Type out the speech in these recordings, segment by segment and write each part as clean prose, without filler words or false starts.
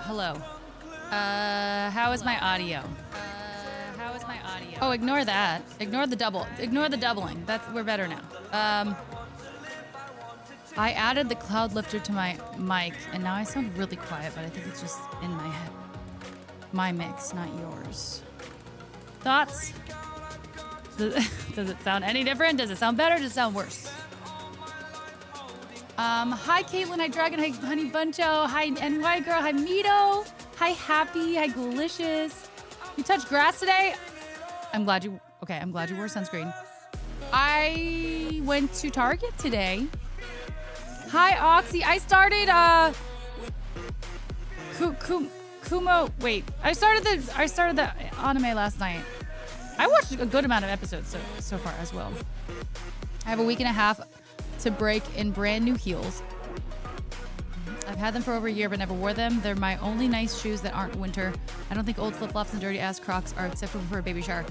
Hello. How is my audio? Oh, ignore that. Ignore the double. Ignore the doubling. We're better now. I added the cloud lifter to my mic, and now I sound really quiet, but I think it's just in my head. My mix, not yours. Thoughts? Does it sound any different? Does it sound better? Does it sound worse? Hi Caitlin, hi Dragon, hi Honey Buncho, hi NY Girl, hi Mito, hi Happy, hi Delicious. You touched grass today? I'm glad you wore sunscreen. I went to Target today. Hi Oxy, I started Kumo. Wait, I started the anime last night. I watched a good amount of episodes so far as well. I have a week and a half to break in brand new heels. I've had them for over a year but never wore them. They're my only nice shoes that aren't winter. I don't think old flip-flops and dirty ass Crocs are acceptable for a baby shower.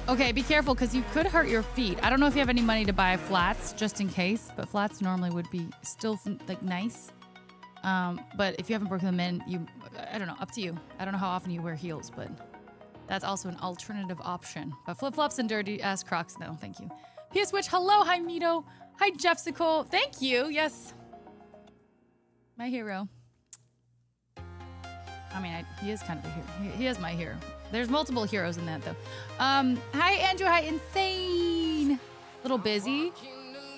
Okay, be careful because you could hurt your feet. I don't know if you have any money to buy flats just in case, but flats normally would be still like nice. But if you haven't broken them in, I don't know, up to you. I don't know how often you wear heels, but that's also an alternative option. But flip-flops and dirty ass Crocs, no, thank you. PS Witch, hello, hi Mito. Hi Jeffsicle, thank you, yes. My hero. I mean, he is kind of a hero. He is my hero. There's multiple heroes in that though. Hi Andrew, hi Insane. Little busy.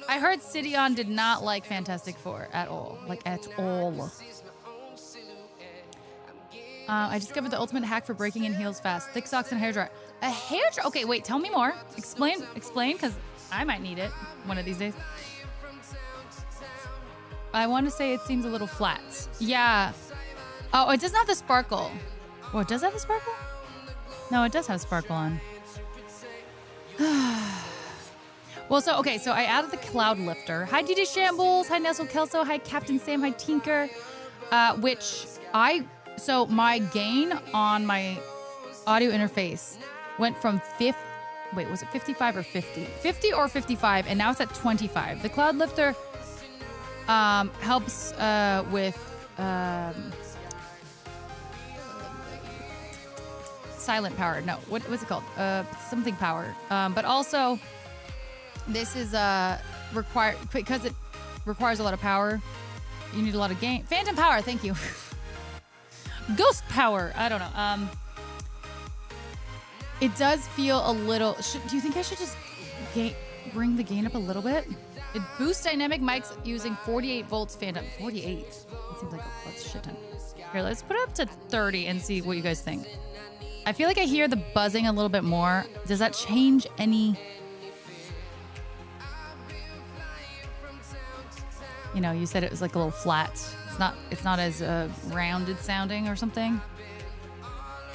I heard Sidion did not like Fantastic Four at all. Like, at all. I discovered the ultimate hack for breaking in heels fast. Thick socks and hairdryer. A hairdryer? Okay, wait, tell me more. Explain, because I might need it one of these days. I want to say it seems a little flat. Yeah. Oh, it doesn't have the sparkle. Oh, it does have the sparkle? No, it does have sparkle on. Well, so I added the cloud lifter. Hi, DD Shambles. Hi, Nestle Kelso. Hi, Captain Sam. Hi, Tinker. So my gain on my audio interface went from 55 or 50? 50 or 55, and now it's at 25. The cloud lifter helps with silent power. No, what's it called? Something power. But also, this is required because it requires a lot of power. You need a lot of gain. Phantom power. Thank you. Ghost power. I don't know. It does feel a little. Do you think I should just bring the gain up a little bit? It boosts dynamic mics using 48 volts Phantom. 48. That seems like a shit ton. Here, let's put it up to 30 and see what you guys think. I feel like I hear the buzzing a little bit more. Does that change any? You know, you said it was like a little flat. It's not as rounded sounding or something.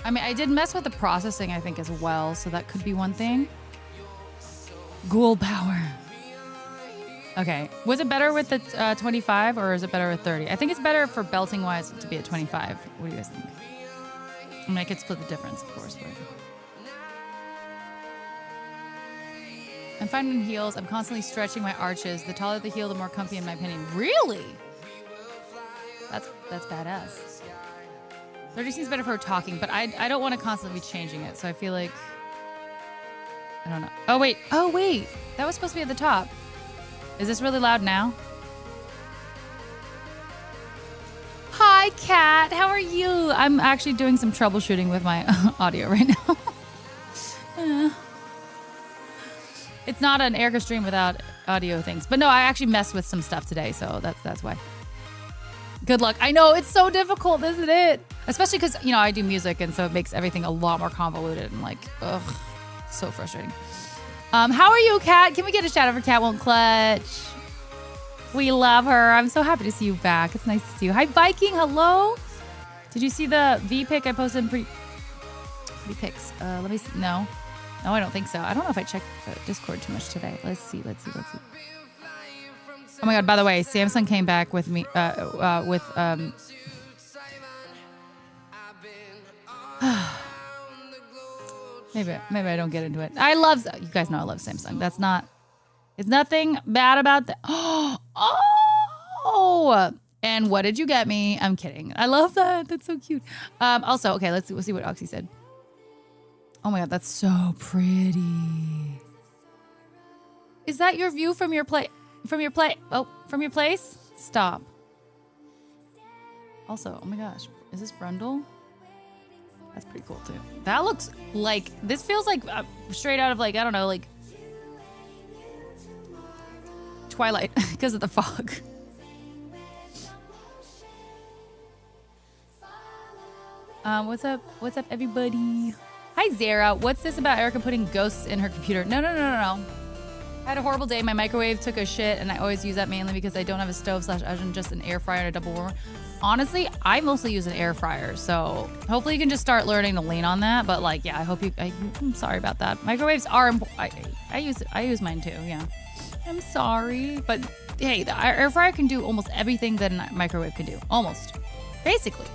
I mean, I did mess with the processing, I think, as well, so that could be one thing. Ghoul power. Okay. Was it better with the 25 or is it better with 30? I think it's better for belting wise to be at 25. What do you guys think? I mean, I could split the difference, of course, but I'm finding heels. I'm constantly stretching my arches. The taller the heel, the more comfy, in my opinion. Really? That's badass. 30 seems better for talking, but I don't want to constantly be changing it, so I feel like I don't know. Oh wait. That was supposed to be at the top. Is this really loud now? Hi, Kat. How are you? I'm actually doing some troubleshooting with my audio right now. It's not an Erica stream without audio things. But no, I actually messed with some stuff today, so that's why. Good luck. I know, it's so difficult, isn't it? Especially because, you know, I do music, and so it makes everything a lot more convoluted and like, ugh, so frustrating. How are you, Kat? Can we get a shout out for Kat Won't Clutch? We love her. I'm so happy to see you back. It's nice to see you. Hi, Viking. Hello. Did you see the V pic I posted in pretty pics? Let me see. No, I don't think so. I don't know if I checked Discord too much today. Let's see. Oh my God. By the way, Samsung came back with me maybe I don't get into it. You guys know I love Samsung. It's nothing bad about that. Oh, and what did you get me? I'm kidding. I love that. That's so cute. Also, okay, let's see what Oxy said. Oh my God, that's so pretty. Is that your view from your place? From your place? Stop. Also, oh my gosh, is this Brundle? That's pretty cool too. That looks like, this feels like straight out of like, I don't know, like Twilight because of the fog. What's up? What's up, everybody? Hi, Zara. What's this about Erica putting ghosts in her computer? No. I had a horrible day. My microwave took a shit, and I always use that mainly because I don't have a stove / oven, just an air fryer and a double warmer. Honestly, I mostly use an air fryer, so hopefully you can just start learning to lean on that. But like, yeah, I hope you. I'm sorry about that. Microwaves are. I use mine too. Yeah, I'm sorry, but hey, the air fryer can do almost everything that a microwave can do. Almost, basically.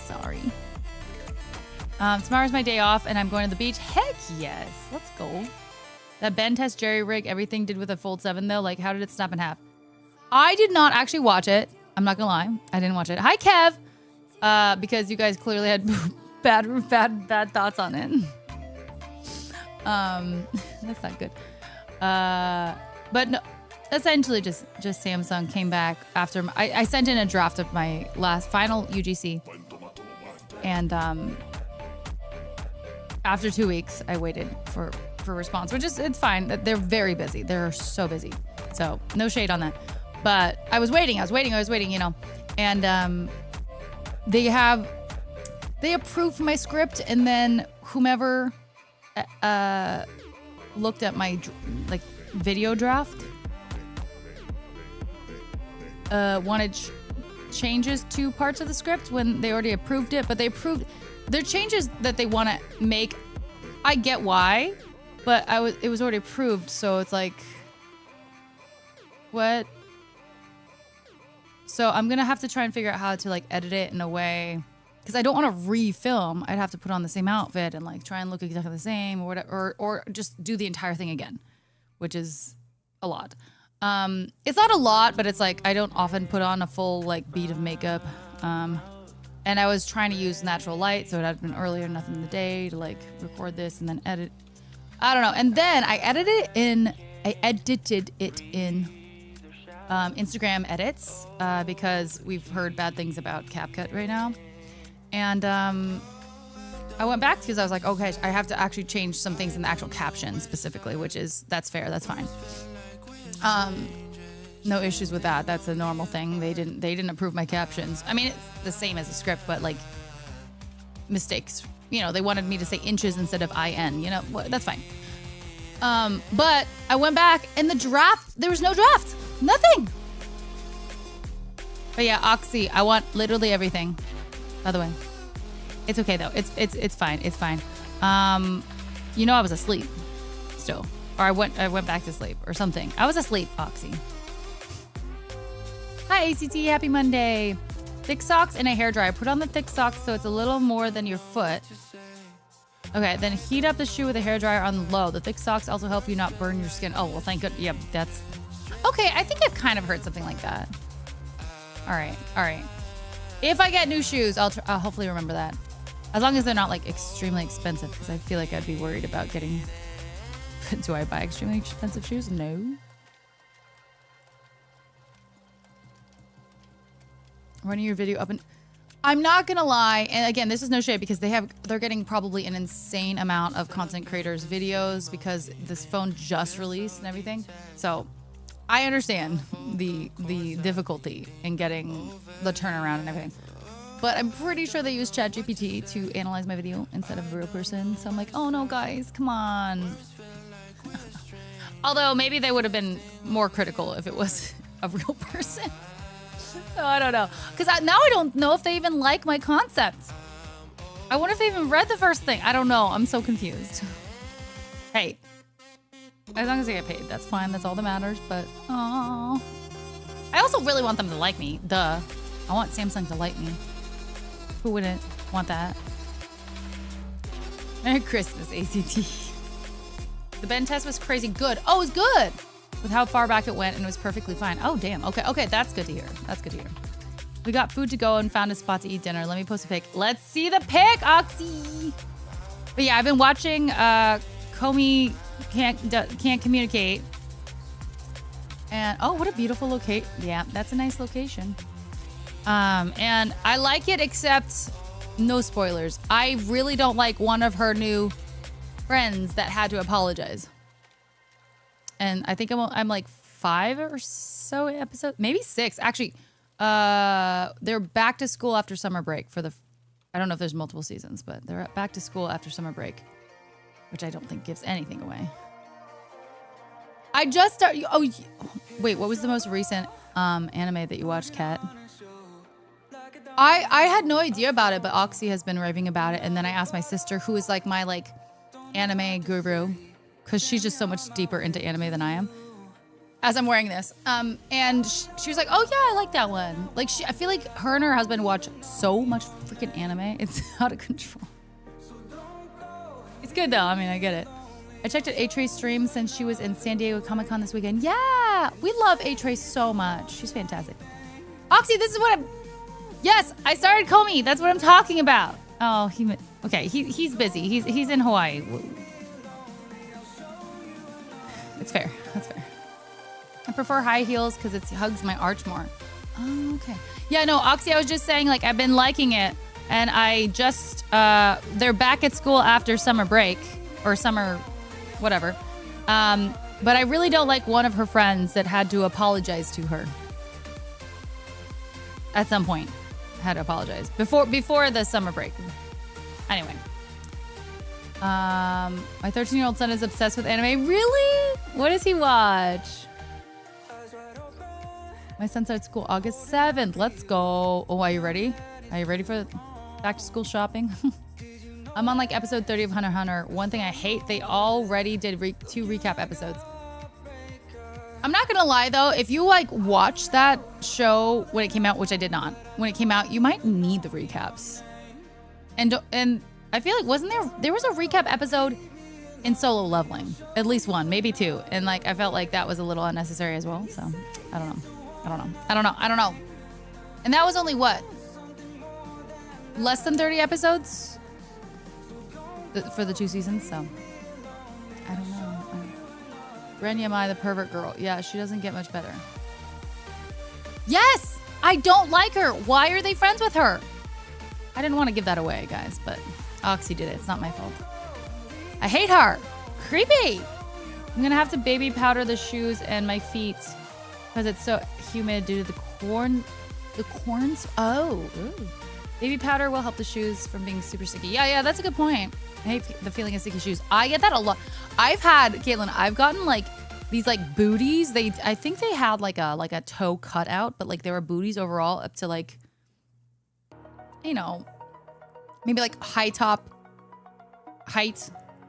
Sorry. Tomorrow's my day off, and I'm going to the beach. Heck yes, let's go. That Ben test jerry rig, everything did with a Fold 7 though. Like, how did it snap in half? I did not actually watch it. I'm not gonna lie, I didn't watch it. Hi, Kev. Because you guys clearly had bad thoughts on it. That's not good. But no, essentially just Samsung came back after I sent in a draft of my final UGC, and after 2 weeks, I waited for response, which is, it's fine. They're very busy. They're so busy. So no shade on that. But I was waiting, you know. And they approved my script, and then whomever looked at my video draft wanted changes to parts of the script when they already approved it, but they approved their changes that they want to make. I get why, but it was already approved, so it's like, what? So I'm gonna have to try and figure out how to like edit it in a way, because I don't want to refilm. I'd have to put on the same outfit and like try and look exactly the same or whatever, or just do the entire thing again, which is a lot. It's not a lot, but it's like I don't often put on a full like beat of makeup. And I was trying to use natural light, so it had been earlier enough in the day to like record this and then edit. I don't know. And then I edited it in Instagram edits because we've heard bad things about CapCut right now. And I went back because I was like, okay, I have to actually change some things in the actual caption specifically, that's fair, that's fine. No issues with that. That's a normal thing. They didn't approve my captions. I mean, it's the same as the script, but like mistakes. You know, they wanted me to say inches instead of IN. You know, that's fine. But I went back, and the draft, there was no draft. Nothing. But yeah, Oxy, I want literally everything. By the way, it's okay though. It's fine. It's fine. You know, I was asleep still, or I went back to sleep or something. I was asleep, Oxy. Hi, ACT. Happy Monday. Thick socks and a hairdryer. Put on the thick socks so it's a little more than your foot. Okay, then heat up the shoe with a hairdryer on low. The thick socks also help you not burn your skin. Oh, well, thank God. Yeah, that's... Okay, I think I've kind of heard something like that. All right. If I get new shoes, I'll hopefully remember that. As long as they're not, like, extremely expensive, because I feel like I'd be worried about getting... Do I buy extremely expensive shoes? No. Running your video up and... I'm not gonna lie, and again, this is no shade because they're getting probably an insane amount of content creators videos because this phone just released and everything. So I understand the difficulty in getting the turnaround and everything. But I'm pretty sure they use ChatGPT to analyze my video instead of a real person. So I'm like, oh no, guys, come on. Although maybe they would have been more critical if it was a real person. So I don't know. Because now I don't know if they even like my concept. I wonder if they even read the first thing. I don't know. I'm so confused. Hey. As long as I get paid, that's fine. That's all that matters. But, oh. I also really want them to like me. Duh. I want Samsung to like me. Who wouldn't want that? Merry Christmas, ACT. The Ben test was crazy good. Oh, it was good. With how far back it went, and it was perfectly fine. Oh, damn. Okay, that's good to hear. That's good to hear. We got food to go and found a spot to eat dinner. Let me post a pic. Let's see the pic, Oxy. But yeah, I've been watching Comey Can't Communicate. And, oh, what a beautiful location. Yeah, that's a nice location. And I like it, except No spoilers. I really don't like one of her new friends that had to apologize. And I think I'm like 5 or so episodes, maybe 6. Actually, they're back to school after summer break for the, I don't know if there's multiple seasons, but they're back to school after summer break, which I don't think gives anything away. I just started, oh, wait, what was the most recent anime that you watched, Kat? I had no idea about it, but Oxy has been raving about it. And then I asked my sister, who is like my like anime guru, because she's just so much deeper into anime than I am, as I'm wearing this. And she was like, oh yeah, I like that one. Like I feel like her and her husband watch so much freaking anime. It's out of control. It's good though. I mean, I get it. I checked out A-Trace stream since she was in San Diego Comic-Con this weekend. Yeah, we love A-Trace so much. She's fantastic. Oxy, this is what I'm... Yes, I started Comey. That's what I'm talking about. Oh, okay, he's busy. He's in Hawaii. It's fair. That's fair. I prefer high heels because it hugs my arch more. Oh, okay. Yeah, no, Oxy, I was just saying, like, I've been liking it. And I just... they're back at school after summer break. Or summer... whatever. But I really don't like one of her friends that had to apologize to her. At some point. Had to apologize. Before the summer break. Anyway. My 13-year-old son is obsessed with anime. Really? What does he watch? My son starts school August 7th. Let's go. Oh, are you ready? Are you ready for back to school shopping? I'm on like episode 30 of Hunter x Hunter. One thing I hate, they already did 2 recap episodes. I'm not gonna lie though, if you like watch that show when it came out, which I did not, when it came out, you might need the recaps. And I feel like there was a recap episode in Solo Leveling, at least one, maybe 2, and like I felt like that was a little unnecessary as well. So I don't know. And that was only what? Less than 30 episodes? For the 2 seasons, so I don't know. Renya Mai, the pervert girl. Yeah, she doesn't get much better. Yes! I don't like her. Why are they friends with her? I didn't want to give that away, guys, but Oxy did it. It's not my fault. I hate her. Creepy. I'm gonna have to baby powder the shoes and my feet because it's so humid due to the corn. The corns? Oh. Ooh. Baby powder will help the shoes from being super sticky. Yeah, that's a good point. I hate the feeling of sticky shoes. I get that a lot. I've gotten like these like booties. I think they had like a toe cutout, but like they were booties overall up to like, you know, maybe like height,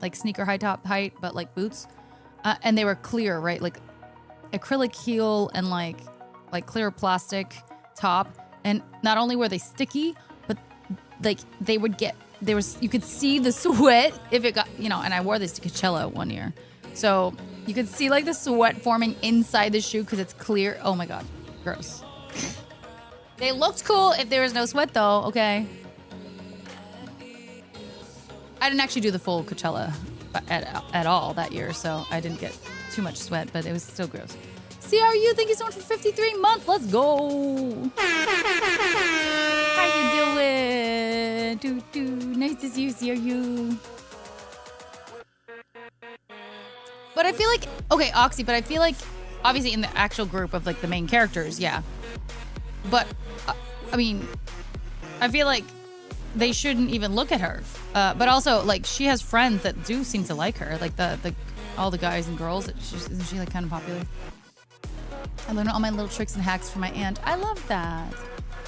like sneaker high top height, but like boots. And they were clear, right? Like acrylic heel and like clear plastic top. And not only were they sticky, but like you could see the sweat if it got, you know, and I wore this to Coachella one year. So you could see like the sweat forming inside the shoe because it's clear. Oh my God, gross. They looked cool if there was no sweat though, okay. I didn't actually do the full Coachella at all that year, so I didn't get too much sweat, but it was still gross. CRU, thank you so much for 53 months. Let's go. How you doing? Nice to see you, CRU. But I feel like, okay, Oxy, but I feel like, obviously in the actual group of like the main characters, yeah. But, I mean, I feel like they shouldn't even look at her. But also, like, she has friends that do seem to like her. Like all the guys and girls. Isn't she like kind of popular? I learned all my little tricks and hacks from my aunt. I love that.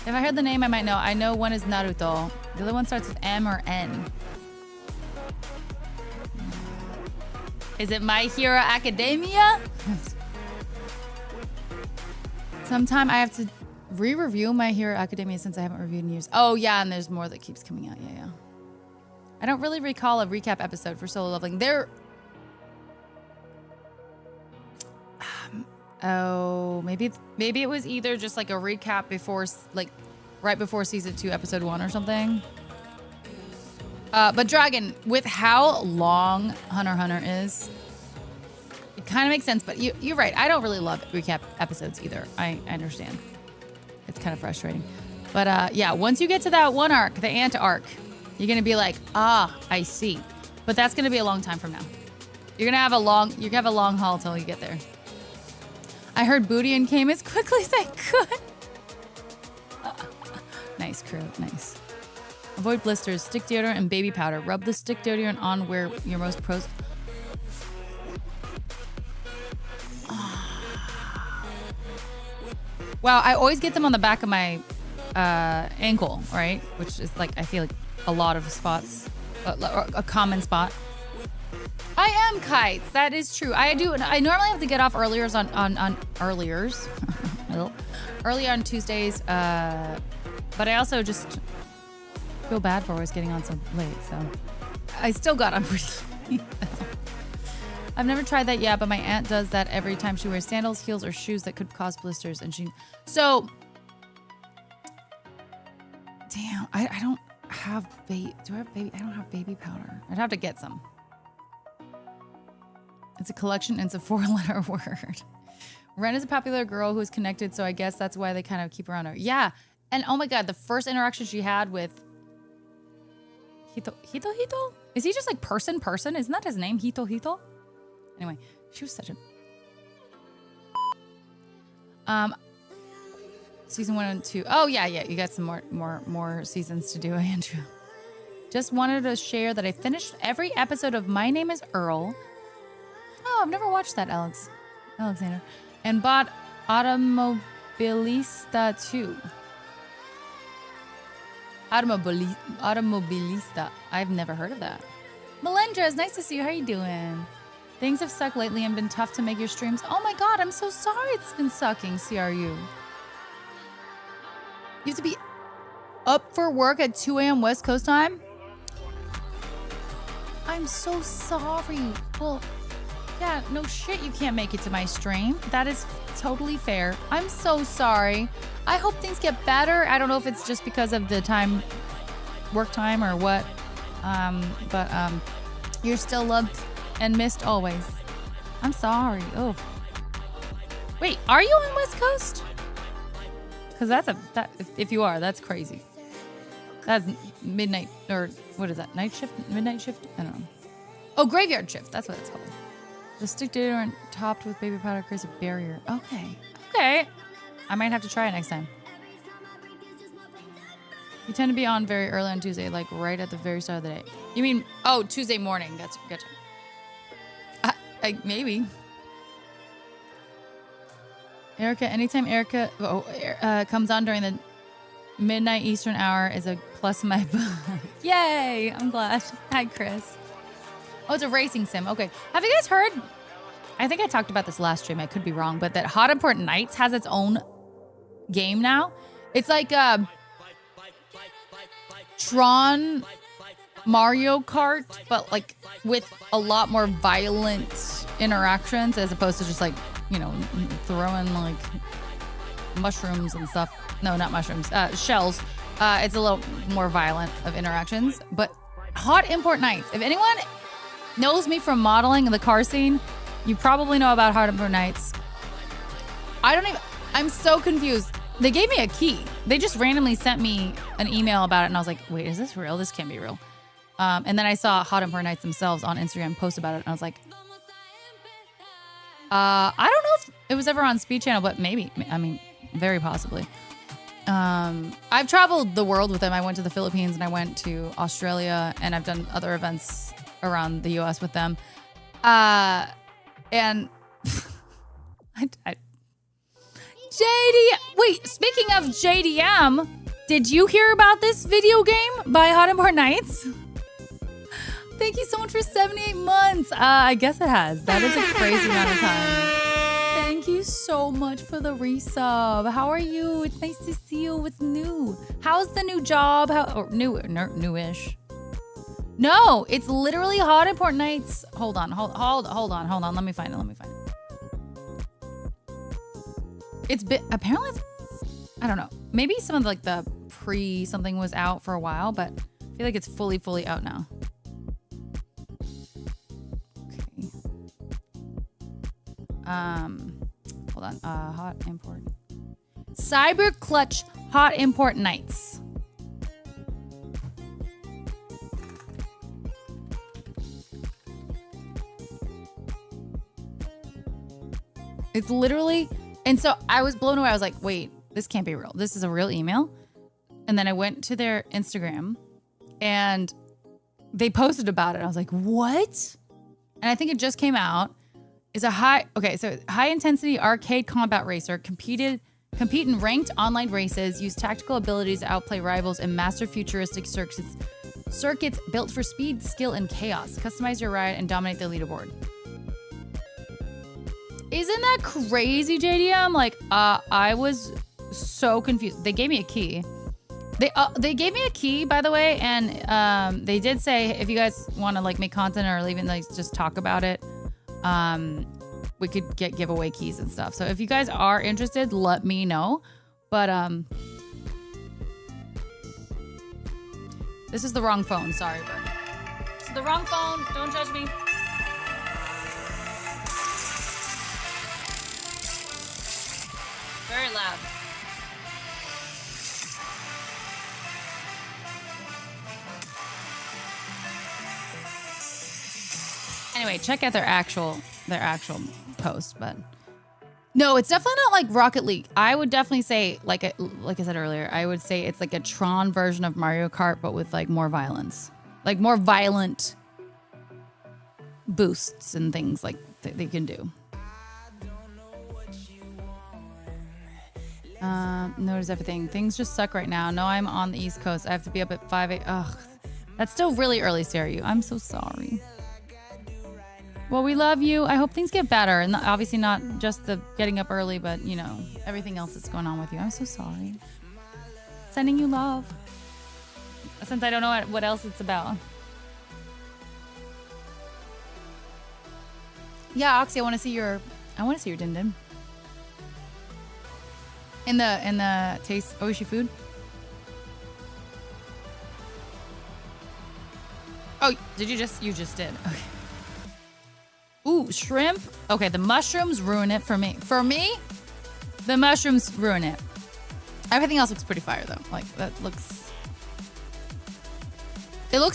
If I heard the name, I might know. I know one is Naruto. The other one starts with M or N. Is it My Hero Academia? Sometime I have to re-review My Hero Academia since I haven't reviewed in years. Oh, yeah, and there's more that keeps coming out. Yeah. I don't really recall a recap episode for Solo Leveling. Oh, maybe it was either just like a recap before, like, right before season 2, episode 1 or something. But Dragon, with how long Hunter x Hunter is, it kind of makes sense. But you're right. I don't really love recap episodes either. I understand. It's kind of frustrating. But yeah, once you get to that one arc, the ant arc, you're gonna be like, ah, I see. But that's gonna be a long time from now. You're gonna have a long haul till you get there. I heard Bootian came as quickly as I could. Nice crew, nice. Avoid blisters, stick deodorant and baby powder. Rub the stick deodorant on where you're most pros. Wow, I always get them on the back of my ankle, right? Which is like, I feel like a lot of spots, a common spot. I am kites. That is true. I normally have to get off early on Tuesdays. But I also just feel bad for always getting on so late. So I still got on pretty late. I've never tried that yet, but my aunt does that every time she wears sandals, heels, or shoes that could cause blisters. And so, damn, I don't have baby. Do I have baby? I don't have baby powder. I'd have to get some. It's a collection and it's a 4-letter word. Ren is a popular girl who is connected, so I guess that's why they kind of keep around her. Yeah, and oh my god, the first interaction she had with Hito? Is he just like person? Isn't that his name? Hito? Anyway, she was such a... Season 1 and 2. Oh, yeah. You got some more seasons to do, Andrew. Just wanted to share that I finished every episode of My Name is Earl. Oh, I've never watched that, Alexander. And bought Automobilista 2. Automobilista. I've never heard of that. Melendra, it's nice to see you. How are you doing? Things have sucked lately and been tough to make your streams. Oh my god, I'm so sorry it's been sucking, CRU. You have to be up for work at 2 a.m. West Coast time? I'm so sorry. Well, yeah, no shit you can't make it to my stream. That is totally fair. I'm so sorry. I hope things get better. I don't know if it's just because of the work time or what. But you're still loved and missed always. I'm sorry. Oh. Wait, are you on West Coast? Because if you are, that's crazy. That's midnight, or what is that? Night shift? Midnight shift? I don't know. Oh, graveyard shift. That's what it's called. The stick deodorant topped with baby powder creates a barrier. Okay. I might have to try it next time. You tend to be on very early on Tuesday, like right at the very start of the day. You mean, oh, Tuesday morning. Gotcha. Maybe. Erica, anytime Erica comes on during the midnight Eastern hour is a plus in my book. Yay! I'm glad. Hi, Chris. Oh, it's a racing sim. Okay. Have you guys heard? I think I talked about this last stream. I could be wrong, but that Hot Import Nights has its own game now. It's like Tron Mario Kart, but like with a lot more violent interactions as opposed to just like, you know, throwing like mushrooms and stuff. No, not mushrooms. Shells. It's a little more violent of interactions. But Hot Import Nights. If anyone knows me from modeling the car scene, you probably know about Hot Import Nights. I'm so confused. They gave me a key. They just randomly sent me an email about it, and I was like, wait, is this real? This can't be real. And then I saw Hot Import Nights themselves on Instagram post about it, and I was like, I don't know if it was ever on Speed Channel, but maybe. I mean, very possibly. I've traveled the world with them. I went to the Philippines and I went to Australia, and I've done other events around the US with them. And wait, speaking of JDM, did you hear about this video game by Hot Import Nights? Thank you so much for 78 months. I guess it has. That is a crazy amount of time. Thank you so much for the resub. How are you? It's nice to see you. What's new? How's the new job? Newish. No, it's literally Hot Import Nights. Hold on. Let me find it. Apparently I don't know. Maybe some of like the something was out for a while, but I feel like it's fully out now. Okay. Hold on. Hot Import. Cyber Clutch Hot Import Nights. It's literally, and so I was blown away. I was like, wait, this can't be real. This is a real email. And then I went to their Instagram and they posted about it. I was like, what? And I think it just came out. Is a high intensity arcade combat racer. Compete in ranked online races, use tactical abilities to outplay rivals, and master futuristic circuits built for speed, skill, and chaos. Customize your ride and dominate the leaderboard. Isn't that crazy, JDM? Like, I was so confused. They gave me a key. They gave me a key, by the way, and they did say if you guys want to like make content or even like just talk about it, we could get giveaway keys and stuff. So if you guys are interested, let me know. But this is the wrong phone. Sorry, but it's the wrong phone. Don't judge me. Very loud. Anyway, check out their actual post, but no, it's definitely not like Rocket League. I would definitely say, like I said earlier, I would say it's like a Tron version of Mario Kart, but with like more violence, like more violent boosts and things like they can do. Notice everything. Things just suck right now. No, I'm on the East Coast. I have to be up at 5 a.m. Ugh, that's still really early, Sarah. I'm so sorry. Well, we love you. I hope things get better. And obviously not just the getting up early, but, you know, everything else that's going on with you. I'm so sorry. Sending you love. Since I don't know what else it's about. Yeah, Oxy, I want to see your din din. In the Taste Oishi food. Oh, you just did. Okay. Ooh, shrimp. Okay, the mushrooms ruin it for me. For me, the mushrooms ruin it. Everything else looks pretty fire though. Like it looks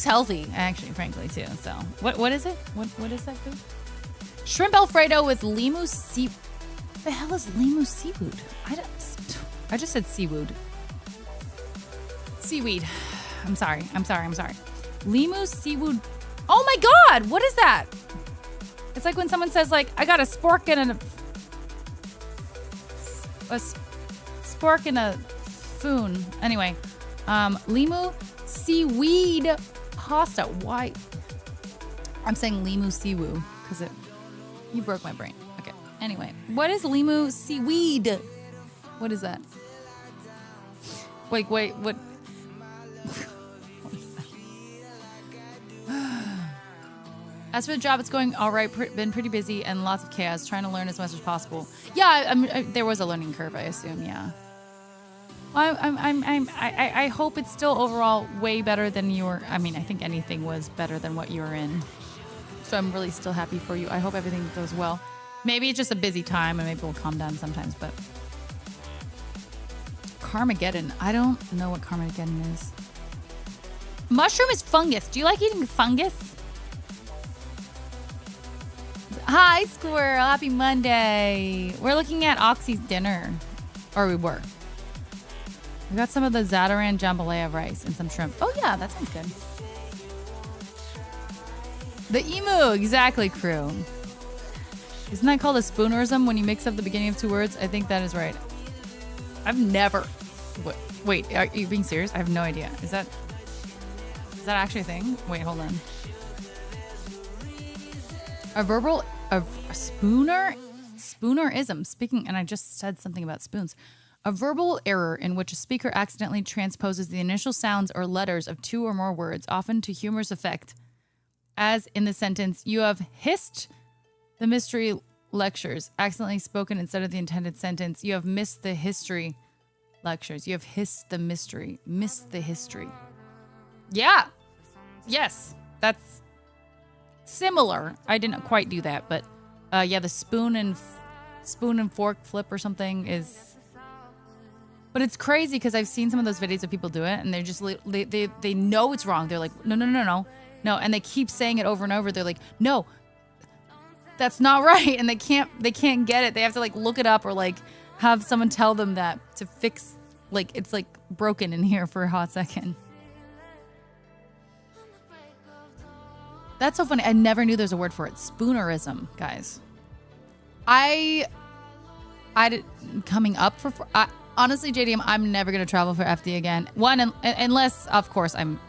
healthy, actually, frankly, too. So what is it? What is that food? Shrimp Alfredo with limu sea. What the hell is limu seafood? I just said seaweed. Seaweed. I'm sorry. Limu seaweed. Oh my God, what is that? It's like when someone says, like, I got a spork and a spork and a foon. Anyway, limu seaweed pasta. Why? I'm saying limu seaweed because you broke my brain. Okay. Anyway, what is limu seaweed? What is that? Wait, what? As for the job, it's going all right. Been pretty busy and lots of chaos. Trying to learn as much as possible. Yeah, there was a learning curve, I assume. Yeah. I hope it's still overall way better than you were. I mean, I think anything was better than what you were in. So I'm really still happy for you. I hope everything goes well. Maybe it's just a busy time and maybe we'll calm down sometimes. But Carmageddon. I don't know what Carmageddon is. Mushroom is fungus. Do you like eating fungus? Hi, Squirrel. Happy Monday. We're looking at Oxy's dinner. Or we were. We got some of the Zataran jambalaya rice and some shrimp. Oh, yeah. That sounds good. The emu. Exactly, crew. Isn't that called a spoonerism when you mix up the beginning of two words? I think that is right. I've never... Wait, are you being serious? I have no idea. Is that actually a thing? Wait, hold on. A spoonerism. Speaking, and I just said something about spoons. A verbal error in which a speaker accidentally transposes the initial sounds or letters of two or more words, often to humorous effect. As in the sentence, you have hissed the mystery lectures, accidentally spoken instead of the intended sentence. You have missed the history lectures. You have hissed the mystery. Missed the history. Yeah. Yes. That's similar. I didn't quite do that, but yeah, the spoon and fork flip or something is But it's crazy because I've seen some of those videos of people do it and they're just, they know it's wrong. They're like, no. And they keep saying it over and over. They're like, no, that's not right. And they can't get it. They have to like look it up or like have someone tell them that to fix, like, it's like broken in here for a hot second. That's so funny. I never knew there's a word for it. Spoonerism, guys. I did coming up for, honestly, JDM, I'm never going to travel for FD again. One, unless, of course, I'm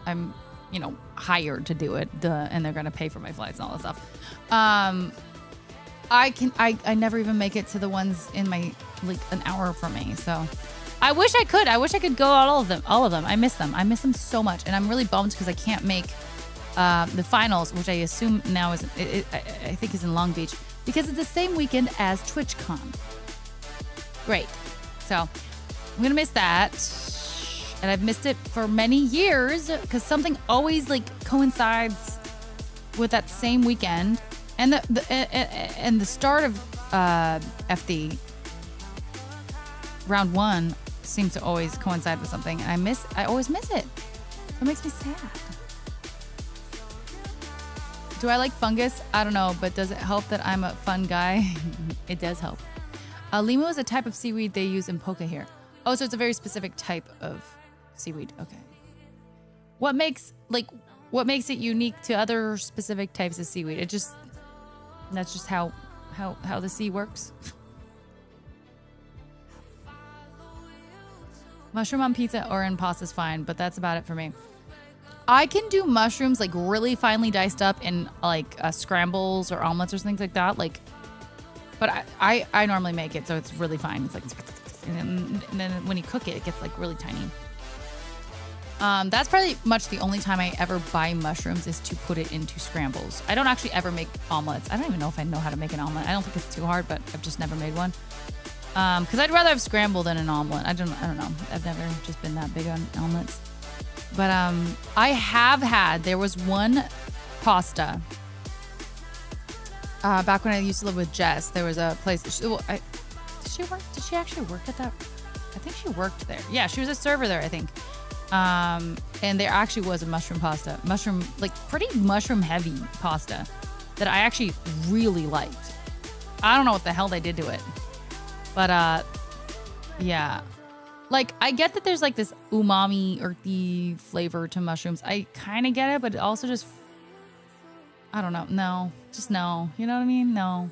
you know, hired to do it, and they're going to pay for my flights and all that stuff. I never even make it to the ones in my, like, an hour from me. So I wish I could. I wish I could go all of them. I miss them. I miss them so much. And I'm really bummed because I can't make the finals, which I assume now is, I think is in Long Beach, because it's the same weekend as TwitchCon. Great. So I'm going to miss that. And I've missed it for many years because something always like coincides with that same weekend. And the start of FD round 1 seems to always coincide with something. And I always miss it. It makes me sad. Do I like fungus? I don't know, but does it help that I'm a fun guy? It does help. Limu is a type of seaweed they use in poke here. Oh, so it's a very specific type of seaweed. Okay. What makes it unique to other specific types of seaweed? That's just how the sea works. Mushroom on pizza or in pasta is fine, but that's about it for me. I can do mushrooms like really finely diced up in like scrambles or omelets or things like that. Like, but I normally make it so it's really fine. It's like, and then when you cook it, it gets like really tiny. That's probably much the only time I ever buy mushrooms is to put it into scrambles. I don't actually ever make omelets. I don't even know if I know how to make an omelet. I don't think it's too hard, but I've just never made one. Because I'd rather have scrambled than an omelet. I don't know. I've never just been that big on omelets. But I have had, there was one pasta. Back when I used to live with Jess, there was a place. Did she actually work at that? I think she worked there. Yeah, she was a server there, I think. And there actually was a mushroom pretty mushroom heavy pasta that I actually really liked. I don't know what the hell they did to it. But yeah. Like, I get that there's like this umami earthy flavor to mushrooms. I kind of get it, but it also just, I don't know. No, just no. You know what I mean? No.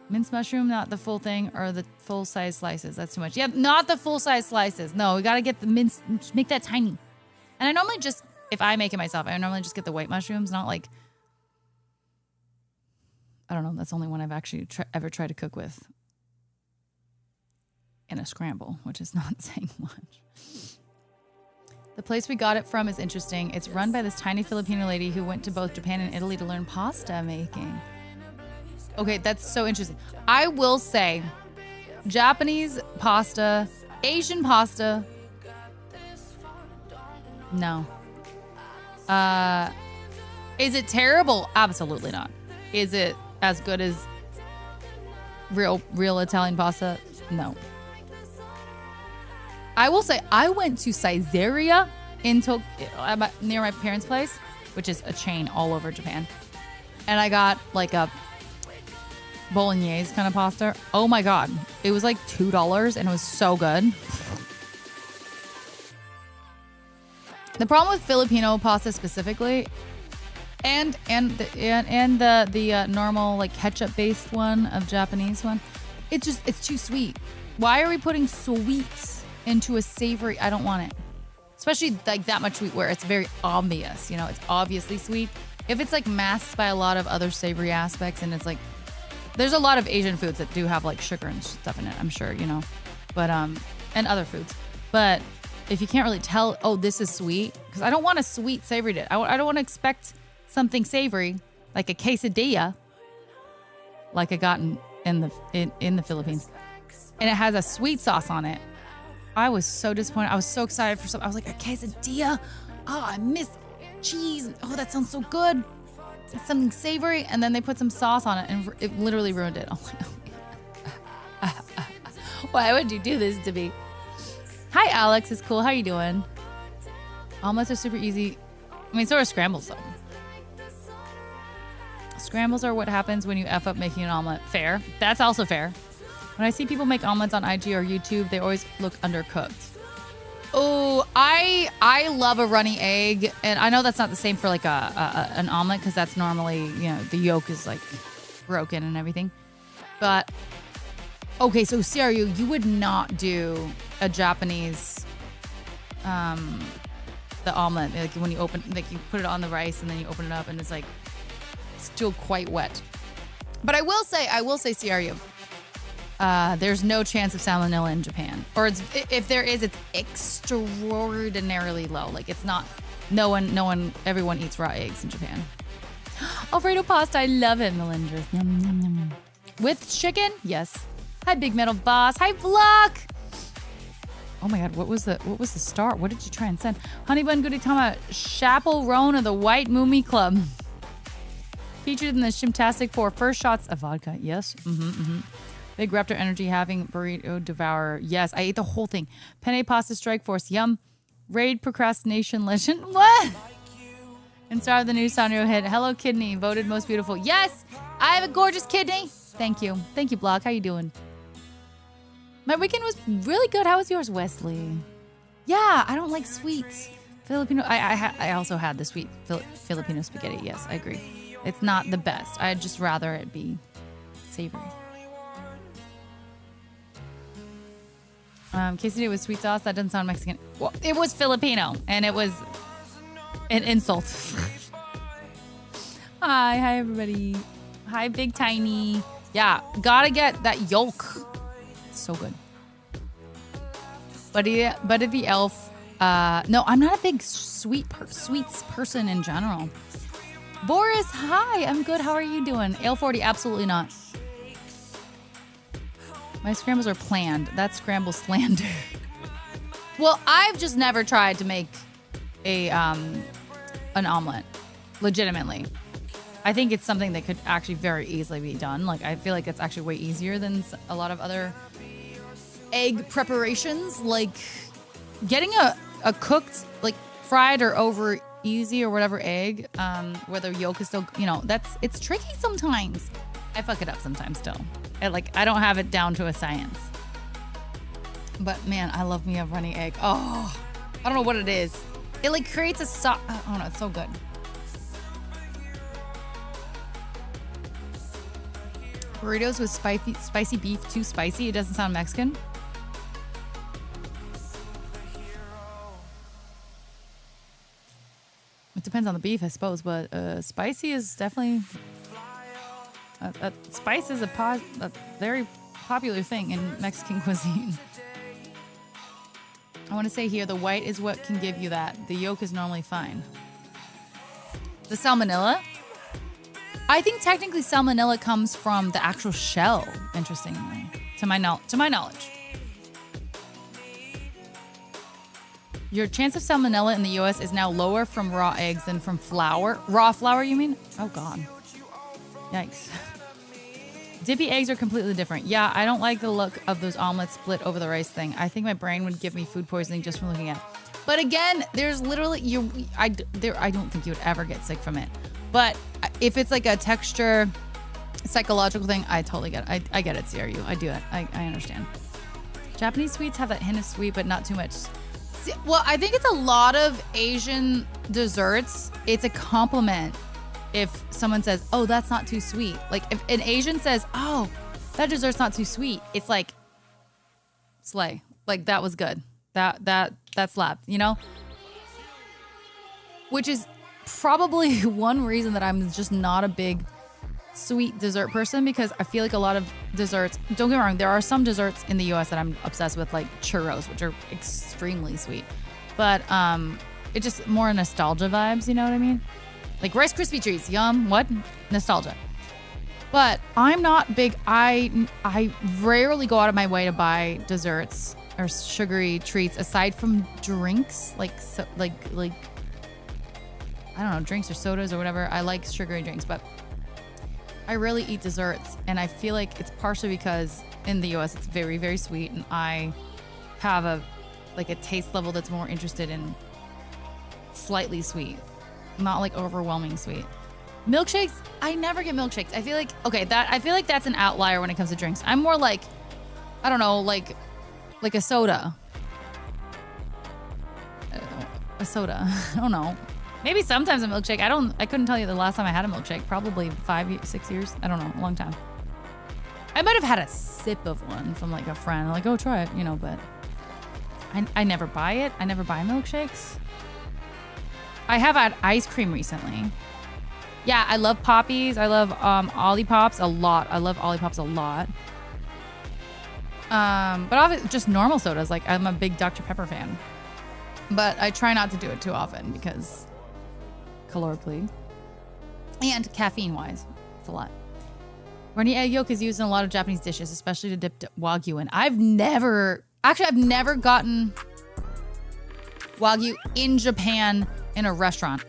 Minced mushroom, not the full thing, or the full size slices. That's too much. Yeah, not the full size slices. No, we got to get the minced, make that tiny. And I normally just, if I make it myself, I normally just get the white mushrooms, not like, I don't know. That's the only one I've actually ever tried to cook with. In a scramble, which is not saying much. The place we got it from is interesting. It's run by this tiny Filipino lady who went to both Japan and Italy to learn pasta making. Okay, that's so interesting. I will say, Japanese pasta, Asian pasta, no. Is it terrible? Absolutely not. Is it as good as real Italian pasta? No. I will say, I went to Caesarea in near my parents' place, which is a chain all over Japan. And I got like a bolognese kind of pasta. Oh my God. It was like $2 and it was so good. The problem with Filipino pasta specifically, and the normal like ketchup based one of Japanese one, it's too sweet. Why are we putting sweets into a savory? I don't want it. Especially like that much sweet where it's very obvious, you know, it's obviously sweet. If it's like masked by a lot of other savory aspects and it's like, there's a lot of Asian foods that do have like sugar and stuff in it, I'm sure, you know, but, and other foods. But if you can't really tell, oh, this is sweet, because I don't want a sweet savory dish. I don't want to expect something savory like a quesadilla, like I got in the Philippines, and it has a sweet sauce on it. I was so disappointed. I was so excited for something. I was like, a quesadilla? Oh, I miss cheese. Oh, that sounds so good. It's something savory. And then they put some sauce on it and it literally ruined it. I'm like, Why would you do this to me? Hi, Alex. It's cool. How you doing? Omelets are super easy. I mean, so are scrambles, though. Scrambles are what happens when you F up making an omelet. Fair. That's also fair. When I see people make omelets on IG or YouTube, they always look undercooked. Oh, I love a runny egg. And I know that's not the same for like an omelet because that's normally, you know, the yolk is like broken and everything. But, okay, so Sierra, you would not do a Japanese, the omelet. Like when you open, like you put it on the rice and then you open it up and it's like still quite wet. But I will say, Sierra, there's no chance of salmonella in Japan. Or if there is, it's extraordinarily low. Like it's not, everyone eats raw eggs in Japan. Alfredo pasta, I love it, Melindres. Yum, yum, yum. With chicken? Yes. Hi, Big Metal Boss. Hi, Vlog. Oh my God, what was the start? What did you try and send? Honey Bun Gudetama, Chaperone of the White Moomy Club. Featured in the Shimtastic 4 first shots of vodka. Yes. Big Raptor Energy having burrito devourer. Yes, I ate the whole thing. Penne pasta strike force. Yum. Raid procrastination legend. What? And star of the new Sanrio hit. Hello Kidney. Voted most beautiful. Yes, I have a gorgeous kidney. Thank you. Thank you, Block. How you doing? My weekend was really good. How was yours, Wesley? Yeah, I don't like sweets. Filipino. I also had the sweet Filipino spaghetti. Yes, I agree. It's not the best. I'd just rather it be savory. Quesadilla with sweet sauce. That doesn't sound Mexican. Well, it was Filipino, and it was an insult. Hi everybody. Hi, Big Tiny. Yeah, gotta get that yolk. It's so good. Buddy the Elf. No, I'm not a big sweets person in general. Boris, hi. I'm good. How are you doing? Ale 40, absolutely not. My scrambles are planned. That's scramble slander. Well, I've just never tried to make an omelet. Legitimately. I think it's something that could actually very easily be done. Like, I feel like it's actually way easier than a lot of other egg preparations. Like, getting a cooked, like, fried or over easy or whatever egg, where the yolk is still, you know, it's tricky sometimes. I fuck it up sometimes still. I don't have it down to a science. But man, I love me a runny egg. Oh, I don't know what it is. It like creates a oh no, it's so good. Burritos with spicy beef, too spicy. It doesn't sound Mexican. It depends on the beef, I suppose, but spicy is definitely... spice is a very popular thing in Mexican cuisine. I want to say here, the white is what can give you that. The yolk is normally fine. The salmonella? I think technically salmonella comes from the actual shell, interestingly, to my knowledge. Your chance of salmonella in the US is now lower from raw eggs than from flour. Raw flour, you mean? Oh, God. Yikes. Dippy eggs are completely different. Yeah, I don't like the look of those omelets split over the rice thing. I think my brain would give me food poisoning just from looking at it. But again, there's literally, I don't think you would ever get sick from it. But if it's like a texture, psychological thing, I totally get it. I get it, CRU. I do it. I understand. Japanese sweets have that hint of sweet, but not too much. See, well, I think it's a lot of Asian desserts. It's a compliment if someone says, oh, that's not too sweet. Like if an Asian says, oh, that dessert's not too sweet, it's like, slay. Like that was good. That slapped, you know? Which is probably one reason that I'm just not a big sweet dessert person, because I feel like a lot of desserts, don't get me wrong, there are some desserts in the US that I'm obsessed with, like churros, which are extremely sweet. But it's just more nostalgia vibes, you know what I mean? Like Rice Krispie treats, yum, what? Nostalgia. But I'm not big, I rarely go out of my way to buy desserts or sugary treats aside from drinks, like I don't know, drinks or sodas or whatever. I like sugary drinks, but I rarely eat desserts, and I feel like it's partially because in the US it's very, very sweet, and I have a taste level that's more interested in slightly sweet, not like overwhelming sweet. Milkshakes, I never get milkshakes. I feel like that's an outlier when it comes to drinks. I'm more like, I don't know, like a soda. A soda. I don't know. Maybe sometimes a milkshake. I couldn't tell you the last time I had a milkshake. Probably 6 years. I don't know. A long time. I might have had a sip of one from like a friend. Like, oh, try it, but I never buy it. I never buy milkshakes. I have had ice cream recently. Yeah, I love Poppies. I love Olipop a lot. I love Olipop a lot. But obviously just normal sodas. Like, I'm a big Dr. Pepper fan. But I try not to do it too often because calorically and caffeine-wise, it's a lot. Runny egg yolk is used in a lot of Japanese dishes, especially to dip Wagyu in. I've never gotten Wagyu in Japan in a restaurant.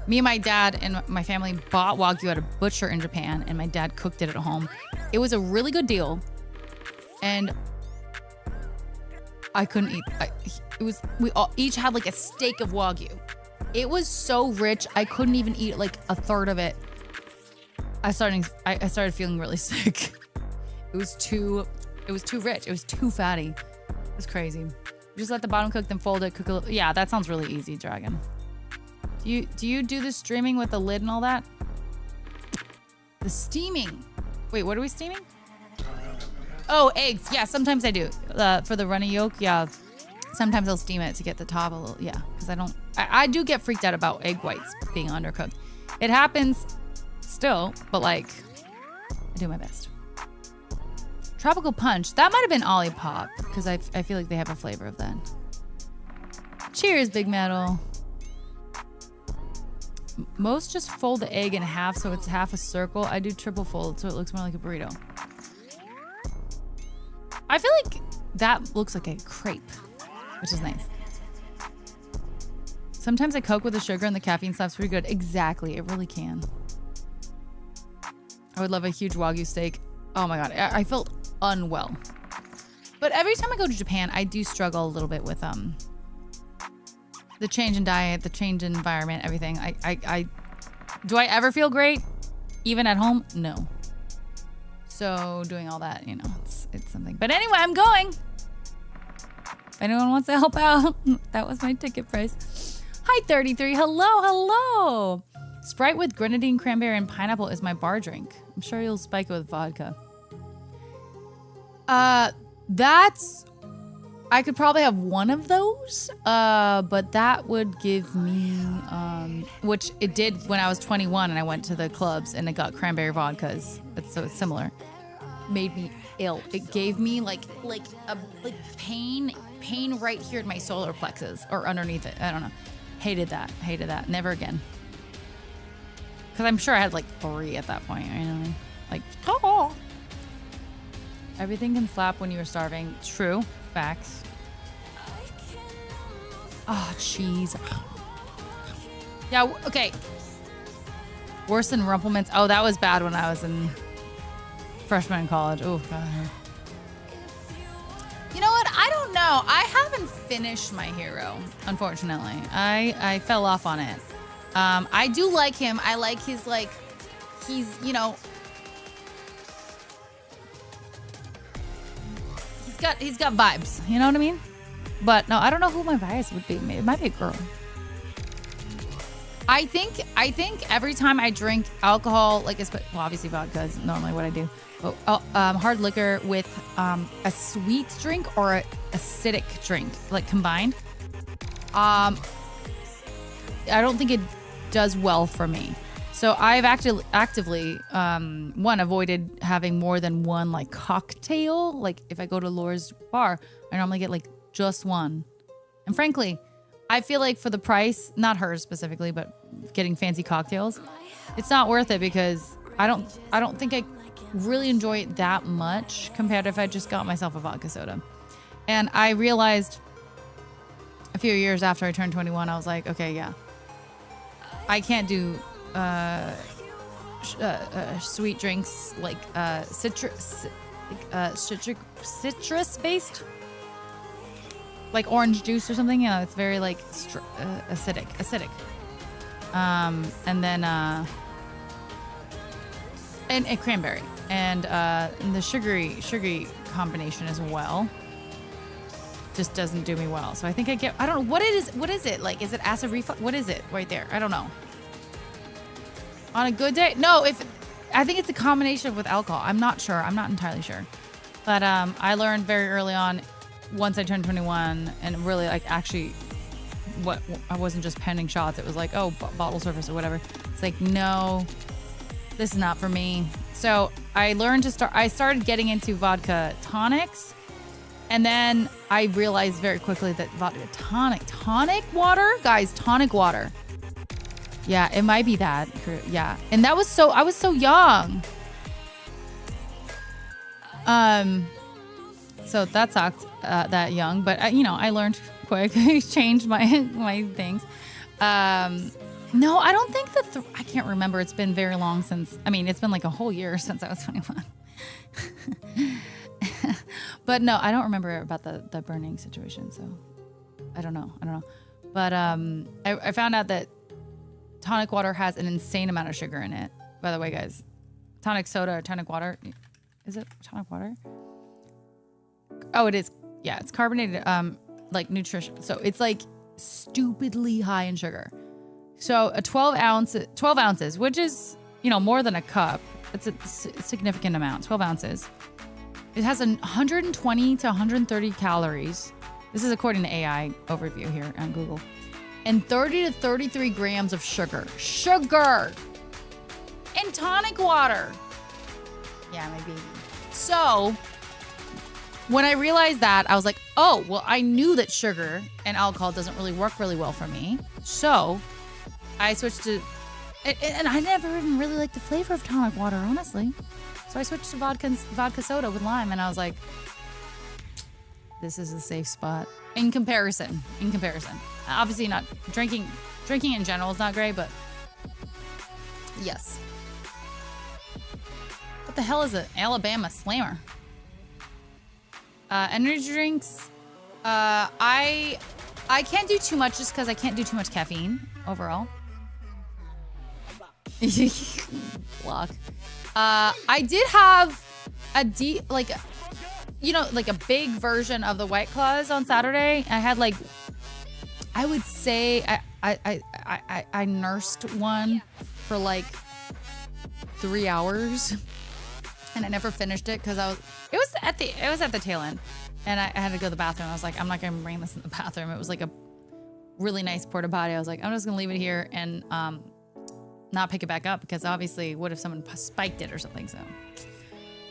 Me and my dad and my family bought Wagyu at a butcher in Japan, and my dad cooked it at home. It was a really good deal, and I couldn't eat. We all each had like a steak of Wagyu. It was so rich, I couldn't even eat like a third of it. I started feeling really sick. It was too rich. It was too fatty. It was crazy. Just let the bottom cook, then fold it, cook a little. Yeah, that sounds really easy, Dragon. Do you do the streaming with the lid and all that? The steaming. Wait, what are we steaming? Oh, eggs. Yeah, sometimes I do. For the runny yolk, yeah. Sometimes I'll steam it to get the top a little. Yeah, because I do get freaked out about egg whites being undercooked. It happens still, but like, I do my best. Tropical Punch. That might have been Olipop, because I feel like they have a flavor of that. Cheers, Big Metal. Most just fold the egg in half so it's half a circle. I do triple fold so it looks more like a burrito. I feel like that looks like a crepe, which is nice. Sometimes I Coke with the sugar and the caffeine slaps pretty good. Exactly, it really can. I would love a huge Wagyu steak. Oh my God, I felt unwell. But every time I go to Japan, I do struggle a little bit with the change in diet, the change in environment, everything. Do I ever feel great? Even at home? No. So doing all that, it's something. But anyway, I'm going. If anyone wants to help out, that was my ticket price. Hi, 33. Hello. Sprite with grenadine, cranberry, and pineapple is my bar drink. I'm sure you'll spike it with vodka. I could probably have one of those, but that would give me, which it did when I was 21 and I went to the clubs and I got cranberry vodkas. It's similar. Made me ill. It gave me like pain right here in my solar plexus or underneath it. I don't know. Hated that. Never again. Because I'm sure I had like 3 at that point. Like, oh. Everything can slap when you were starving. True. Facts. Oh, cheese. Yeah, okay. Worse than Rumplemints. Oh, that was bad when I was in freshman in college. Oh, God. You know what? I don't know. I haven't finished My Hero, unfortunately. I fell off on it. I do like him. I like his, he's got vibes. You know what I mean? But no, I don't know who my bias would be. It might be a girl. I think every time I drink alcohol, obviously vodka is normally what I do. But hard liquor with a sweet drink or a acidic drink, combined. I don't think it does well for me. So I've actively avoided having more than one cocktail. Like if I go to Laura's bar, I normally get just one. And frankly, I feel like for the price, not hers specifically, but getting fancy cocktails, it's not worth it because I don't think I really enjoy it that much compared to if I just got myself a vodka soda. And I realized a few years after I turned 21, I was like, okay, yeah, I can't do sweet drinks like citrus based, like orange juice or something. You know, it's very like acidic. And then and cranberry and the sugary combination as well. Just doesn't do me well. So I think I don't know what it is. What is it? Like, is it acid reflux? What is it right there? I don't know. On a good day? No, I think it's a combination with alcohol. I'm not sure. I'm not entirely sure. But I learned very early on, once I turned 21, and really like actually I wasn't just penning shots. It was like, oh, bottle service or whatever. It's like, no, this is not for me. So I started getting into vodka tonics. And then I realized very quickly that vodka tonic water, guys, tonic water. Yeah, it might be that. Yeah. And I was so young. So that sucked, that young, but I learned quick. I changed my things. No, I don't think I can't remember. It's been very long since, it's been like a whole year since I was 21. But no, I don't remember about the burning situation. So I don't know. But I found out that tonic water has an insane amount of sugar in it. By the way, guys, tonic soda or tonic water. Is it tonic water? Oh, it is. Yeah, it's carbonated, like nutrition. So it's like stupidly high in sugar. So 12 ounces, which is, more than a cup. It's a significant amount, 12 ounces. It has 120 to 130 calories. This is according to AI overview here on Google. And 30 to 33 grams of sugar. Sugar! And tonic water. Yeah, my baby. So, when I realized that, I was like, oh, well, I knew that sugar and alcohol doesn't really work really well for me. So, I switched to... And I never even really liked the flavor of tonic water, honestly. So I switched to vodka soda with lime, and I was like, this is a safe spot. In comparison. Obviously not drinking in general is not great, but yes. What the hell is an Alabama Slammer? Energy drinks. I can't do too much just because I can't do too much caffeine overall. Block. I did have a big version of the White Claws on Saturday. I had I would say I nursed one for 3 hours, and I never finished it because it was at the tail end, and I had to go to the bathroom. I was like, I'm not gonna bring this in the bathroom. It was like a really nice porta potty. I was like, I'm just gonna leave it here and not pick it back up because obviously what if someone spiked it or something.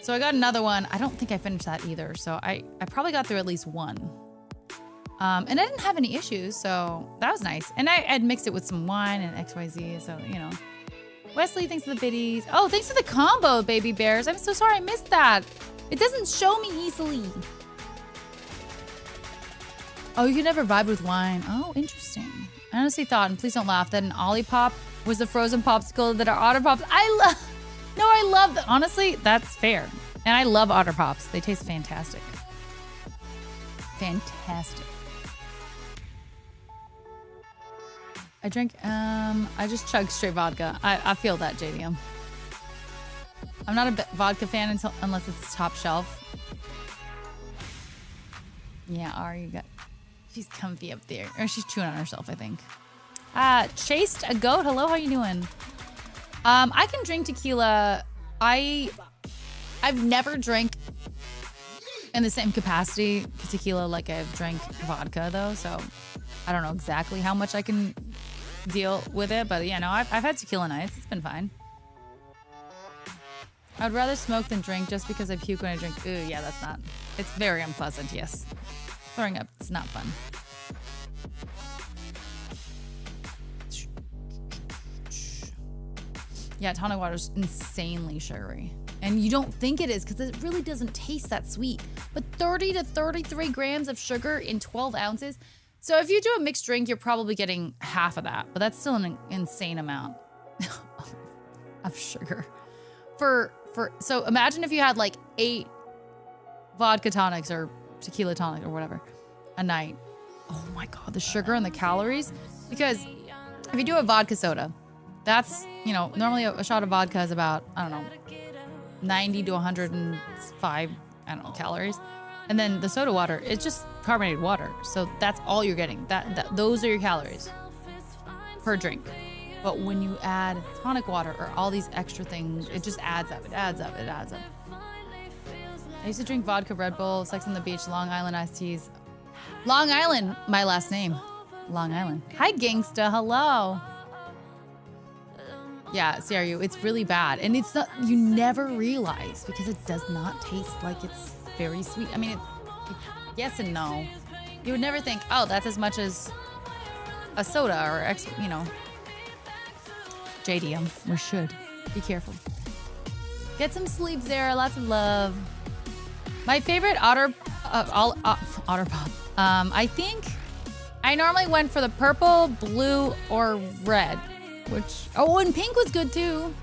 So I got another one. I don't think I finished that either. So I probably got through at least one. And I didn't have any issues, so that was nice. And I'd mixed it with some wine and XYZ, so Wesley, thanks for the biddies. Oh, thanks for the combo, baby bears. I'm so sorry I missed that. It doesn't show me easily. Oh, you can never vibe with wine. Oh, interesting. I honestly thought, and please don't laugh, that an Olipop was the frozen popsicle that are Otter Pops. I love that. Honestly, that's fair. And I love Otter Pops. They taste fantastic. Fantastic. I just chug straight vodka. I feel that, JDM. I'm not a vodka fan unless it's top shelf. Yeah, Ari, she's comfy up there. Or she's chewing on herself, I think. Chased a goat. Hello, how you doing? I can drink tequila. I've never drank in the same capacity tequila like I've drank vodka though, so I don't know exactly how much I can deal with it, but yeah, no, I've had tequila nights. It's been fine. I'd rather smoke than drink just because I puke when I drink. Ooh, yeah, it's very unpleasant, yes. Throwing up, it's not fun. Yeah, tonic water is insanely sugary. And you don't think it is because it really doesn't taste that sweet. But 30 to 33 grams of sugar in 12 ounces. So if you do a mixed drink, you're probably getting half of that. But that's still an insane amount. of sugar. So imagine if you had like 8 vodka tonics or tequila tonic or whatever a night. Oh my God, the sugar and the calories. Because if you do a vodka soda, that's, normally a shot of vodka is about, 90 to 105, calories. And then the soda water, it's just carbonated water. So that's all you're getting. Those are your calories per drink. But when you add tonic water or all these extra things, it just adds up. It adds up. I used to drink vodka, Red Bull, Sex on the Beach, Long Island iced teas. Long Island, my last name. Long Island. Hi, gangsta. Hello. Yeah, CRU, it's really bad. And it's not, you never realize because it does not taste like it's very sweet. I mean, yes and no. You would never think, oh, that's as much as a soda or, JDM. We should. Be careful. Get some sleep, Zara. Lots of love. My favorite Otter Pop. I think I normally went for the purple, blue, or red. And pink was good too.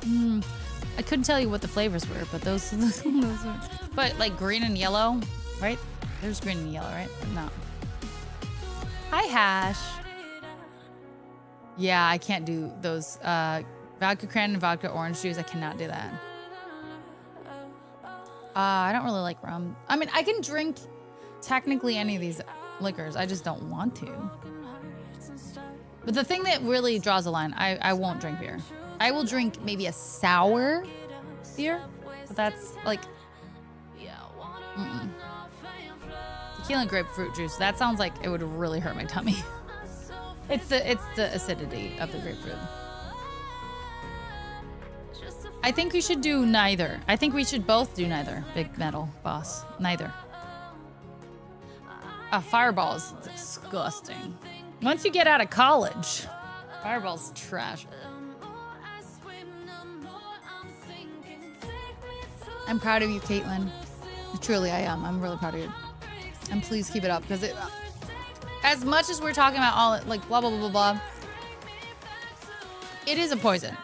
I couldn't tell you what the flavors were, but those were. But like green and yellow, right? There's green and yellow, right? No. Hi, Hash. Yeah, I can't do those. Vodka cran and vodka orange juice, I cannot do that. I don't really like rum. I mean, I can drink technically any of these liquors. I just don't want to. But the thing that really draws the line, I won't drink beer. I will drink maybe a sour beer, but that's like tequila and grapefruit juice. That sounds like it would really hurt my tummy. It's the acidity of the grapefruit. I think we should do neither. I think we should both do neither. Big Metal Boss. Neither. Fireball's disgusting. Once you get out of college, Fireball's trash. I'm proud of you, Caitlin. Truly, I am. I'm really proud of you. And please keep it up because as much as we're talking about all like blah blah blah blah blah, it is a poison.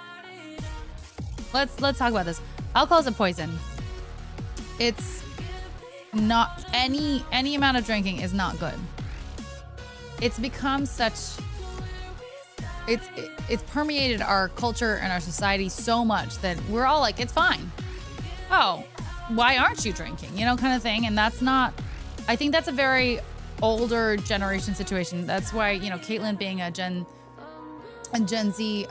Let's talk about this. Alcohol is a poison. It's not any amount of drinking is not good. It's become such. It's permeated our culture and our society so much that we're all like, it's fine. Oh, why aren't you drinking? Kind of thing. And that's not. I think that's a very older generation situation. That's why Caitlin being a Gen Z.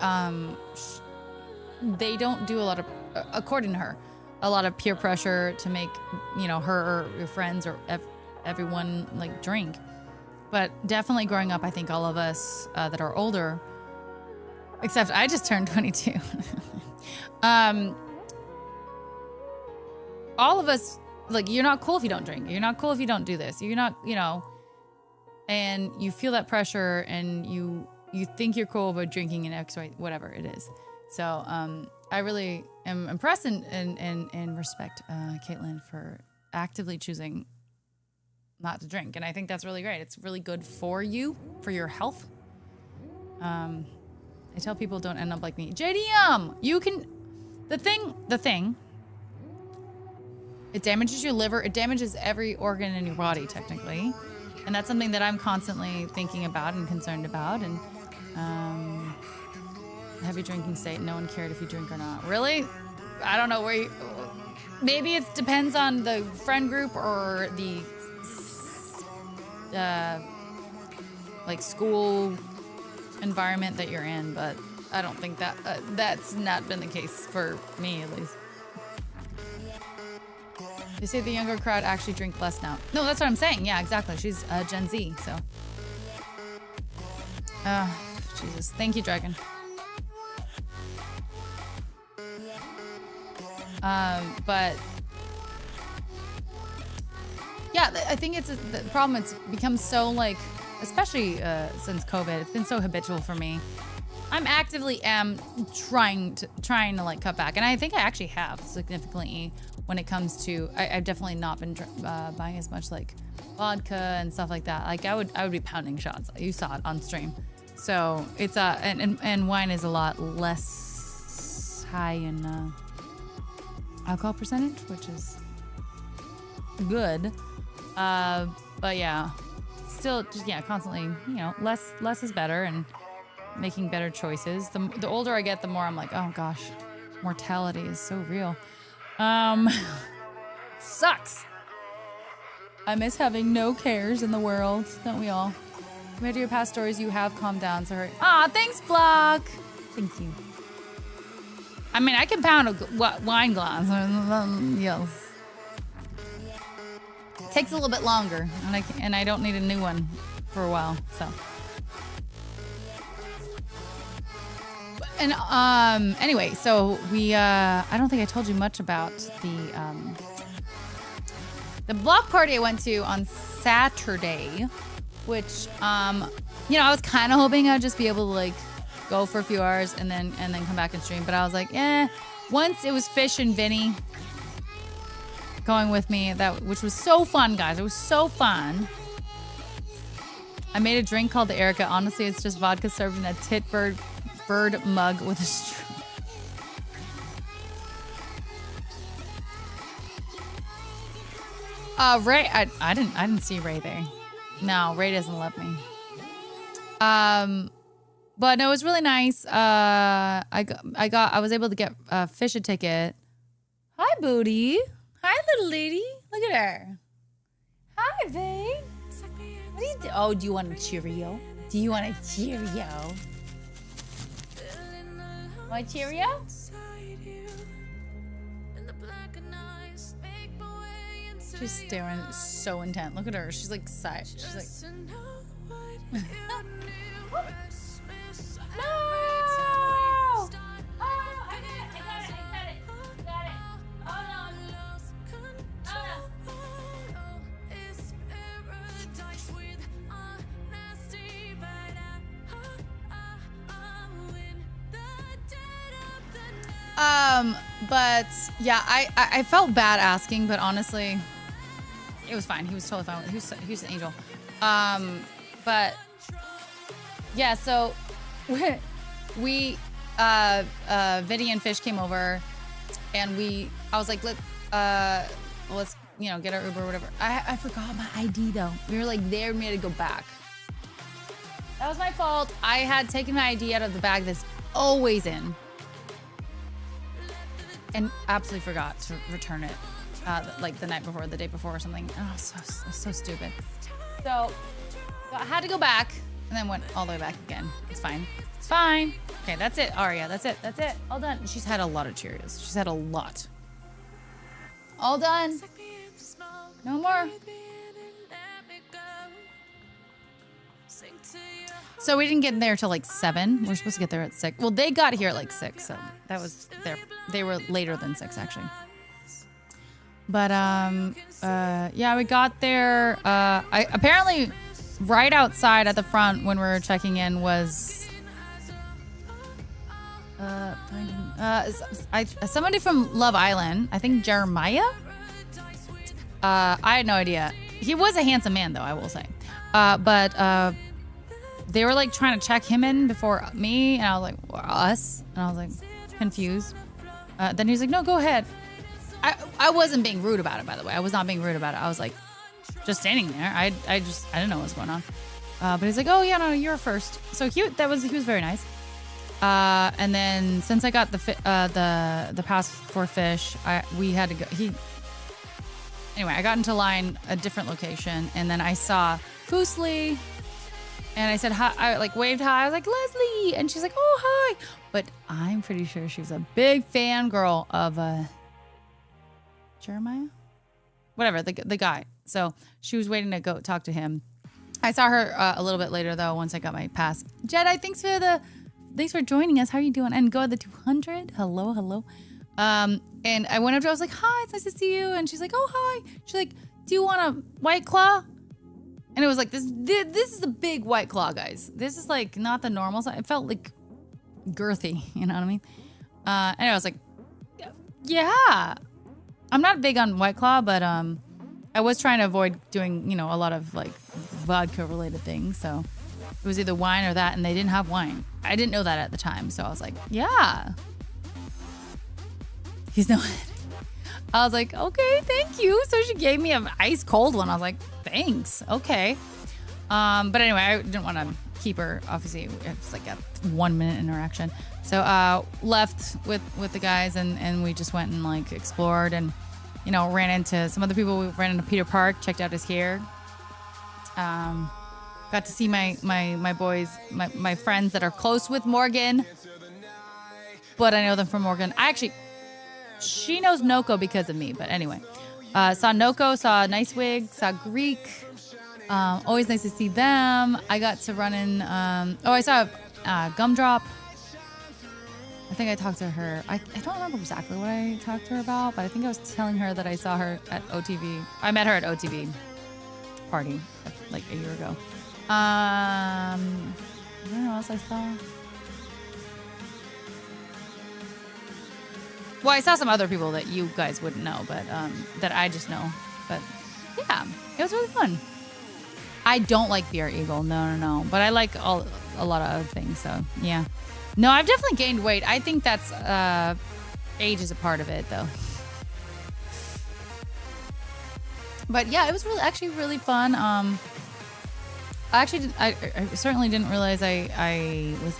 They don't do a lot of, according to her, a lot of peer pressure to make, her or your friends or everyone like drink. But definitely growing up, I think all of us that are older, except I just turned 22. All of us, like, you're not cool if you don't drink. You're not cool if you don't do this. You're not, and you feel that pressure and you think you're cool about drinking and X, Y, whatever it is. So I really am impressed and respect Caitlin for actively choosing not to drink. And I think that's really great. It's really good for you, for your health. I tell people don't end up like me. JDM, you can, the thing, it damages your liver. It damages every organ in your body, technically. And that's something that I'm constantly thinking about and concerned about. And heavy drinking state, no one cared if you drink or not. Really? I don't know where you... Maybe it depends on the friend group or the like school environment that you're in, but I don't think that that's not been the case for me, at least. They say the younger crowd actually drink less now. No, that's what I'm saying. Yeah, exactly. She's Gen Z, so. Jesus. Thank you, Dragon. But yeah, I think it's the problem. It's become so like, especially since COVID, it's been so habitual for me. I'm actively trying to like cut back, and I think I actually have significantly when it comes to. I've definitely not been buying as much like vodka and stuff like that. Like I would be pounding shots. You saw it on stream. So it's and wine is a lot less high in alcohol percentage, which is good. But yeah, still just, yeah, constantly, you know, less is better and making better choices. The older I get, the more I'm like, oh gosh, mortality is so real. Sucks. I miss having no cares in the world, don't we all? Compared to your past stories, you have calmed down, so hurt. Aw, thanks, Block. Thank you. I mean, I can pound a wine glass. Yes. Takes a little bit longer, and I don't need a new one for a while, so. And anyway, so we I don't think I told you much about the block party I went to on Saturday, which you know, I was kind of hoping I'd just be able to like go for a few hours and then come back and stream, but I was like, once it was Fish and Vinny going with me, which was so fun, guys. It was so fun. I made a drink called the Erica. Honestly, it's just vodka served in a bird mug with a straw. Ray, I didn't see Ray there. No, Ray doesn't love me. But no, it was really nice. I was able to get Fish a ticket. Hi, Booty. Hi, little lady. Look at her. Hi, babe. What do you do? Oh, do you want a Cheerio? Do you want a Cheerio? Want a Cheerio? She's staring so intent. Look at her. She's like sigh. She's like. No! Oh, I got it. Oh no. But yeah, I felt bad asking, but honestly, it was fine. He was totally fine. He was an angel. But yeah, so we Vinny and Fish came over, and I was like, let's you know, get our Uber or whatever. I forgot my ID though. We were like there, we had to go back. That was my fault. I had taken my ID out of the bag that's always in, and absolutely forgot to return it, like the night before, the day before or something. Oh, so stupid. So I had to go back and then went all the way back again. It's fine. It's fine. Okay, that's it, Aria. That's it. All done. She's had a lot of Cheerios. She's had a lot. All done. No more. So we didn't get there till like 7. We're supposed to get there at 6. Well, they got here at like 6, so that was they were later than 6 actually. But yeah, we got there. I apparently right outside at the front when we were checking in was somebody from Love Island. I think Jeremiah. I had no idea. He was a handsome man though, I will say. But they were like trying to check him in before me, and I was like, us? And I was like confused. Then he's like, no, go ahead. I wasn't being rude about it, by the way. I was not being rude about it. I was like just standing there. I didn't know what was going on. But he's like, oh yeah, no, you're first. So he was very nice. And then since I got the pass for Fish, we had to go. Anyway, I got into line a different location, and then I saw Foosley, and I said hi. I like waved hi. I was like, Leslie, and she's like, oh hi. But I'm pretty sure she was a big fangirl of Jeremiah, whatever, the guy. So she was waiting to go talk to him. I saw her a little bit later though. Once I got my pass. Jedi, thanks for joining us. How are you doing? And go at the 200. Hello. And I went up to her, I was like, hi, it's nice to see you. And she's like, oh, hi. She's like, do you want a White Claw? And it was like, this is the big White Claw, guys. This is like not the normal size. It felt like girthy, you know what I mean? And I was like, yeah. I'm not big on White Claw, but I was trying to avoid doing, a lot of like vodka related things. So it was either wine or that, and they didn't have wine. I didn't know that at the time. So I was like, yeah. He's no. I was like, okay, thank you. So she gave me an ice cold one. I was like, thanks. Okay. But anyway, I didn't want to keep her. Obviously, it's like a 1 minute interaction. So left with the guys and we just went and like explored and, you know, ran into some other people. We ran into Peter Park, checked out his hair. Got to see my boys, my friends that are close with Morgan. But I know them from Morgan. She knows Noko because of me. But anyway, saw Noko, saw Nice Wig, saw Greek. Always nice to see them. I got to run in. I saw Gumdrop. I think I talked to her. I don't remember exactly what I talked to her about, but I think I was telling her that I saw her at OTV. I met her at OTV party like a year ago. I don't know what else I saw. Well, I saw some other people that you guys wouldn't know, but that I just know. But yeah, it was really fun. I don't like Beer Eagle, no. But I like a lot of other things, so yeah. No, I've definitely gained weight. I think that's age is a part of it, though. But yeah, it was actually really fun. I certainly didn't realize I was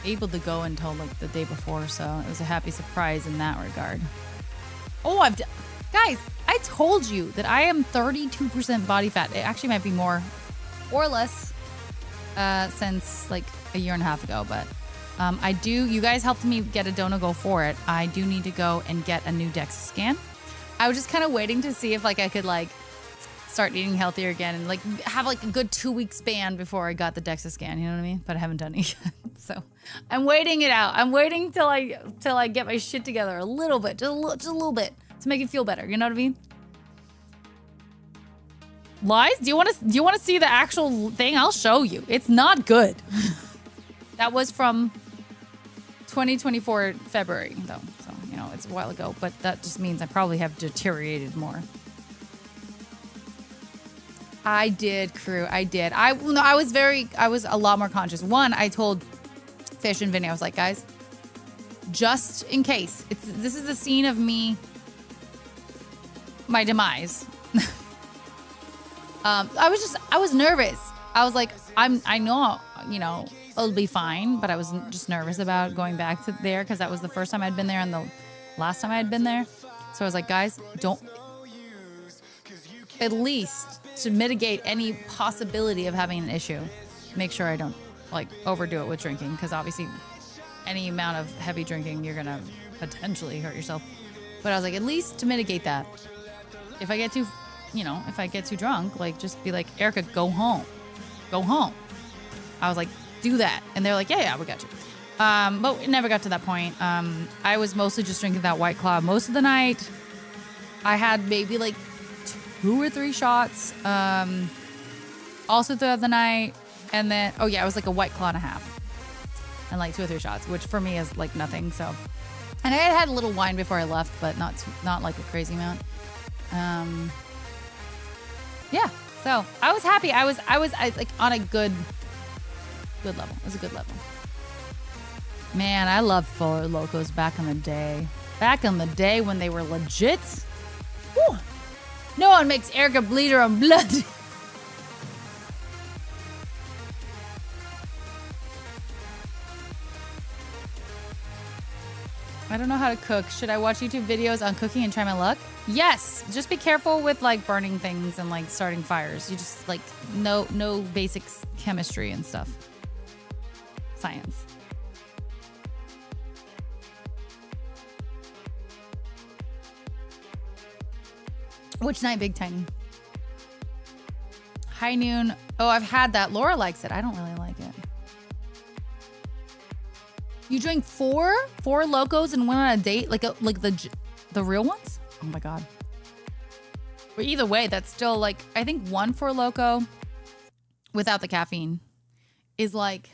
able to go until like the day before, so it was a happy surprise in that regard. Oh, guys, I told you that I am 32% body fat. It actually might be more or less since like a year and a half ago, but you guys helped me get a Dono Go for it. I do need to go and get a new DEXA scan. I was just kind of waiting to see if like I could like start eating healthier again and like have like a good 2-week span before I got the DEXA scan, you know what I mean? But I haven't done it yet. So I'm waiting it out. I'm waiting till I get my shit together a little bit, just a little bit to make it feel better. You know what I mean? Lies? Do you want to see the actual thing? I'll show you. It's not good. That was from 2024 February though. So, you know, it's a while ago, but that just means I probably have deteriorated more. I did, crew. I did. I was a lot more conscious. One, I told Fish and Vinny, I was like, guys, just in case. This is the scene of my demise. I was nervous. I was like, I know, you know, it'll be fine, but I was just nervous about going back to there because that was the first time I'd been there and the last time I'd been there. So I was like, guys, don't, at least to mitigate any possibility of having an issue, make sure I don't like overdo it with drinking, because obviously any amount of heavy drinking, you're gonna potentially hurt yourself. But I was like, at least to mitigate that, if I get too drunk, like just be like, Erica, go home. I was like, do that. And they're like, yeah, we got you. But it never got to that point. I was mostly just drinking that White Claw most of the night. I had maybe like 2 or 3 shots also throughout the night. And then, it was like a White Claw and a half. And like 2 or 3 shots, which for me is like nothing. So, and I had a little wine before I left, but not like a crazy amount. Yeah. So I was happy. I was like on a good level. It was a good level. Man, I loved Four Locos back in the day. Back in the day when they were legit. Whew. No one makes Erica bleed her own blood. I don't know how to cook. Should I watch YouTube videos on cooking and try my luck? Yes. Just be careful with like burning things and like starting fires. You just like no basics chemistry and stuff. Science. Which night, Big Tiny? High Noon. Oh, I've had that. Laura likes it. I don't really like it. You drank four Locos and went on a date, like the real ones? Oh my god. But either way, that's still like, I think 1 Four Loco without the caffeine is like,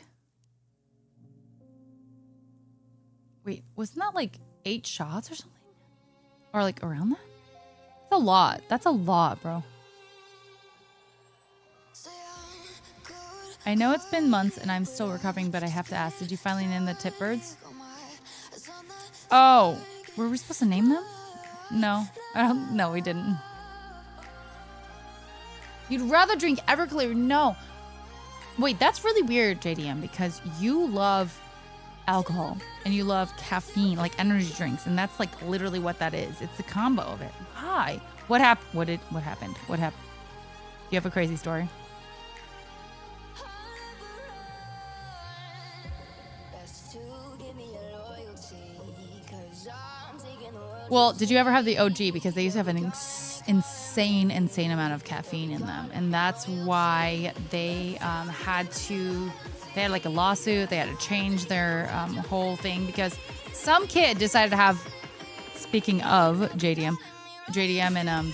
wait, wasn't that like 8 shots or something? Or like around that? That's a lot. That's a lot, bro. I know it's been months and I'm still recovering, but I have to ask, did you finally name the tip birds? Oh, Were we supposed to name them? No, I don't. No, we didn't. You'd rather drink Everclear? No. Wait, that's really weird, JDM, because you love alcohol and you love caffeine, like energy drinks, and that's like literally what that is. It's the combo of it. Why? What happened? What happened? Do you have a crazy story? Well, did you ever have the OG? Because they used to have an insane amount of caffeine in them. And that's why they they had like a lawsuit. They had to change their whole thing because some kid decided to have, speaking of JDM and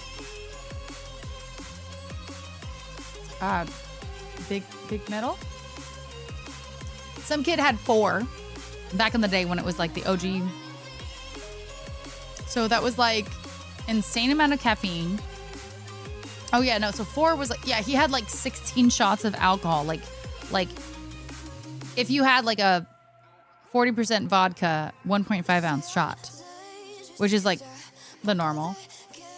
Big Metal. Some kid had 4 back in the day when it was like the OG. So that was like insane amount of caffeine. Oh yeah, no. So 4 was like, yeah, he had like 16 shots of alcohol. Like if you had like a 40% vodka, 1.5 ounce shot, which is like the normal.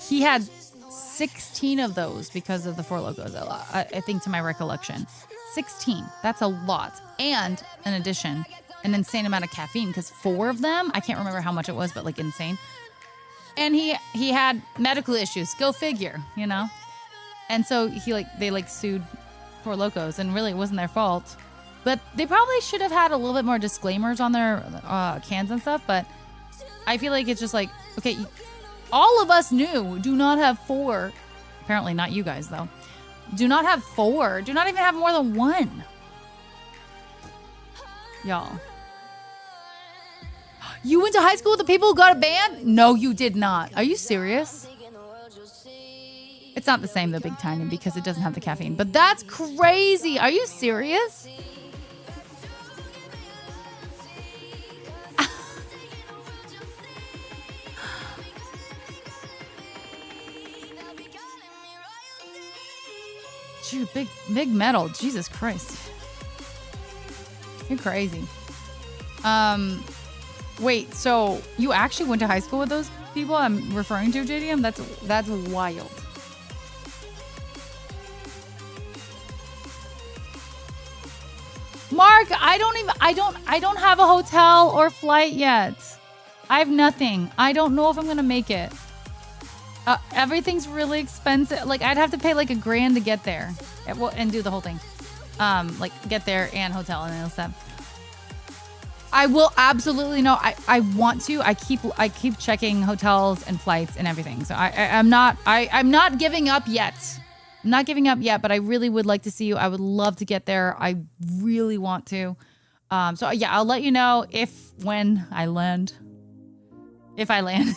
He had 16 of those because of the Four Locos. I think to my recollection, 16. That's a lot. And in addition, an insane amount of caffeine because 4 of them, I can't remember how much it was, but like insane. And he had medical issues. Go figure, you know? And so they sued Four Locos, and really it wasn't their fault. But they probably should have had a little bit more disclaimers on their cans and stuff. But I feel like it's just like, okay, all of us knew, do not have 4. Apparently not you guys, though. Do not have 4. Do not even have more than 1. Y'all. You went to high school with the people who got a band? No, you did not. Are you serious? It's not the same, though, Big Tiny, because it doesn't have the caffeine. But that's crazy. Are you serious? Dude, big metal. Jesus Christ. You're crazy. Wait, so you actually went to high school with those people I'm referring to, JDM? That's wild. Mark, I don't have a hotel or flight yet. I have nothing. I don't know if I'm gonna make it. Everything's really expensive. Like I'd have to pay like $1,000 to get there, and do the whole thing. Like get there and hotel and all stuff. I will absolutely know. I want to. I keep checking hotels and flights and everything. So I'm not giving up yet. I'm not giving up yet, but I really would like to see you. I would love to get there. I really want to. So yeah, I'll let you know when I land. If I land.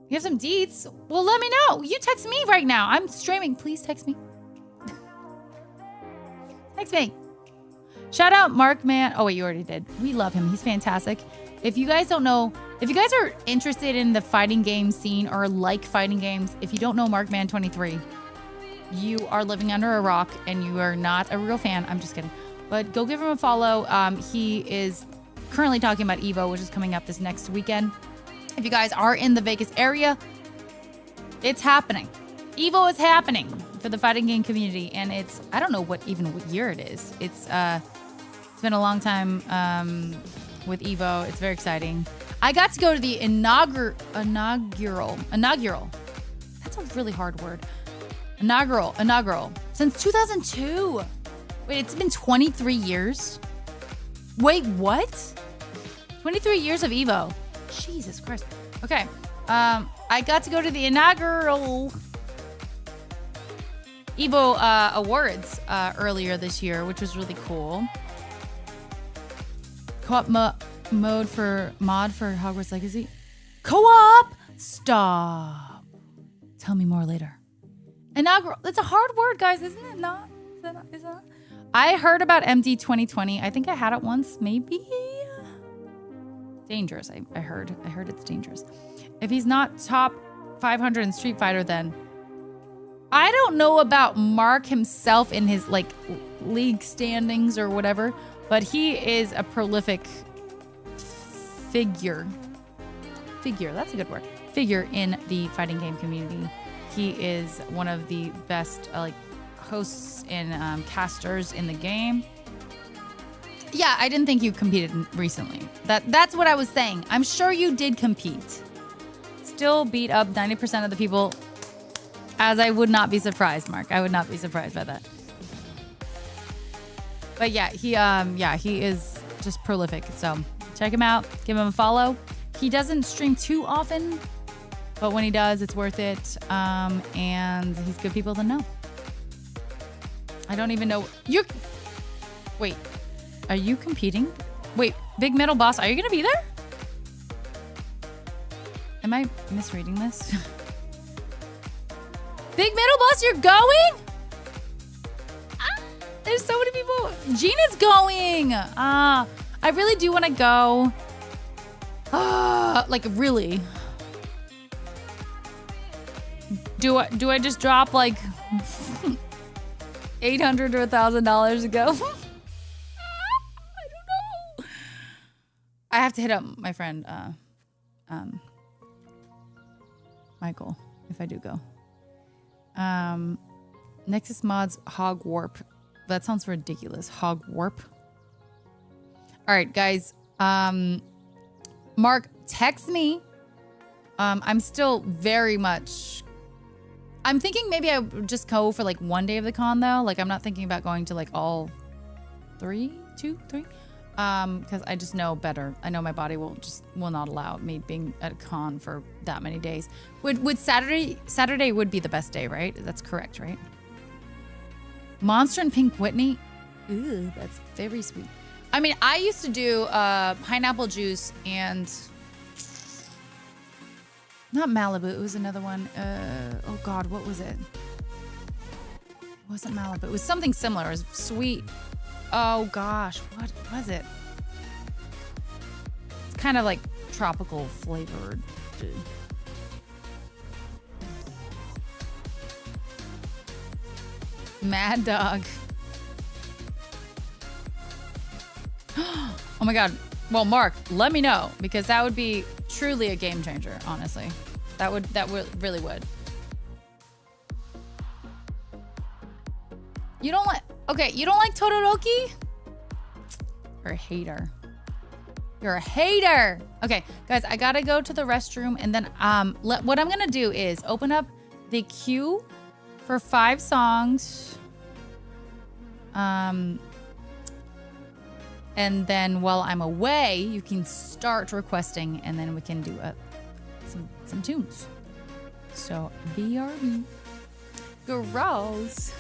You have some deets? Well, let me know. You text me right now. I'm streaming. Please text me. Text me. Shout out Mark Man. Oh, wait, you already did. We love him. He's fantastic. If you guys don't know, if you guys are interested in the fighting game scene or like fighting games, if you don't know Mark Man 23, you are living under a rock and you are not a real fan. I'm just kidding. But go give him a follow. He is currently talking about EVO, which is coming up this next weekend. If you guys are in the Vegas area, it's happening. EVO is happening for the fighting game community, and I don't know what year it is. It's been a long time with EVO. It's very exciting. I got to go to the inaugural. That's a really hard word. Inaugural. Since 2002. Wait, it's been 23 years? Wait, what? 23 years of EVO. Jesus Christ. Okay. I got to go to the inaugural EVO awards earlier this year, which was really cool. Co-op mod for Hogwarts Legacy. Co-op? Stop. Tell me more later. Inaugural. That's a hard word, guys, isn't it? Not? Is that? I heard about MD 2020. I think I had it once, maybe. Dangerous. I heard it's dangerous. If he's not top 500 in Street Fighter, then I don't know about Mark himself in his like league standings or whatever, but he is a prolific figure figure. That's a good word. Figure in the fighting game community. He is one of the best like hosts and casters in the game. Yeah, I didn't think you competed recently. That's what I was saying. I'm sure you did compete. Still beat up 90% of the people, as I would not be surprised, Mark. I would not be surprised by that. But yeah, he is just prolific. So check him out. Give him a follow. He doesn't stream too often, but when he does, it's worth it. And he's good people to know. I don't even know. Wait. Are you competing? Wait, Big Metal Boss, are you going to be there? Am I misreading this? Big Metal Boss, you're going? There's so many people. Gina's going. I really do want to go. Like, really. Do I just drop like $800 or $1,000 to go? I have to hit up my friend, Michael, if I do go. Nexus Mods Hog Warp. That sounds ridiculous. Hog Warp. All right, guys. Mark, text me. I'm still very much... I'm thinking maybe I would just go for like one day of the con, though. Like, I'm not thinking about going to like all 2, 3. Because I just know better. I know my body will not allow me being at a con for that many days. Would Saturday would be the best day, right? That's correct, right? Monster and Pink Whitney. Ooh, that's very sweet. I mean, I used to do pineapple juice and not Malibu. It was another one. Oh God, what was it? It wasn't Malibu. It was something similar. It was sweet. Oh gosh, what was it? It's kind of like tropical flavored. Mad Dog. Oh my God. Well, Mark, let me know, because that would be truly a game changer, honestly. That really would. You don't like Todoroki? You're a hater. You're a hater. Okay, guys, I gotta go to the restroom, and then what I'm gonna do is open up the queue for 5 songs. And then while I'm away, you can start requesting, and then we can do some tunes. So BRB. Gross.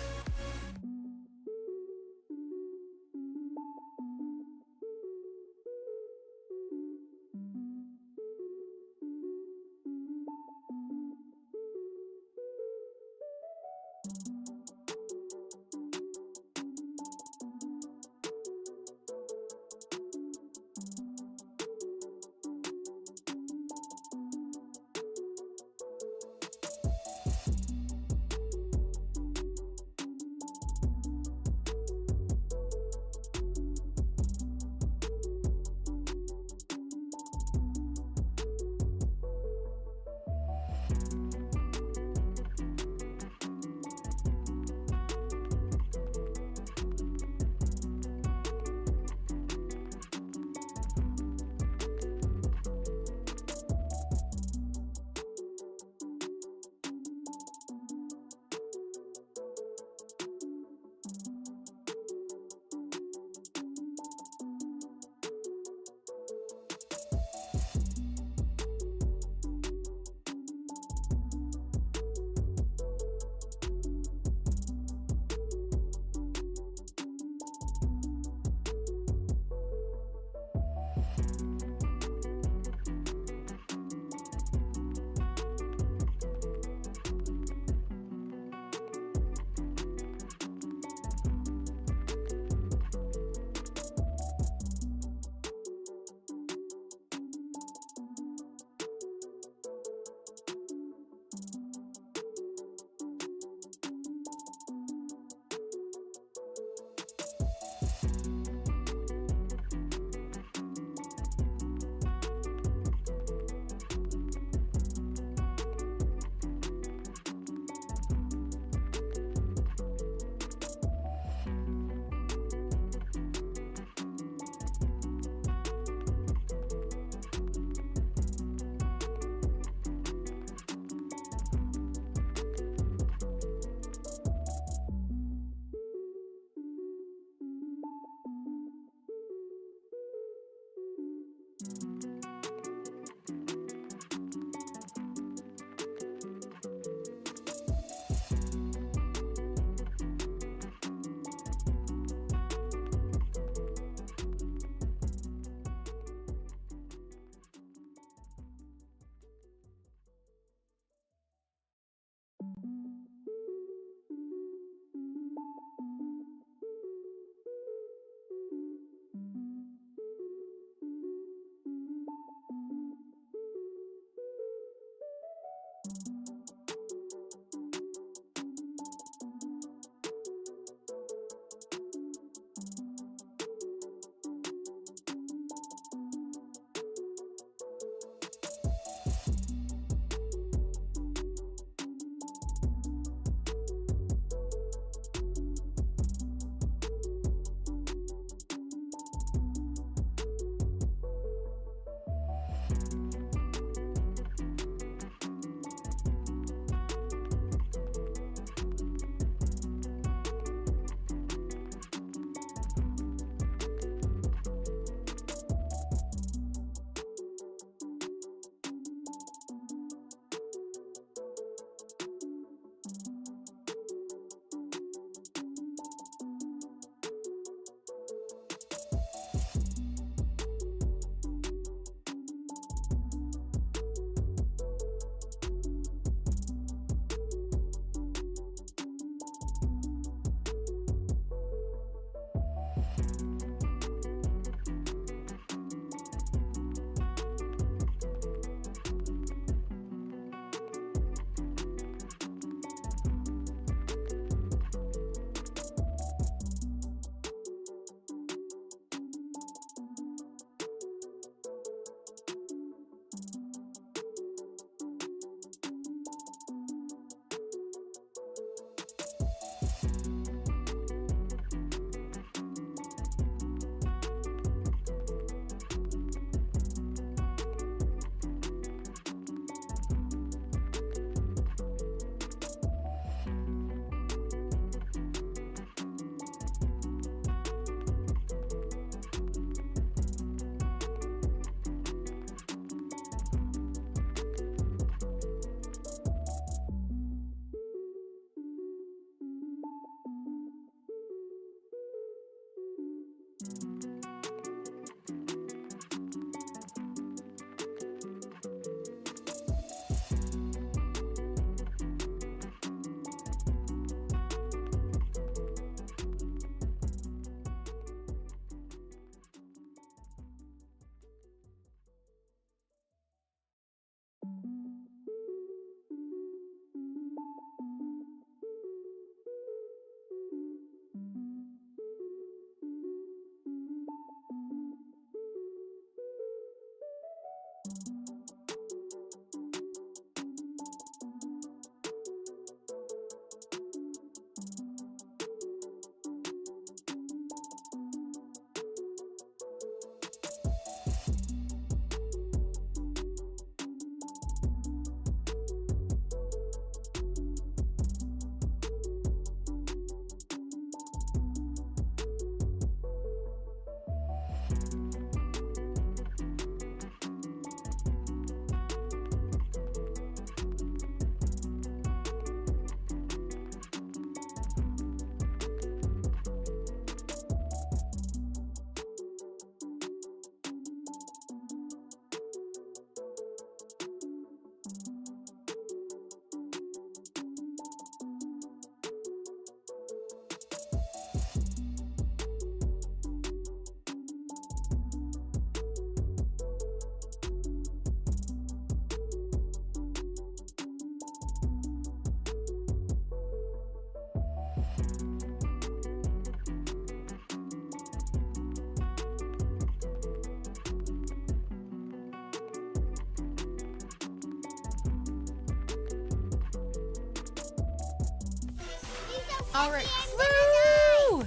All right. Woo!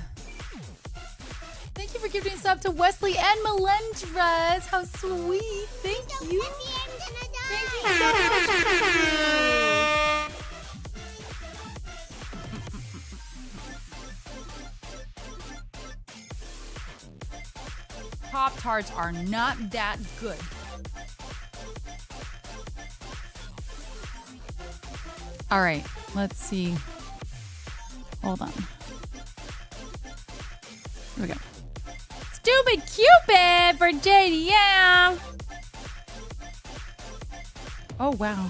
Thank you for giving a sub to Wesley and Melendrez. How sweet. Thank you. Thank you so much. Pop-Tarts are not that good. All right, let's see. Hold on. Here we go. Stupid Cupid for JDM. Oh, wow.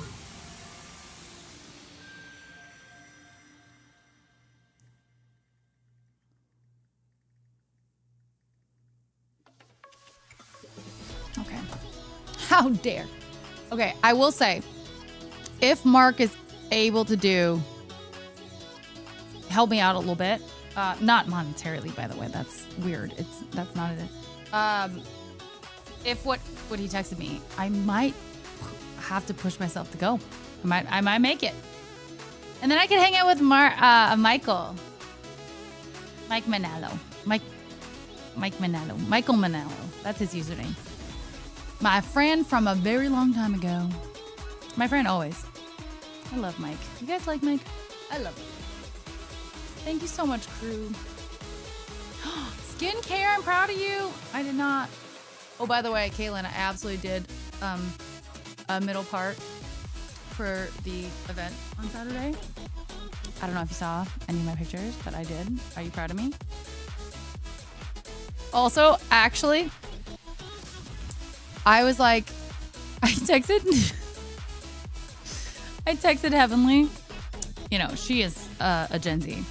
Okay. How dare. Okay, I will say, if Mark is able to help me out a little bit, not monetarily, by the way, that's weird. That's not it. If what he texted me, I might have to push myself to go. I might make it, and then I can hang out with Michael Manalo. Michael Manalo. That's his username. My friend from a very long time ago. My friend always. I love Mike. You guys like Mike? I love him. Thank you so much, crew. Skincare, I'm proud of you. I did not. Oh, by the way, Caitlin, I absolutely did a middle part for the event on Saturday. I don't know if you saw any of my pictures, but I did. Are you proud of me? Also, actually, I was like, I texted Heavenly. You know, she is a Gen Z.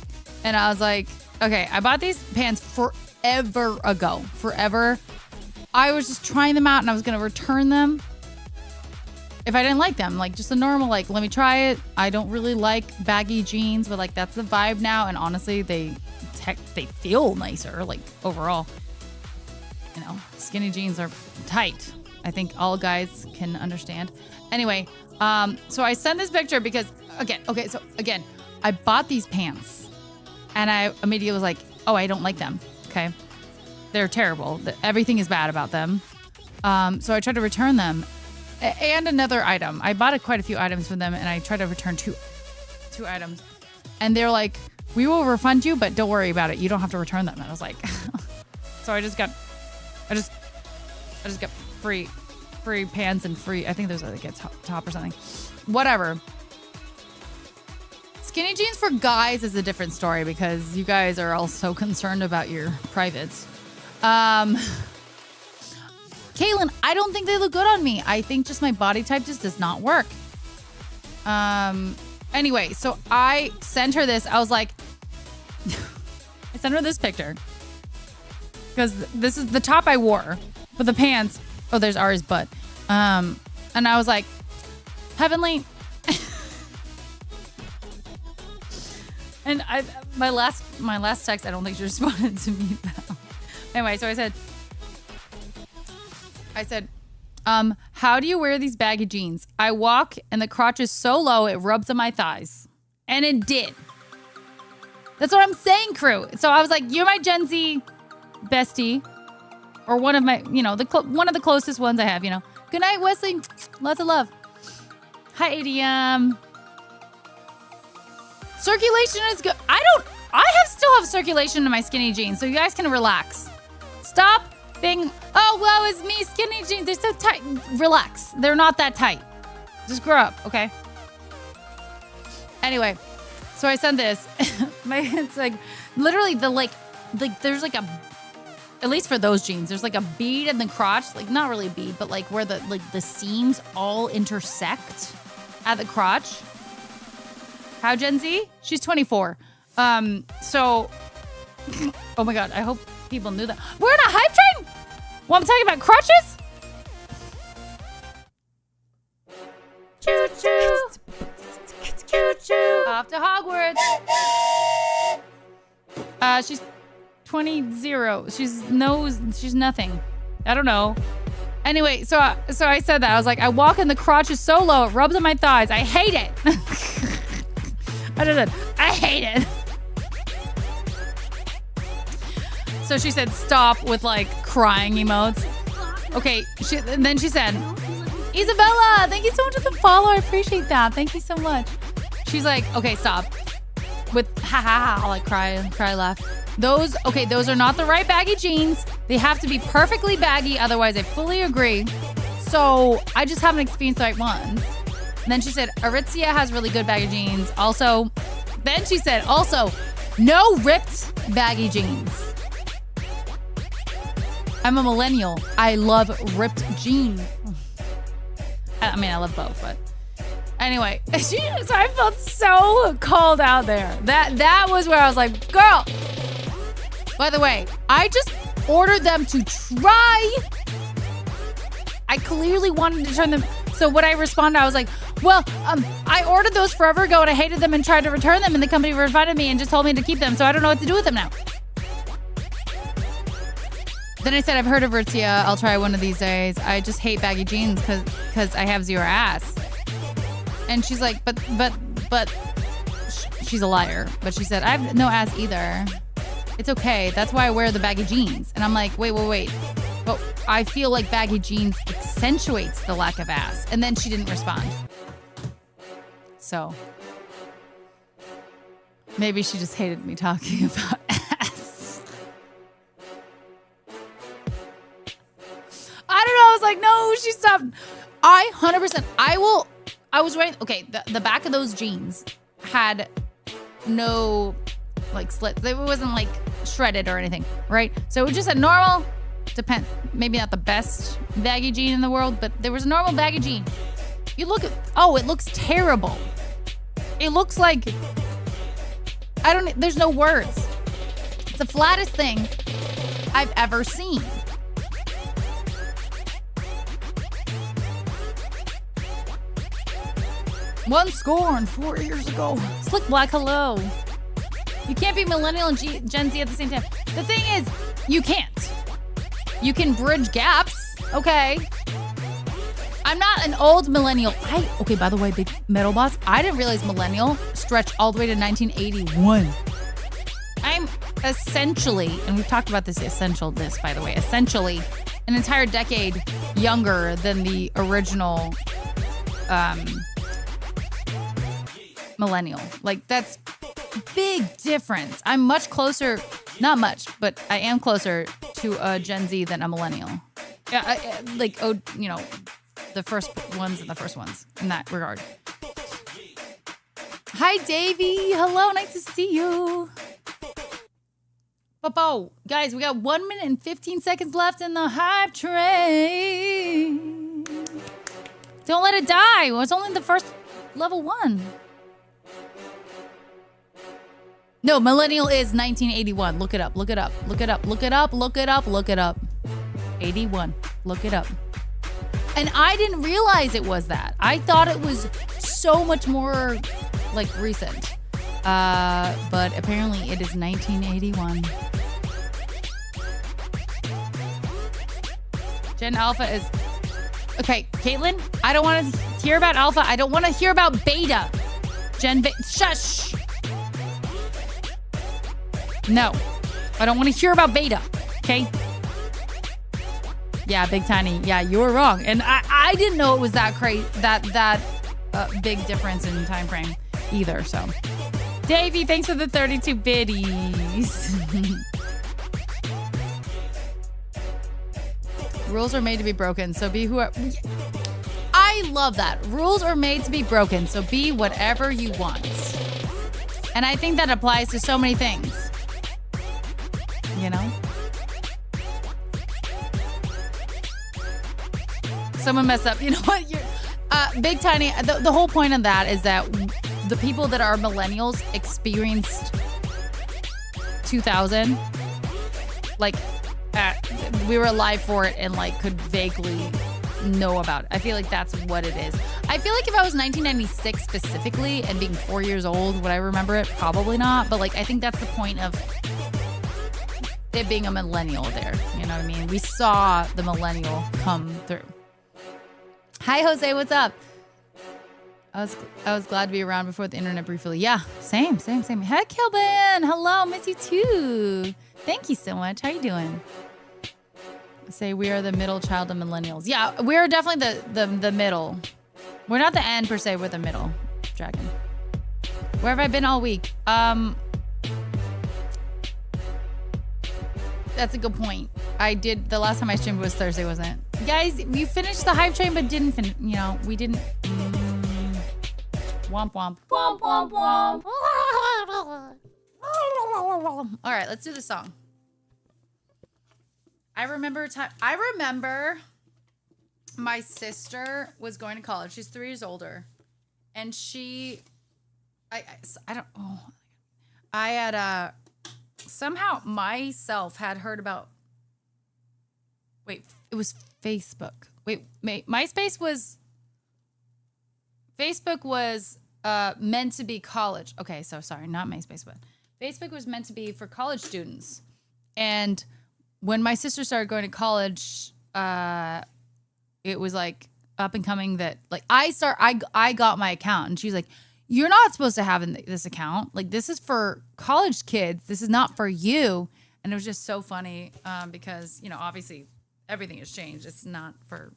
And I was like, okay, I bought these pants forever ago. Forever. I was just trying them out and I was going to return them if I didn't like them. Like, just a normal, like, let me try it. I don't really like baggy jeans, but, like, that's the vibe now. And honestly, they feel nicer, like, overall. You know, skinny jeans are tight. I think all guys can understand. Anyway, so I sent this picture because, again, I bought these pants and I immediately was like, oh, I don't like them. Okay. They're terrible. Everything is bad about them. So I tried to return them. And another item. I bought quite a few items from them and I tried to return two items. And they're like, we will refund you, but don't worry about it. You don't have to return them. And I was like, so I just got free pants and free, I think there's like a top or something. Whatever. Skinny jeans for guys is a different story because you guys are all so concerned about your privates. Kaylin, I don't think they look good on me. I think just my body type just does not work. Anyway, so I sent her this. I was like, I sent her this picture because this is the top I wore, but the pants, oh, there's Ari's butt. And I was like, Heavenly. And my last text, I don't think she responded to me. Anyway, so I said, how do you wear these baggy jeans? I walk and the crotch is so low it rubs on my thighs. And it did. That's what I'm saying, crew. So I was like, you're my Gen Z bestie. Or one of my, you know, one of the closest ones I have, you know. Good night, Wesley. Lots of love. Hi, ADM. Circulation is good. Still have circulation in my skinny jeans, so you guys can relax. Stop being, oh, well, it's me, skinny jeans. They're so tight. Relax. They're not that tight. Just grow up, okay? Anyway, so I sent this. It's like, literally, there's like a, at least for those jeans, there's like a bead in the crotch. Like, not really a bead, but like where the seams all intersect at the crotch. How, Gen Z? She's 24. So, oh my God, I hope people knew that. We're in a hype train? Well, I'm talking about crotches? Choo choo. Choo choo. Off to Hogwarts. She's 20. She's nothing. I don't know. Anyway, so I said that. I was like, I walk and the crotch is so low, it rubs on my thighs. I hate it. I just said, I hate it. So she said stop with like crying emotes. Okay, and then she said, Isabella, thank you so much for the follow. I appreciate that. Thank you so much. She's like, okay, stop. With ha ha ha, like cry, laugh. Those are not the right baggy jeans. They have to be perfectly baggy. Otherwise, I fully agree. So I just haven't experienced the right ones. And then she said, Aritzia has really good baggy jeans. Also, then she said, also, no ripped baggy jeans. I'm a millennial. I love ripped jeans. I mean, I love both, but anyway, so I felt so called out there. That was where I was like, girl. By the way, I just ordered them to try. I clearly wanted to turn them. So when I responded, I was like, well, I ordered those forever ago and I hated them and tried to return them and the company refunded me and just told me to keep them. So I don't know what to do with them now. Then I said, I've heard of Aritzia. I'll try one of these days. I just hate baggy jeans because I have zero ass. And she's like, but she's a liar. But she said, I have no ass either. It's okay. That's why I wear the baggy jeans. And I'm like, wait. But I feel like baggy jeans accentuates the lack of ass. And then she didn't respond. So maybe she just hated me talking about ass. I don't know. I was like, no, she stopped. 100%. I was wearing, okay, the back of those jeans had no like slits. It wasn't like shredded or anything, right? So it was just a normal, maybe not the best baggy jean in the world, but there was a normal baggy jean. You look at, it looks terrible. It looks like, there's no words. It's the flattest thing I've ever seen. One score and 4 years ago. Slick Black, hello. You can't be millennial and Gen Z at the same time. The thing is, you can't. You can bridge gaps, okay? I'm not an old millennial. Okay, by the way, Big Metal Boss, I didn't realize millennial stretched all the way to 1981. I'm essentially, and we've talked about this, by the way, essentially an entire decade younger than the original millennial. Like, that's big difference. I'm much closer, not much, but I am closer to a Gen Z than a millennial. Yeah, the first ones in that regard. Hi, Davey. Hello, nice to see you. Popo, guys, we got 1 minute and 15 seconds left in the hype train. Don't let it die. Well, it's only the first level 1. No, millennial is 1981. Look it up. 81. Look it up. And I didn't realize it was that. I thought it was so much more like recent. But apparently it is 1981. Gen Alpha is... Okay, Caitlin, I don't want to hear about Alpha. I don't want to hear about Beta. Shush. No, I don't want to hear about Beta, okay? Yeah, Big Tiny. Yeah, you were wrong. And I didn't know it was that crazy, that big difference in time frame either, so. Davey, thanks for the 32 biddies. Rules are made to be broken, so be whoever. I love that. Rules are made to be broken, so be whatever you want. And I think that applies to so many things. You know? Someone messed up. You know what? Big Tiny, the whole point of that is that the people that are millennials experienced 2000. Like, we were alive for it and like could vaguely know about it. I feel like that's what it is. I feel like if I was 1996 specifically and being 4 years old, would I remember it? Probably not. But like, I think that's the point of it being a millennial there. You know what I mean? We saw the millennial come through. Hi, Jose. What's up? I was glad to be around before the internet briefly. Yeah, same. Hi, Kelvin. Hello. Miss you too. Thank you so much. How you doing? Say we are the middle child of millennials. Yeah, we're definitely the middle. We're not the end per se, we're the middle. Dragon. Where have I been all week? That's a good point. I did, the last time I streamed was Thursday, wasn't it? Guys, we finished the hype train, but didn't finish, you know, we didn't. Womp womp. Womp womp womp. All right, let's do the song. I remember my sister was going to college. She's 3 years older. And I had somehow myself had heard about, it was Facebook. Facebook was meant to be college. Okay, so sorry, not MySpace, but Facebook was meant to be for college students. And when my sister started going to college, it was like up and coming that like I got my account, and she's like, "You're not supposed to have this account. Like, this is for college kids. This is not for you." And it was just so funny because, you know, obviously everything has changed. It's not for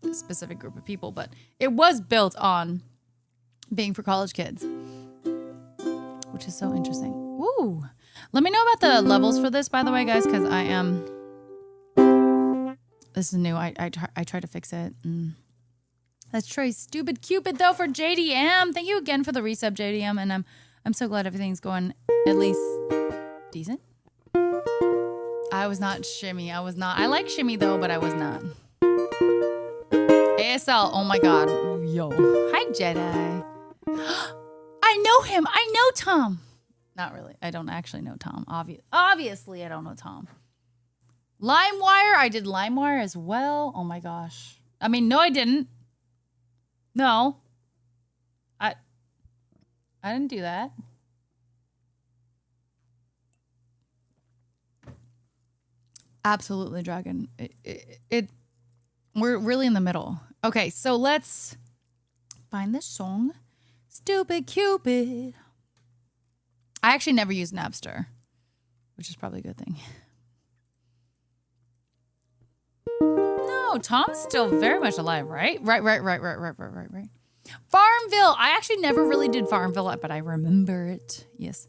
a specific group of people, but it was built on being for college kids, which is so interesting. Woo! Let me know about the levels for this, by the way, guys, because I am. This is new. I tried to fix it. Let's try Stupid Cupid though for JDM. Thank you again for the resub, JDM, and I'm so glad everything's going at least decent. I was not Shimmy. I was not. I like Shimmy though, but I was not. ASL. Oh my God. Yo. Hi Jedi. I know him. I know Tom. Not really. I don't actually know Tom. Obviously, I don't know Tom. LimeWire. I did LimeWire as well. Oh my gosh. I mean, no, I didn't. No. I didn't do that. Absolutely, Dragon. We're really in the middle. Okay, so let's find this song. Stupid Cupid. I actually never used Napster, which is probably a good thing. No, Tom's still very much alive, right? Right. Farmville. I actually never really did Farmville, but I remember it. Yes.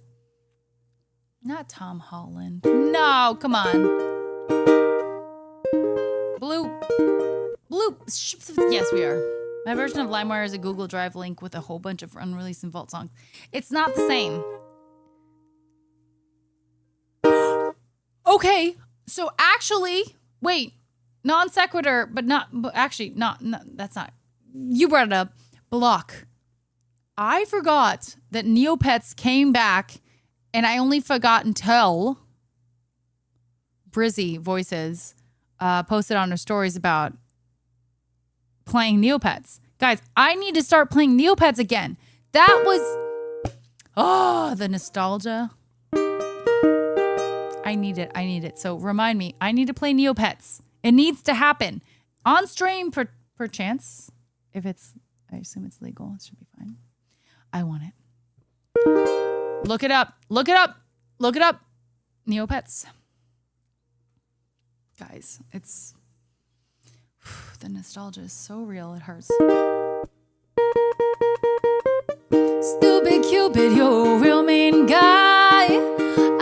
Not Tom Holland. No, come on. Blue. Yes, we are. My version of LimeWire is a Google Drive link with a whole bunch of unreleased and vault songs. It's not the same. Okay, so actually, wait, non sequitur, but actually, that's not. You brought it up. Block. I forgot that Neopets came back, and I only forgot until Brizzy Voices posted on her stories about playing Neopets. Guys, I need to start playing Neopets again. That was, the nostalgia. I need it. So remind me, I need to play Neopets. It needs to happen. On stream, perchance. If it's, I assume it's legal. It should be fine. I want it. Look it up. Neopets. Guys, it's, the nostalgia is so real, it hurts. Stupid Cupid, you're a real mean guy.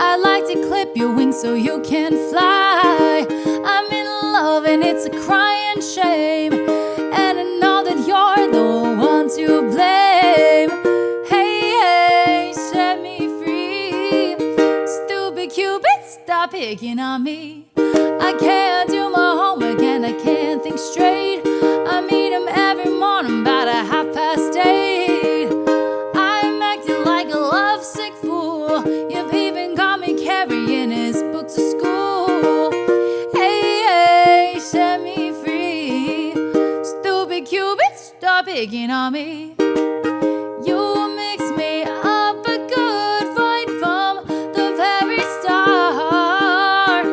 I like to clip your wings so you can fly. I'm in love and it's a crying shame, and I know that you're the one to blame. Hey, set me free. Stupid Cupid, stop picking on me. I can't do my homework and I can't think straight. I meet him every morning about 8:30. I'm acting like a lovesick fool. You've even got me carrying his book to school. Hey, set me free. Stupid Cupid, stop picking on me. You mix me up a good fight from the very start.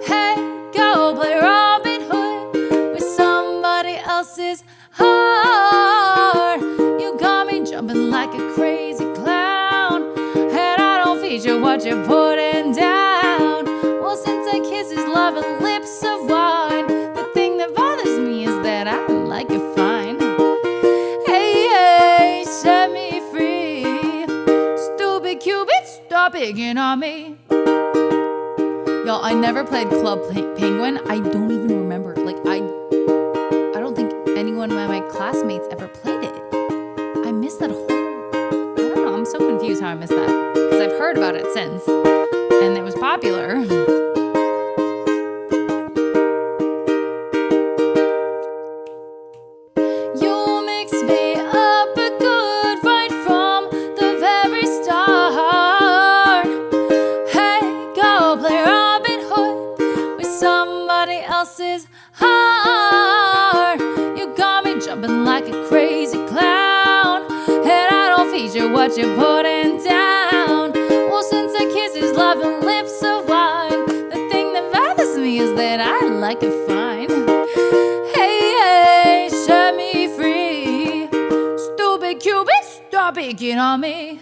Hey, go play Robin Hood with somebody else's heart. You got me jumping like a crazy clown, and I don't feature what you're putting down. Well, since I kiss his loving lips of wine, the thing that bothers me is that I like it fine. Hey, hey, set me free. Stupid Cupid, stop picking on me. Y'all, I never played Club Penguin. I don't even remember. Like, I don't think anyone of my classmates ever played it. I missed that whole... I don't know. I'm so confused how I missed that. Because I've heard about it since. And it was popular. You mixed me up a good right from the very start. Hey, go play Robin Hood with somebody else's heart. You got me jumping like a crazy clown, and I don't feature what you're putting down. Well, since I kiss his loving lips of wine, the thing that bothers me is that I like it fine. Hey, hey, set me free. Stupid Cupid, stop picking on me.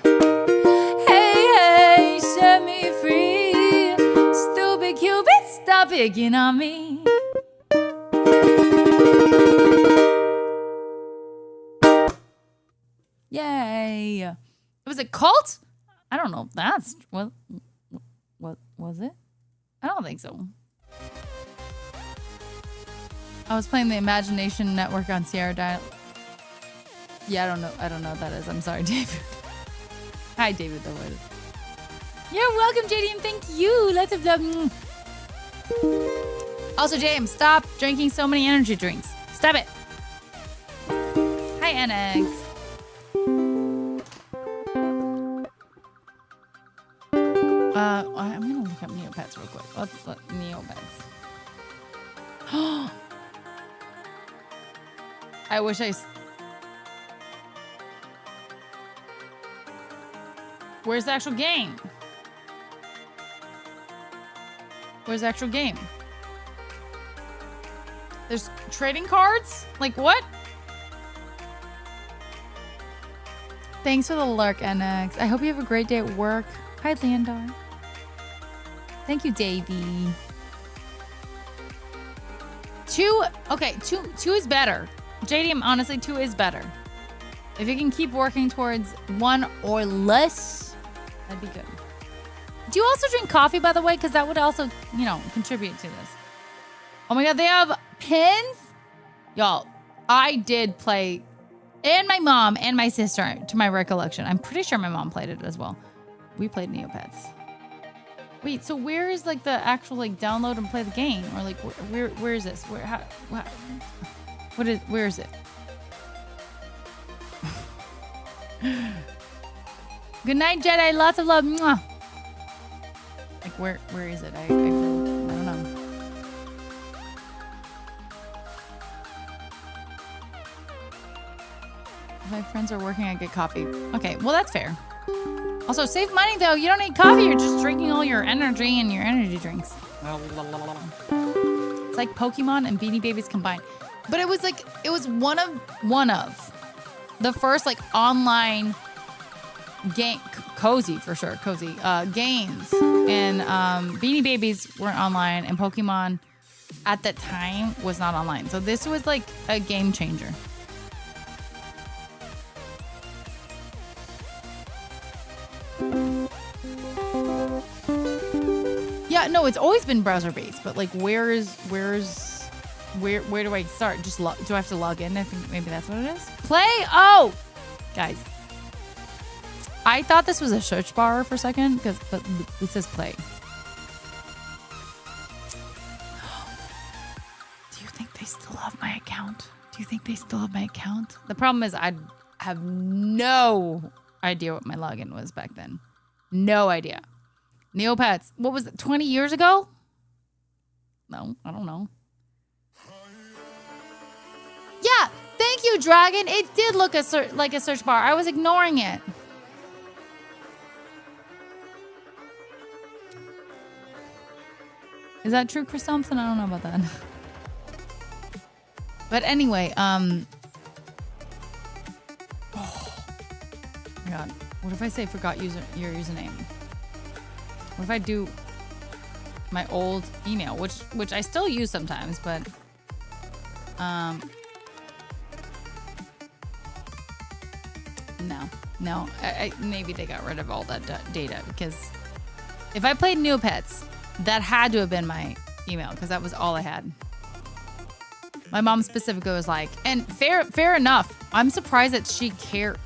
Hey, hey, set me free. Stupid Cupid, stop picking on me. Yay. Was it Cult? I don't know if that's... What was it? I don't think so. I was playing the Imagination Network on Sierra Dial. Yeah, I don't know what that is. I'm sorry, David. Hi, David. You're welcome, JD, and thank you. Lots of love. Also, James, stop drinking so many energy drinks. Stop it. Hi, NX. I'm gonna look up Neopets real quick. Let's look Neopets. I wish Where's the actual game? Where's the actual game? There's trading cards? Like what? Thanks for the lurk, NX. I hope you have a great day at work. Hi, Leandar. Thank you, Davey. Two is better. JD, honestly, 2 is better. If you can keep working towards 1 or less, that'd be good. Do you also drink coffee, by the way? Because that would also, contribute to this. Oh my God, they have pins? Y'all, I did play, and my mom and my sister, to my recollection. I'm pretty sure my mom played it as well. We played Neopets. Wait, so where is like the actual download and play the game? Or like where is this? Where is it? Good night, Jedi. Lots of love. Mwah. Like where is it? I don't know. If my friends are working, I get coffee. Okay, well that's fair. Also, save money though. You don't need coffee. You're just drinking all your energy and your energy drinks. It's like Pokemon and Beanie Babies combined. But it was one of the first online game, cozy for sure, games. And Beanie Babies weren't online, and Pokemon at that time was not online. So this was like a game changer. Yeah, no, it's always been browser based, but like where do I start? Just do I have to log in? I think maybe that's what it is. Play. Oh, guys, I thought this was a search bar for a second but it says play. Do you think they still have my account? The problem is I have no idea what my login was back then. No idea. Neopets. What was it? 20 years ago? No, I don't know. Yeah, thank you, Dragon. It did look like a search bar. I was ignoring it. Is that true, Chris Thompson? I don't know about that. But anyway, oh my God. What if I say forgot your username? What if I do my old email, which I still use sometimes, but no. Maybe they got rid of all that data, because if I played Neopets, that had to have been my email, because that was all I had. My mom specifically was like, and fair enough. I'm surprised that she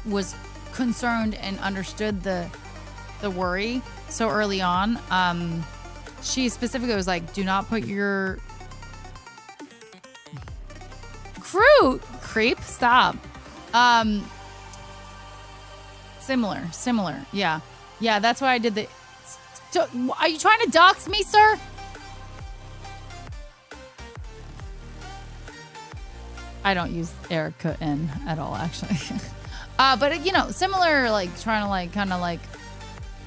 was concerned and understood the worry so early on. She specifically was like, do not put your creep. Stop. Similar. Yeah. That's why I did the. So, are you trying to dox me, sir? I don't use Erica N at all, actually. But you know, similar, like trying to like kind of like,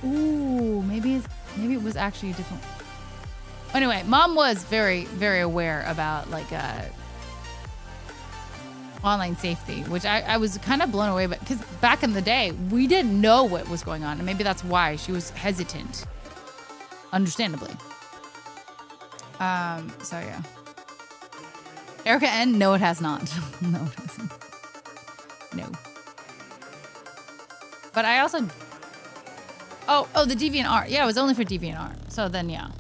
ooh, maybe it was actually a different. Anyway, mom was very, very aware about like online safety, which I was kind of blown away by, because back in the day we didn't know what was going on, and maybe that's why she was hesitant, understandably. So yeah. Erica N, no, it has not. No, it hasn't. No. But I also... Oh, the DeviantArt. Yeah, it was only for DeviantArt. So then, yeah.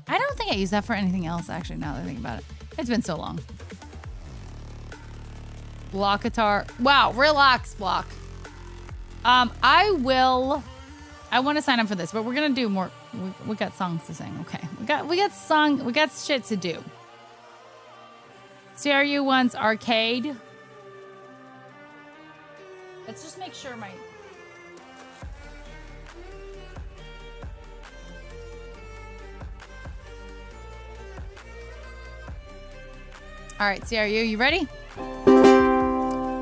I don't think I used that for anything else, actually, now that I think about it. It's been so long. Blockatar. Wow, relax, Block. I want to sign up for this, but we're going to do more. We got songs to sing. Okay. We got shit to do. CRU wants arcade. Let's just make sure my... All right, CRU, you ready?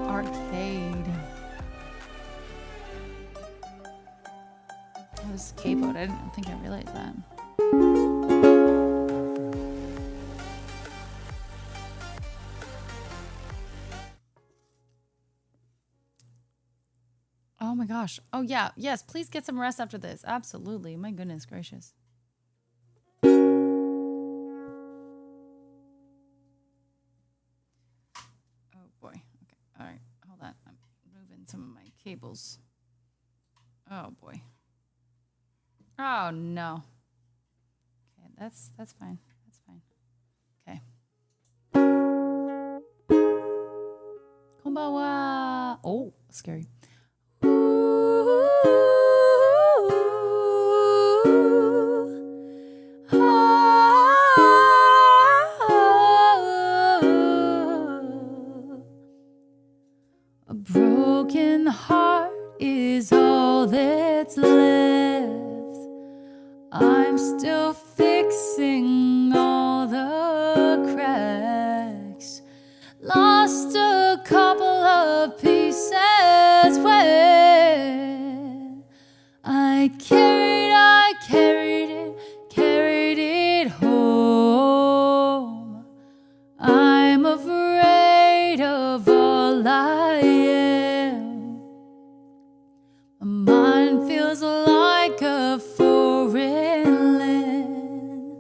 Arcade. I was capoed. I didn't think I realized that. Oh my gosh. Oh yeah. Yes, please get some rest after this. Absolutely. My goodness gracious. Oh boy. Okay. All right. Hold on. I'm moving some of my cables. Oh boy. Oh no. Okay, that's fine. That's fine. Okay. Konbanwa. Oh, scary. A broken heart is all that's left. I'm still fixing all the cracks. Lost a couple of pieces when I carried it home. I'm afraid of all I am. My mind feels like a foreign land.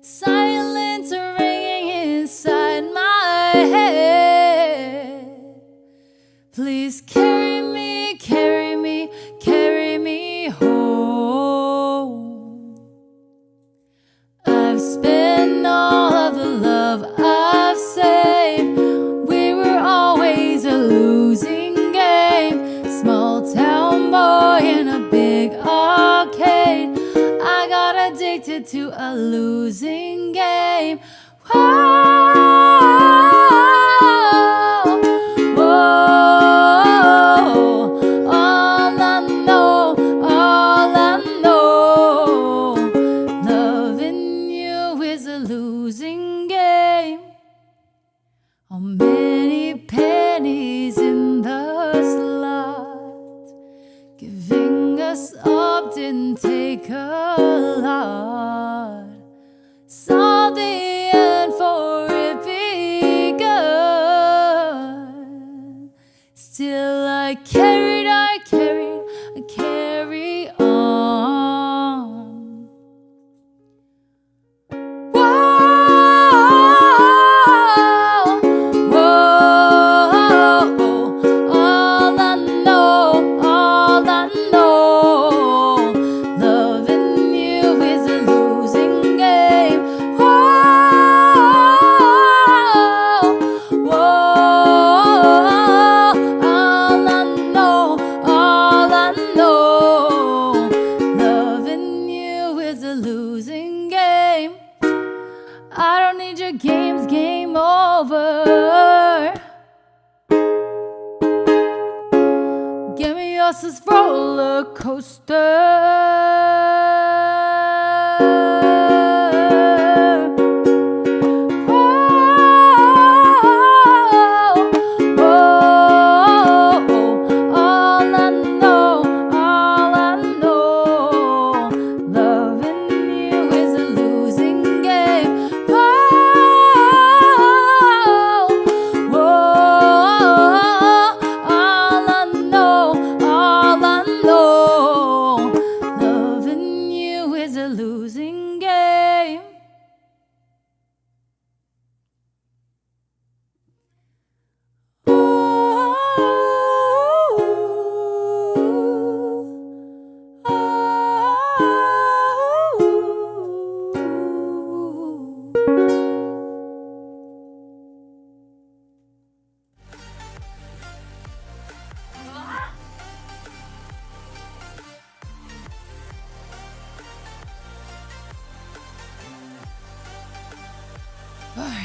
Silence ringing inside my head. Please carry me home. I've spent all of the love I've saved. We were always a losing game. Small town boy in a big arcade. I got addicted to a losing game. All I know, loving you is a losing game. How many pennies in the slot? Giving us up didn't take a lot. Saw the end for it your game's game over. Give me your roller coaster.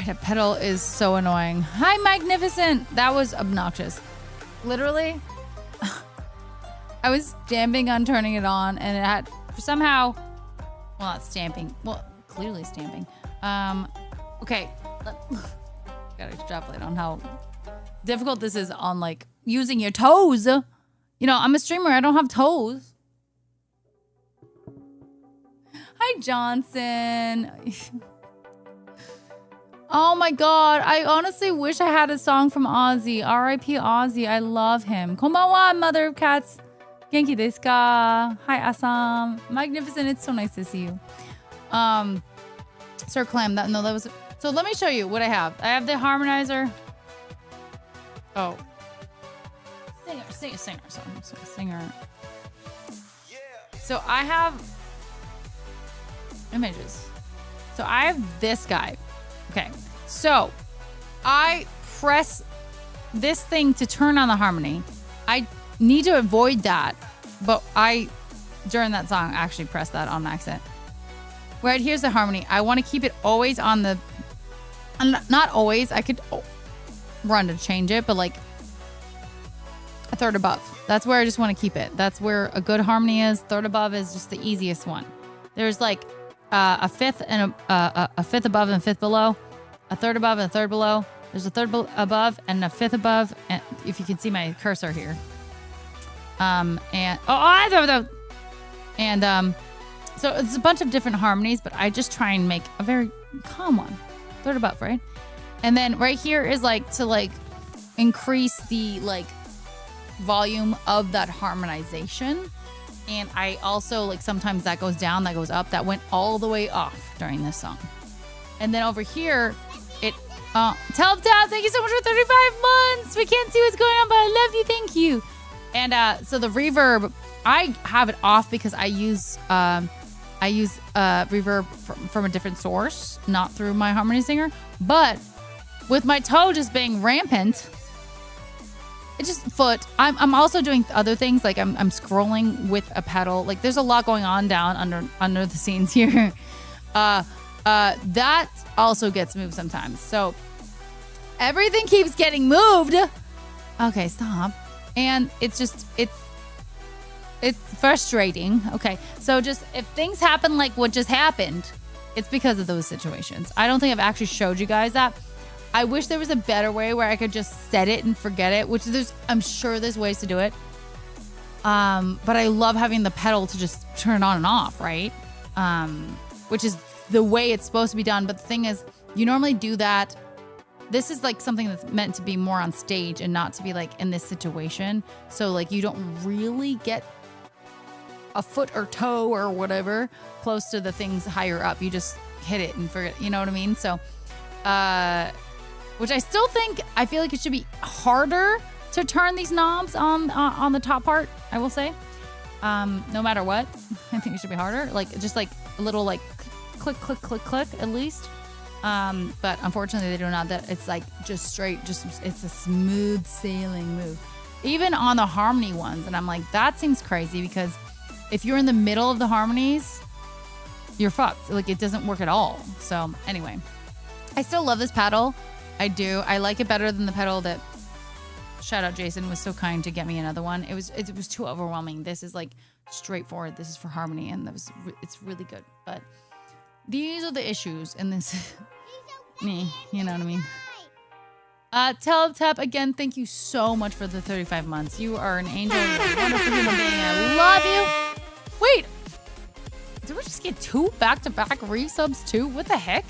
That pedal is so annoying. Hi, Magnificent. That was obnoxious. Literally, I was stamping on turning it on, and it had somehow, well, not stamping. Well, clearly stamping. Okay. Gotta extrapolate on how difficult this is on like using your toes. You know, I'm a streamer. I don't have toes. Hi, Johnson. Oh my God. I honestly wish I had a song from Ozzy. R.I.P. Ozzy. I love him. Konbanwa, mother of cats. Genki desu ka? Hi, Assam. Magnificent. It's so nice to see you. Sir Clam. That was... So let me show you what I have. I have the harmonizer. Oh. Singer. So I have images. So I have this guy. Okay, so I press this thing to turn on the harmony. I need to avoid that, but during that song, actually pressed that on accident. Right, here's the harmony. I want to keep it always on the, not always, I could run to change it, but like a third above. That's where I just want to keep it. That's where a good harmony is. Third above is just the easiest one. There's like a fifth and a fifth above and a fifth below, a third above and a third below. There's a third above and a fifth above, and if you can see my cursor here. So it's a bunch of different harmonies, but I just try and make a very calm one. Third above, right? And then right here is like to like increase the like volume of that harmonization. And I also, like, sometimes that goes down, that goes up. That went all the way off during this song. And then over here, Telptap, thank you so much for 35 months. We can't see what's going on, but I love you. Thank you. And so the reverb, I have it off because I use reverb from a different source, not through my Harmony Singer. But with my toe just being rampant, it's just foot. I'm also doing other things, like I'm scrolling with a pedal. Like there's a lot going on down under the scenes here. That also gets moved sometimes. So everything keeps getting moved. Okay, stop. And it's frustrating. Okay, so just if things happen like what just happened, it's because of those situations. I don't think I've actually showed you guys that. I wish there was a better way where I could just set it and forget it, which I'm sure there's ways to do it. But I love having the pedal to just turn it on and off, right? Which is the way it's supposed to be done. But the thing is, you normally do that. This is like something that's meant to be more on stage and not to be like in this situation. So like you don't really get a foot or toe or whatever close to the things higher up. You just hit it and forget, you know what I mean? So, which I still think, I feel like it should be harder to turn these knobs on the top part, I will say. No matter what, I think it should be harder. Like, just like a little like click, click, click, click at least. But unfortunately they do not. That it's like just straight, it's a smooth sailing move. Even on the harmony ones. And I'm like, that seems crazy because if you're in the middle of the harmonies, you're fucked. Like it doesn't work at all. So anyway. I still love this pedal. I do. I like it better than the pedal that, shout out Jason, was so kind to get me another one. It was too overwhelming. This is like straightforward. This is for harmony, and it's really good. But these are the issues in this. Me, you know what I mean? Tap again, thank you so much for the 35 months. You are an angel. You're a wonderful human being. I love you. Wait, did we just get 2 back-to-back resubs too? What the heck?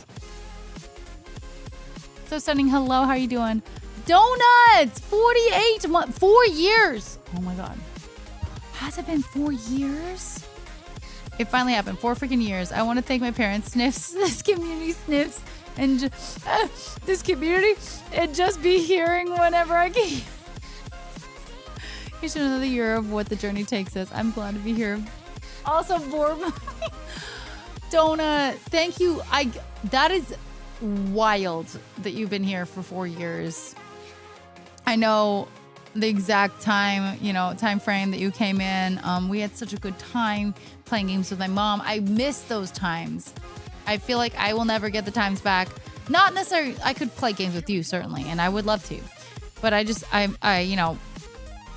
So sending hello, how are you doing? Donuts, 48 months, 4 years. Oh my God. Has it been 4 years? It finally happened, 4 freaking years. I want to thank my parents, Sniffs, this community Sniffs, and this community, and just be hearing whenever I can. Here's another year of what the journey takes us. I'm glad to be here. Also, Borb, Donut, thank you. That is wild that you've been here for 4 years. I know the exact time, time frame that you came in. We had such a good time playing games with my mom. I miss those times. I feel like I will never get the times back. Not necessarily, I could play games with you, certainly, and I would love to. But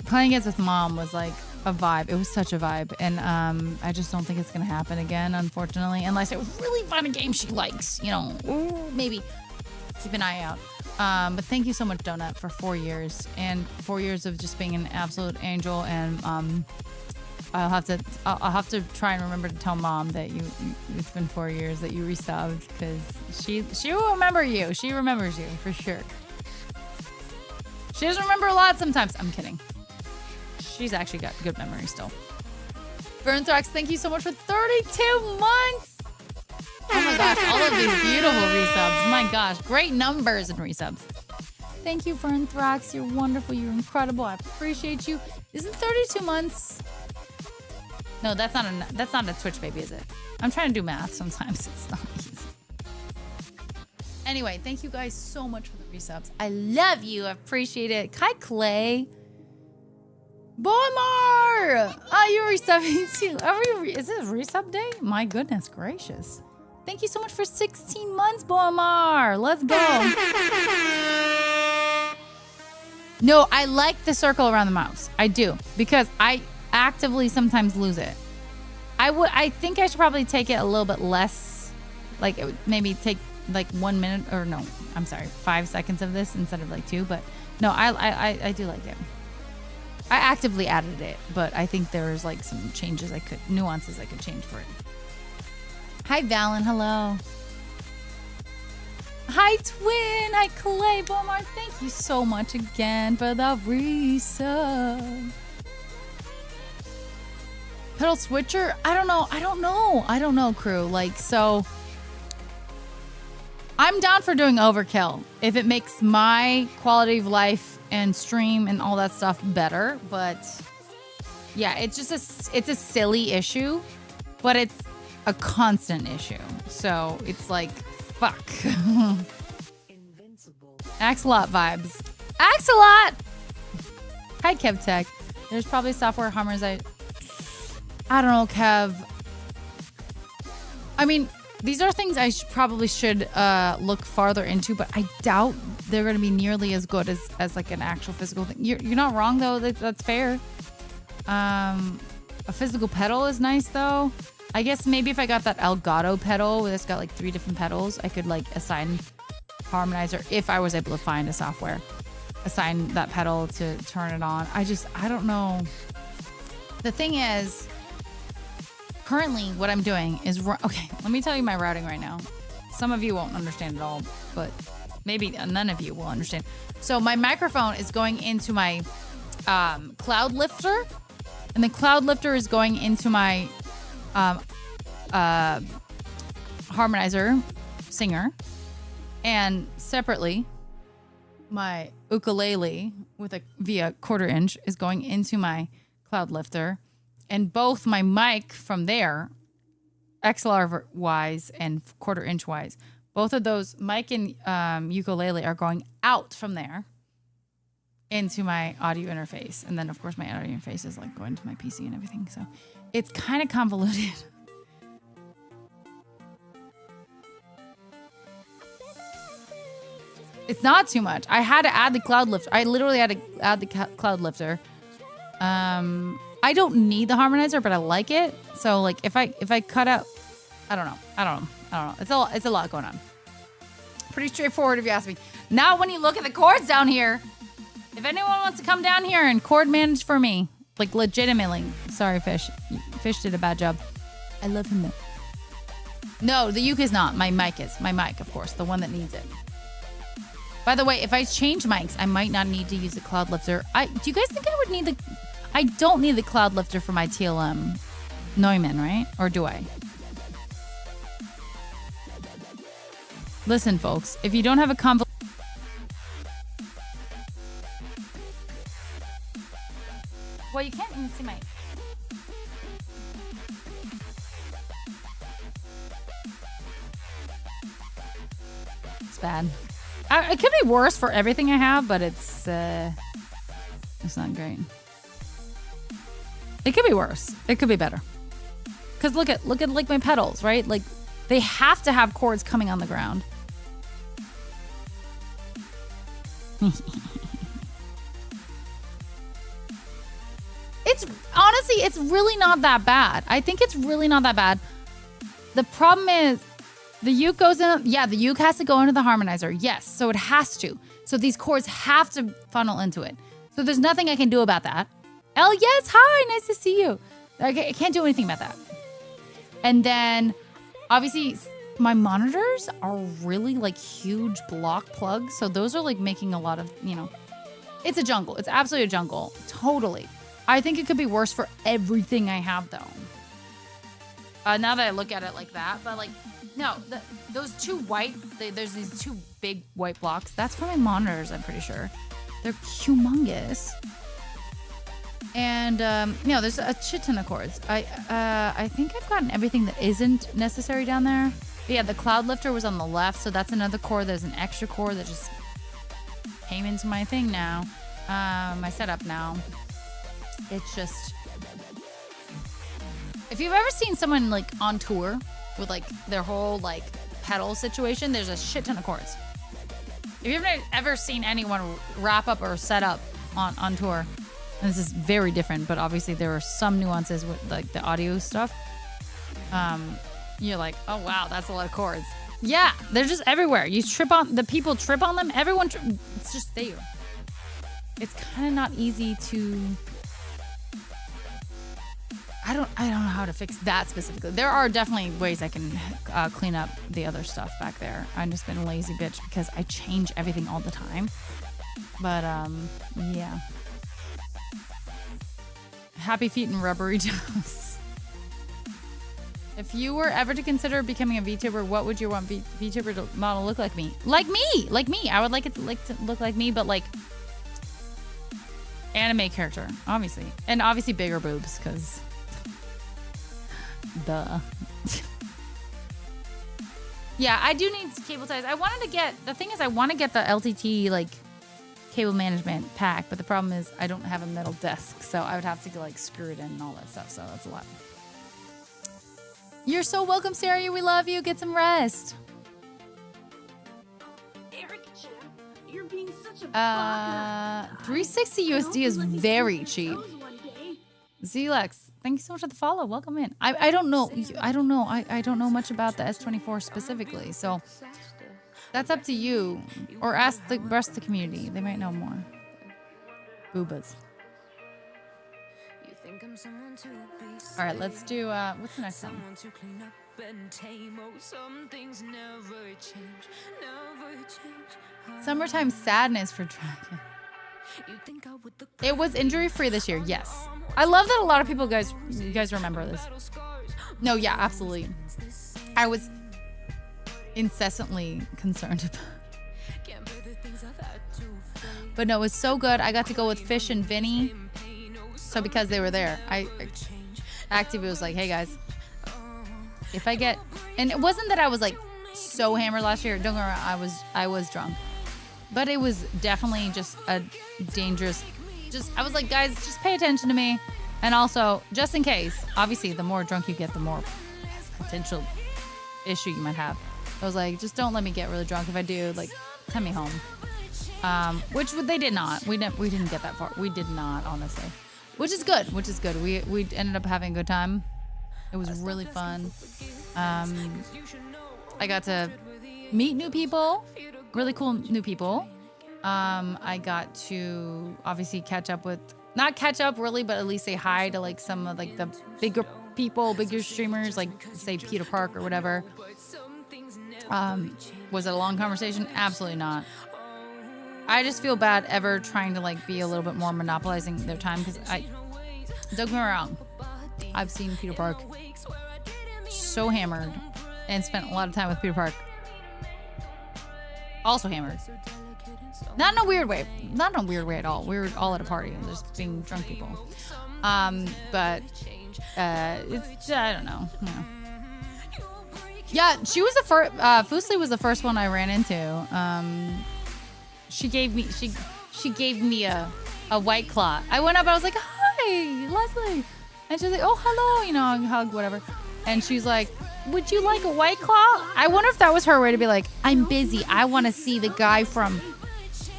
playing games with mom was like a vibe. It was such a vibe. And I just don't think it's going to happen again, unfortunately, unless I really find a game she likes, maybe keep an eye out. But thank you so much, Donut, for 4 years, and 4 years of just being an absolute angel. And I'll have to try and remember to tell Mom that it's been 4 years that you resubbed, because she will remember you. She remembers you for sure. She doesn't remember a lot sometimes. I'm kidding. She's actually got good memory still. Vernthrax, thank you so much for 32 months. Oh my gosh, all of these beautiful resubs. My gosh, great numbers in resubs. Thank you, Vernthrax. You're wonderful. You're incredible. I appreciate you. Isn't 32 months? No, that's not a Twitch baby, is it? I'm trying to do math. Sometimes it's not easy. Anyway, thank you guys so much for the resubs. I love you. I appreciate it. Kai Clay. Bomar! Oh, you're resubbing too. Is it resub day? My goodness gracious. Thank you so much for 16 months, Bomar. Let's go. No, I like the circle around the mouse. I do, because I actively sometimes lose it. I think I should probably take it a little bit less. Like, it would maybe take like 1 minute, or no, I'm sorry, 5 seconds of this instead of like 2. But no, I do like it. I actively added it, but I think there's like some nuances I could change for it. Hi, Valen. Hello. Hi, Twin. Hi, Clay. Bomar. Thank you so much again for the resub. Pedal switcher? I don't know, crew. Like, so I'm down for doing overkill if it makes my quality of life and stream and all that stuff better. But yeah, it's a silly issue, but it's a constant issue. So it's like, fuck. Invincible. Axolot vibes. Axolot! Hi, KevTech. There's probably software harmonization. I don't know, Kev. I mean, these are things I probably should look farther into, but I doubt they're going to be nearly as good as like an actual physical thing. You're not wrong, though. That's fair. A physical pedal is nice, though. I guess maybe if I got that Elgato pedal where it's got like 3 different pedals, I could like assign harmonizer, if I was able to find a software, assign that pedal to turn it on. I don't know. The thing is, currently what I'm doing is, okay, let me tell you my routing right now. Some of you won't understand at all, but maybe none of you will understand. So my microphone is going into my cloud lifter, and the cloud lifter is going into my harmonizer singer, and separately my ukulele via 1/4 inch is going into my cloud lifter, and both my mic from there, XLR wise and 1/4 inch wise, both of those mic and ukulele are going out from there into my audio interface. And then of course my audio interface is like going to my PC and everything. So it's kind of convoluted. It's not too much. I had to add the cloud lifter. I literally had to add the cloud lifter. I don't need the harmonizer, but I like it. So like if I cut out, I don't know. It's a lot going on. Pretty straightforward if you ask me. Not when you look at the chords down here. If anyone wants to come down here and chord manage for me, like legitimately. Sorry, Fish. Fish did a bad job. I love him though. No, the uke is not. My mic is. My mic, of course. The one that needs it. By the way, if I change mics, I might not need to use the cloud lifter. Do you guys think I would need the... I don't need the cloud lifter for my TLM Neumann, right? Or do I? Listen, folks. If you don't have a convolution... Well, you can't even see my... It's bad. It could be worse for everything I have, but it's not great. It could be worse. It could be better. Because look at like my pedals, right? Like they have to have chords coming on the ground. It's really not that bad. I think it's really not that bad. The problem is the uke goes in. Yeah, the uke has to go into the harmonizer. Yes, so it has to. So these chords have to funnel into it. So there's nothing I can do about that. Elle, yes, hi, nice to see you. I can't do anything about that. And then, obviously, my monitors are really like huge block plugs. So those are like making a lot of, it's a jungle. It's absolutely a jungle. Totally. I think it could be worse for everything I have though. Now that I look at it like that, but like, no, those two white, there's these two big white blocks. That's for my monitors, I'm pretty sure. They're humongous. And, there's a shit ton of chords. I think I've gotten everything that isn't necessary down there. But yeah, the cloud lifter was on the left, so that's another chord. There's an extra chord that just came into my thing now. My setup now. It's just... If you've ever seen someone like on tour with like their whole like pedal situation, there's a shit ton of chords. If you've ever seen anyone wrap up or set up on tour, and this is very different, but obviously there are some nuances with like the audio stuff. You're like, oh wow, that's a lot of chords. Yeah, they're just everywhere. People trip on them. It's just there. It's kind of not easy to. I don't know how to fix that specifically. There are definitely ways I can clean up the other stuff back there. I've just been a lazy bitch because I change everything all the time. But, yeah. Happy feet and rubbery toes. If you were ever to consider becoming a VTuber, what would you want VTuber model look like me? Like me. I would like it to look like me, but like anime character, obviously. And obviously bigger boobs, because... Duh. Yeah, I do need cable ties. I want to get the LTT like cable management pack, but the problem is I don't have a metal desk, so I would have to like screw it in and all that stuff. So that's a lot. You're so welcome, Sarah. We love you. Get some rest. You're being such a 360 USD is very cheap. Zlex, thank you so much for the follow. Welcome in. I don't know. I don't know much about the S24 specifically, so that's up to you. Or ask the rest of the community. They might know more. Boobas. All right, let's do. What's the next song? Summertime Sadness for Dragon. It was injury free this year. Yes. I love that a lot of people, you guys remember this. No, yeah, absolutely. I was incessantly concerned about But no, it was so good. I got to go with Fish and Vinny. So because they were there, Activity was like, hey guys, if I get, and it wasn't that I was like so hammered last year. Don't get me wrong, I was drunk. But it was definitely just a dangerous, I was like, guys, just pay attention to me. And also, just in case, obviously, the more drunk you get, the more potential issue you might have. I was like, just don't let me get really drunk. If I do, like, sent me home. Which they did not. We didn't get that far. We did not, honestly. Which is good. We ended up having a good time. It was really fun. I got to meet new people, really cool new people. I got to obviously not catch up really, but at least say hi to like some of like the bigger streamers, like say Peter Park or whatever. Was it a long conversation? Absolutely not. I just feel bad ever trying to like be a little bit more monopolizing their time because don't get me wrong, I've seen Peter Park so hammered and spent a lot of time with Peter Park. Also hammered. Not in a weird way at all. We were all at a party, just being drunk people. But it's I don't know. Yeah, she was the first. Fusli was the first one I ran into. She gave me a White Claw. I went up and I was like, "Hi, Leslie," and she's like, "Oh, hello," hug, whatever. And she's like, "Would you like a White Claw?" I wonder if that was her way to be like, "I'm busy. I want to see the guy from.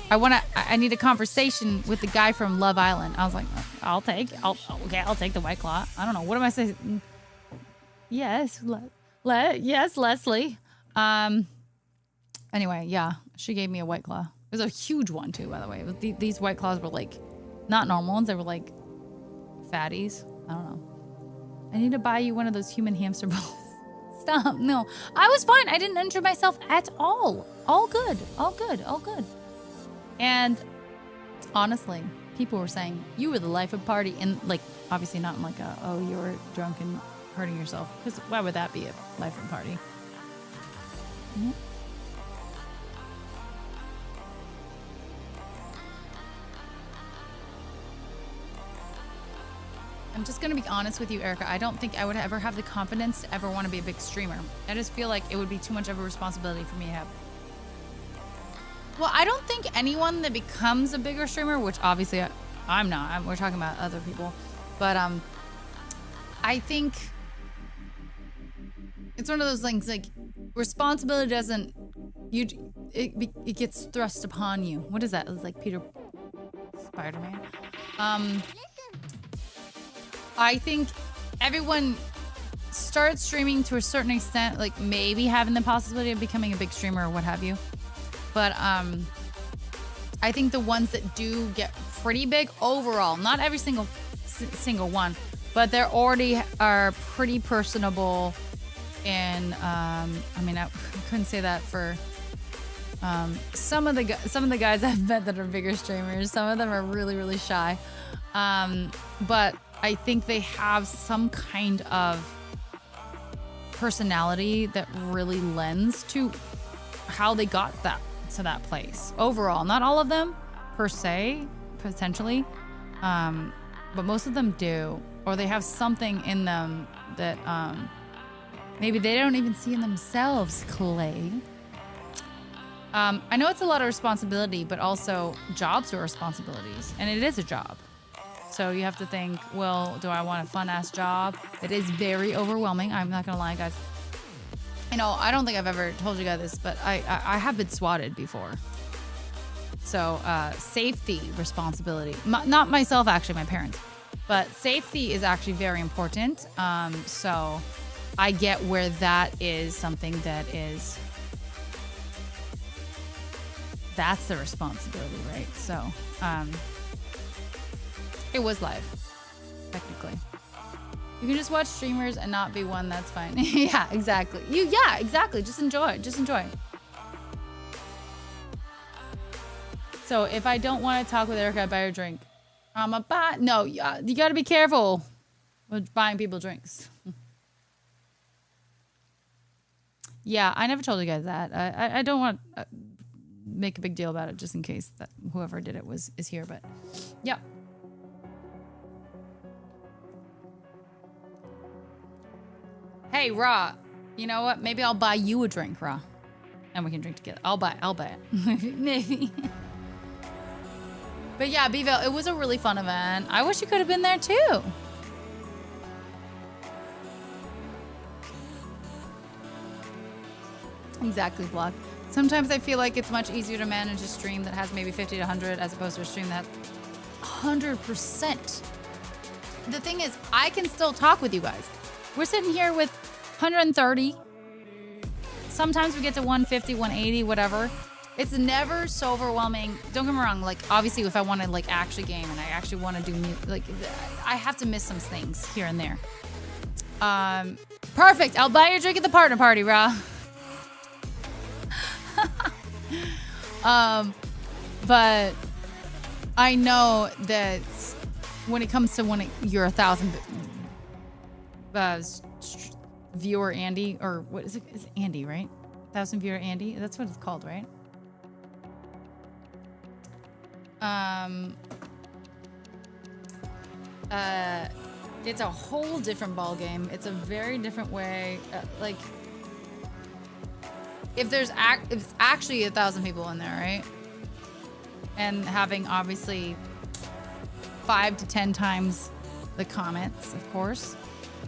I need a conversation with the guy from Love Island." I was like, I'll take the White Claw. I don't know. What am I saying? Yes, yes, Leslie. Anyway, yeah, she gave me a White Claw. It was a huge one too, by the way. These White Claws were like, not normal ones. They were like fatties. I don't know. I need to buy you one of those human hamster balls. Stop. No, I was fine. I didn't injure myself at all. All good. And honestly, people were saying you were the life of party, and like obviously not in like you were drunk and hurting yourself, because why would that be a life of party? Mm-hmm. I'm just gonna be honest with you, Erica. I don't think I would ever have the confidence to ever want to be a big streamer. I just feel like it would be too much of a responsibility for me to have. Well, I don't think anyone that becomes a bigger streamer, which obviously I'm not. We're talking about other people, but I think it's one of those things like responsibility doesn't it gets thrust upon you. What is that? It's like Spider-Man. I think everyone starts streaming to a certain extent, like maybe having the possibility of becoming a big streamer or what have you. But I think the ones that do get pretty big overall, not every single one, but they already are pretty personable. And I mean, I couldn't say that for some of the guys I've met that are bigger streamers. Some of them are really, really shy. But I think they have some kind of personality that really lends to how they got to that place. Overall, not all of them per se, potentially, but most of them do, or they have something in them that maybe they don't even see in themselves. Clay. I know it's a lot of responsibility, but also jobs are responsibilities, and it is a job. So you have to think, well, do I want a fun-ass job? It is very overwhelming. I'm not going to lie, guys. I don't think I've ever told you guys this, but I have been swatted before. So safety responsibility. Not myself, actually, my parents. But safety is actually very important. So I get where that is something that is... That's the responsibility, right? So... it was live, technically. You can just watch streamers and not be one, that's fine. Yeah, exactly. Yeah, exactly. Just enjoy. So if I don't want to talk with Erica, I buy her a drink. No, you got to be careful with buying people drinks. Yeah, I never told you guys that. I don't want to make a big deal about it just in case that whoever did it is here, but yeah. Hey, Ra, you know what? Maybe I'll buy you a drink, Ra. And we can drink together. I'll buy it. Maybe. But yeah, Bevo, it was a really fun event. I wish you could have been there too. Exactly, Block. Sometimes I feel like it's much easier to manage a stream that has maybe 50 to 100 as opposed to a stream that 100%. The thing is, I can still talk with you guys. We're sitting here with 130. Sometimes we get to 150, 180, whatever. It's never so overwhelming. Don't get me wrong. Like, obviously, if I want to like actually game and I actually want to do like, I have to miss some things here and there. Perfect. I'll buy your drink at the partner party, Ra. But I know that when it comes to when you're 1,000 viewer Andy, or what is it? It's Andy, right? 1,000 viewer Andy. That's what it's called, right? It's a whole different ball game. It's a very different way. Like, if it's actually 1,000 people in there, right? And having obviously 5 to 10 times the comments, of course.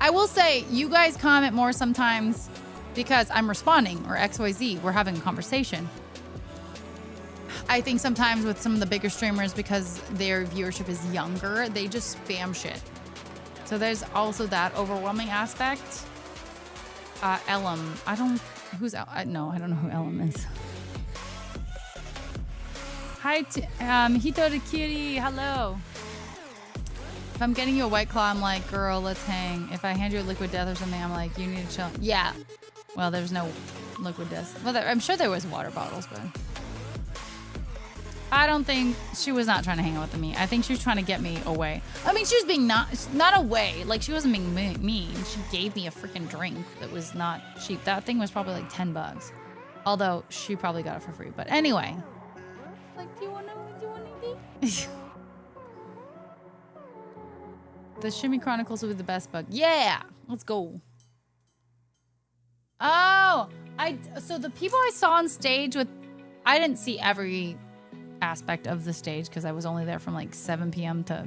I will say, you guys comment more sometimes because I'm responding, or XYZ, we're having a conversation. I think sometimes with some of the bigger streamers, because their viewership is younger, they just spam shit. So there's also that overwhelming aspect. Ellum, I don't know who Ellum is. Hi, Hito the Cutie, hello. If I'm getting you a White Claw, I'm like, girl, let's hang. If I hand you a Liquid Death or something, I'm like, you need to chill. Yeah. Well, there's no Liquid Death. Well, I'm sure there was water bottles, but I don't think she was not trying to hang out with me. I think she was trying to get me away. I mean, she was being not away. Like, she wasn't being mean. She gave me a freaking drink that was not cheap. That thing was probably like $10. Although she probably got it for free. But anyway. Like, do you want anything? The Shimmy Chronicles will be the best bug. Yeah, let's go. Oh, so the people I saw on stage with, I didn't see every aspect of the stage because I was only there from like 7 p.m. to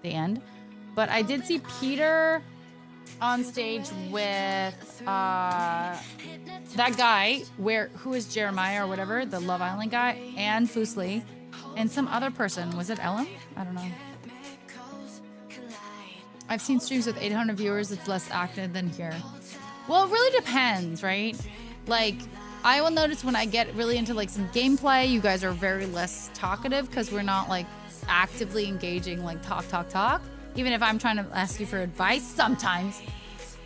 the end. But I did see Peter on stage with that guy who is Jeremiah or whatever, the Love Island guy, and Fusli, and some other person. Was it Ellen? I don't know. I've seen streams with 800 viewers. It's less active than here. Well, it really depends, right? Like, I will notice when I get really into like some gameplay, you guys are very less talkative because we're not like actively engaging, like talk. Even if I'm trying to ask you for advice sometimes.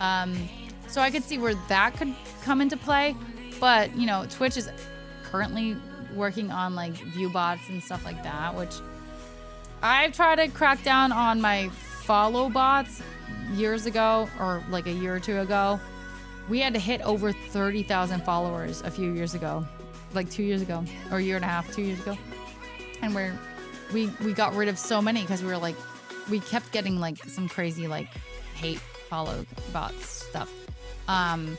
So I could see where that could come into play. But, you know, Twitch is currently working on like view bots and stuff like that, which I've tried to crack down on my follow bots years ago, or like a year or two ago. We had to hit over 30,000 followers a few years ago, like 2 years ago, or a year and a half, 2 years ago. And we got rid of so many because we were like, we kept getting like some crazy like hate follow bots stuff. And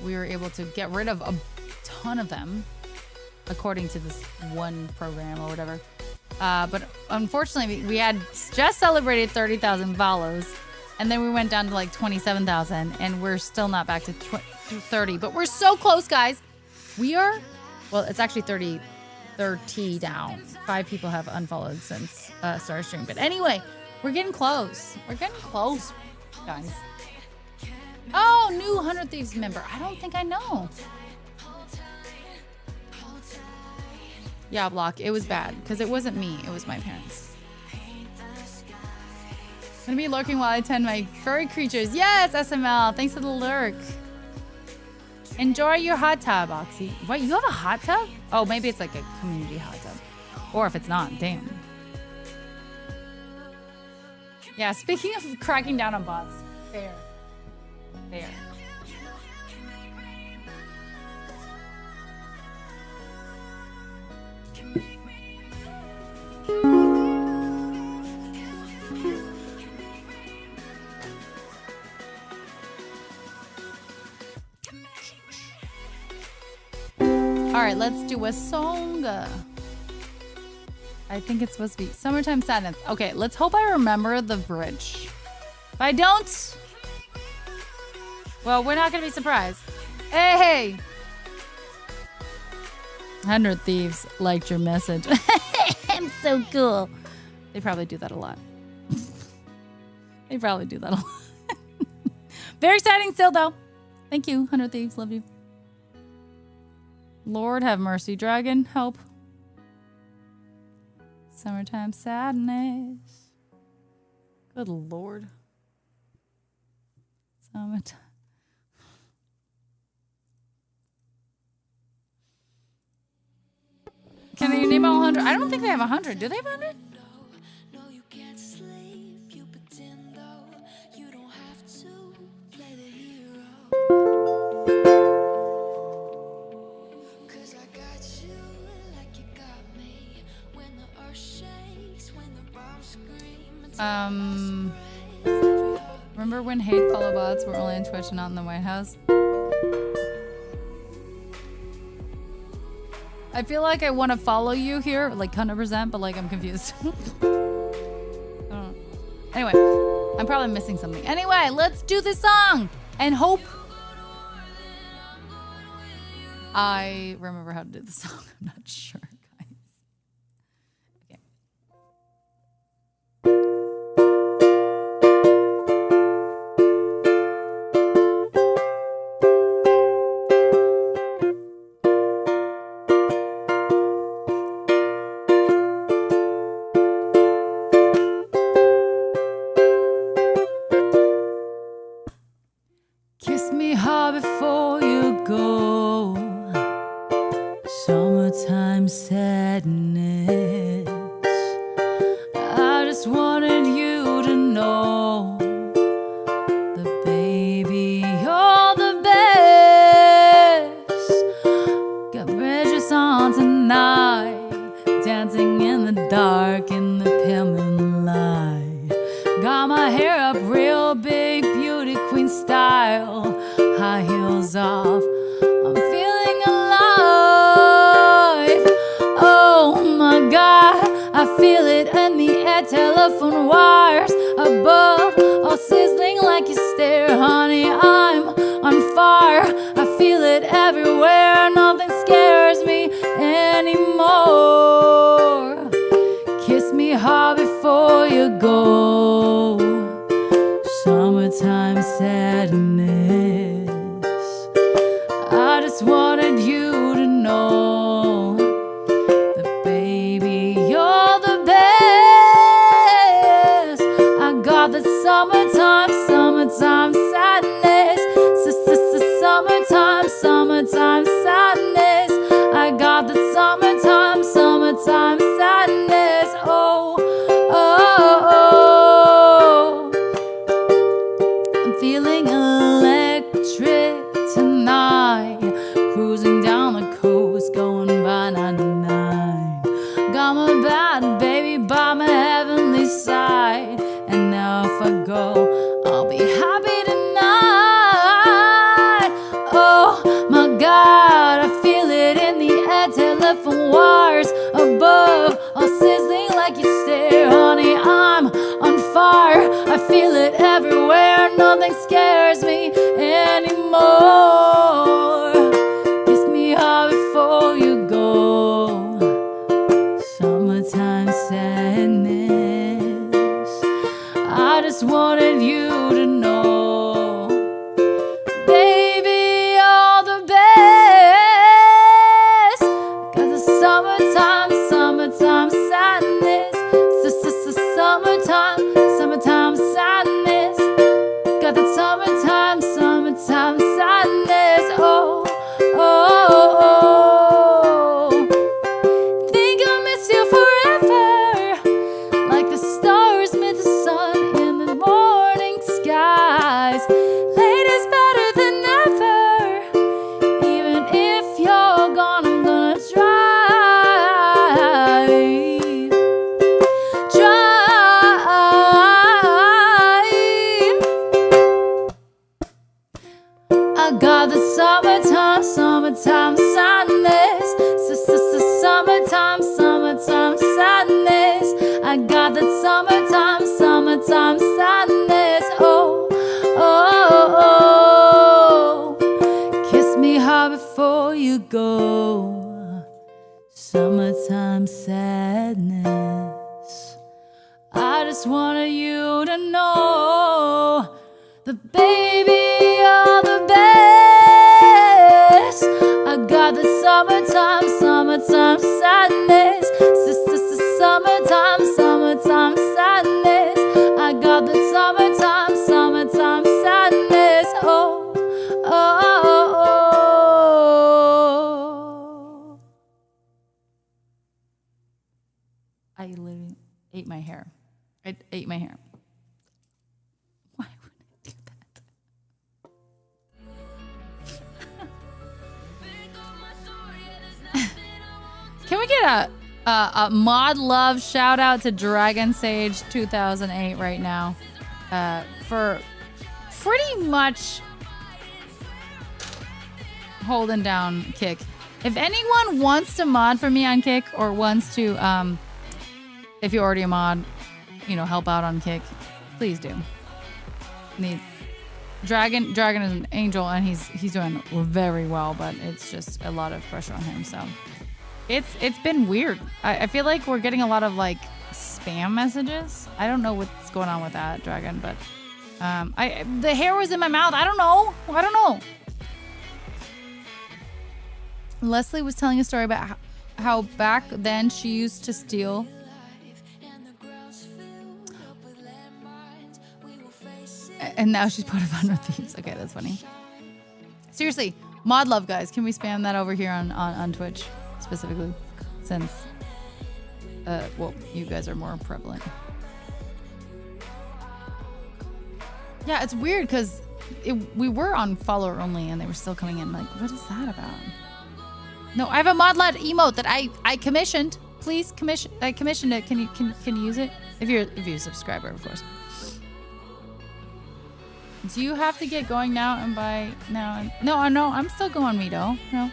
we were able to get rid of a ton of them according to this one program or whatever. But unfortunately, we had just celebrated 30,000 follows, and then we went down to like 27,000, and we're still not back to 30. But we're so close, guys. We are, well, it's actually 30 down. 5 people have unfollowed since start stream. But anyway, we're getting close. We're getting close, guys. Oh, new 100 Thieves member. I don't think I know. Yeah, Block. It was bad because it wasn't me. It was my parents. I'm gonna be lurking while I tend my furry creatures. Yes, SML. Thanks for the lurk. Enjoy your hot tub, Oxy. What? You have a hot tub? Oh, maybe it's like a community hot tub. Or if it's not, damn. Yeah, speaking of cracking down on bots. Fair. Fair. All right, let's do a song. I think it's supposed to be Summertime Sadness. Okay, let's hope I remember the bridge. If I don't, well, we're not gonna be surprised. Hey! 100 Thieves liked your message. I'm so cool. They probably do that a lot. They probably do that a lot. Very exciting still, though. Thank you, 100 Thieves. Love you. Lord have mercy. Dragon, help. Summertime sadness. Good Lord. Summertime. Can you name all 100? I don't think they have 100. Do they have 100? Remember when hate follow bots were only on Twitch and not in the White House? I feel like I want to follow you here, like 100%, but like I'm confused. Anyway, I'm probably missing something. Anyway, let's do this song and hope I remember how to do the song. I'm not sure, guys. Okay. Kiss me hard before you go. Summertime sadness. I just wanted you to know that, baby, you're the best. Got bridges on tonight, dancing in the dark in the pale moonlight. Got my hair up real big, beauty queen style, high heels off. I'm feeling alive. Oh my God, I feel it in the air, telephone wires above, all sizzling like you stare. Honey, I'm on fire. I feel it everywhere. Nothing scares me anymore. Kiss me hard before you go. Summertime sadness. I just wanted you to know that, baby, you're the best. I got the summertime sadness. Summertime sadness. I got the summertime sadness. Oh, oh, oh. I'm feeling electric tonight, cruising down the coast, going by 99. Got my bad baby by my heavenly side, and now if I go, I'll be happy tonight. Oh my God, I feel it in the air, telephone wires above, all sizzling like you stare. Honey, I'm on fire. I feel it everywhere. Nothing scares me anymore. Kiss me hard before you go. Summertime sadness. I just wanted you to know, baby, you're the best. Got the summertime sadness. Summertime sadness. Got the summertime sadness. Oh, oh, oh. Think I'll miss you forever, like the stars meet the sun in the morning skies. Later's better than ever. Even if you're gone, I'm gonna drive. I got the summertime sadness. Summertime sadness. I got that summertime sadness. Oh, oh, oh. Kiss me hard before you go. Summertime sadness. I just wanted you to know the baby are the best. I got the summertime sadness. Summertime sadness. I got the summertime sadness. Oh, oh, oh, oh. I literally ate my hair. I ate my hair. Why would I do that? Can we get a mod love shout out to Dragon Sage 2008 right now for pretty much holding down Kick. If anyone wants to mod for me on Kick or wants to, if you're already a mod, help out on Kick, please do. Dragon is an angel and he's doing very well, but it's just a lot of pressure on him. So it's been weird. I feel like we're getting a lot of like spam messages. I don't know what's going on with that, Dragon, but the hair was in my mouth. I don't know. Leslie was telling a story about how back then she used to steal. And now she's part of Honor Thieves. Okay, that's funny. Seriously, mod love, guys. Can we spam that over here on Twitch specifically? Since, well, you guys are more prevalent. Yeah, it's weird because we were on follower only and they were still coming in. Like, what is that about? No, I have a mod love emote that I commissioned. Please I commissioned it. Can you use it? If you're a subscriber, of course. Do you have to get going now and buy now? No, I'm still going, Mito. No.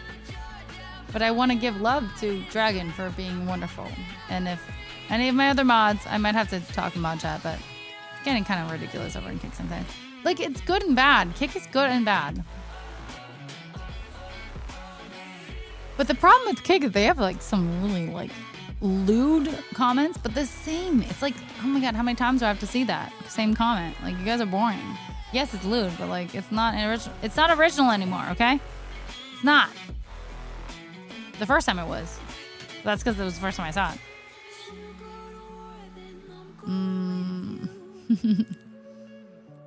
But I want to give love to Dragon for being wonderful. And if any of my other mods, I might have to talk in mod chat, but it's getting kind of ridiculous over in Kick sometimes. Like, it's good and bad. Kick is good and bad. But the problem with Kick is they have like some really like lewd comments, but the same. It's like, oh my god, how many times do I have to see that same comment? Like, you guys are boring. Yes, it's lewd, but like it's not original anymore, okay? It's not. The first time it was. That's because it was the first time I saw it.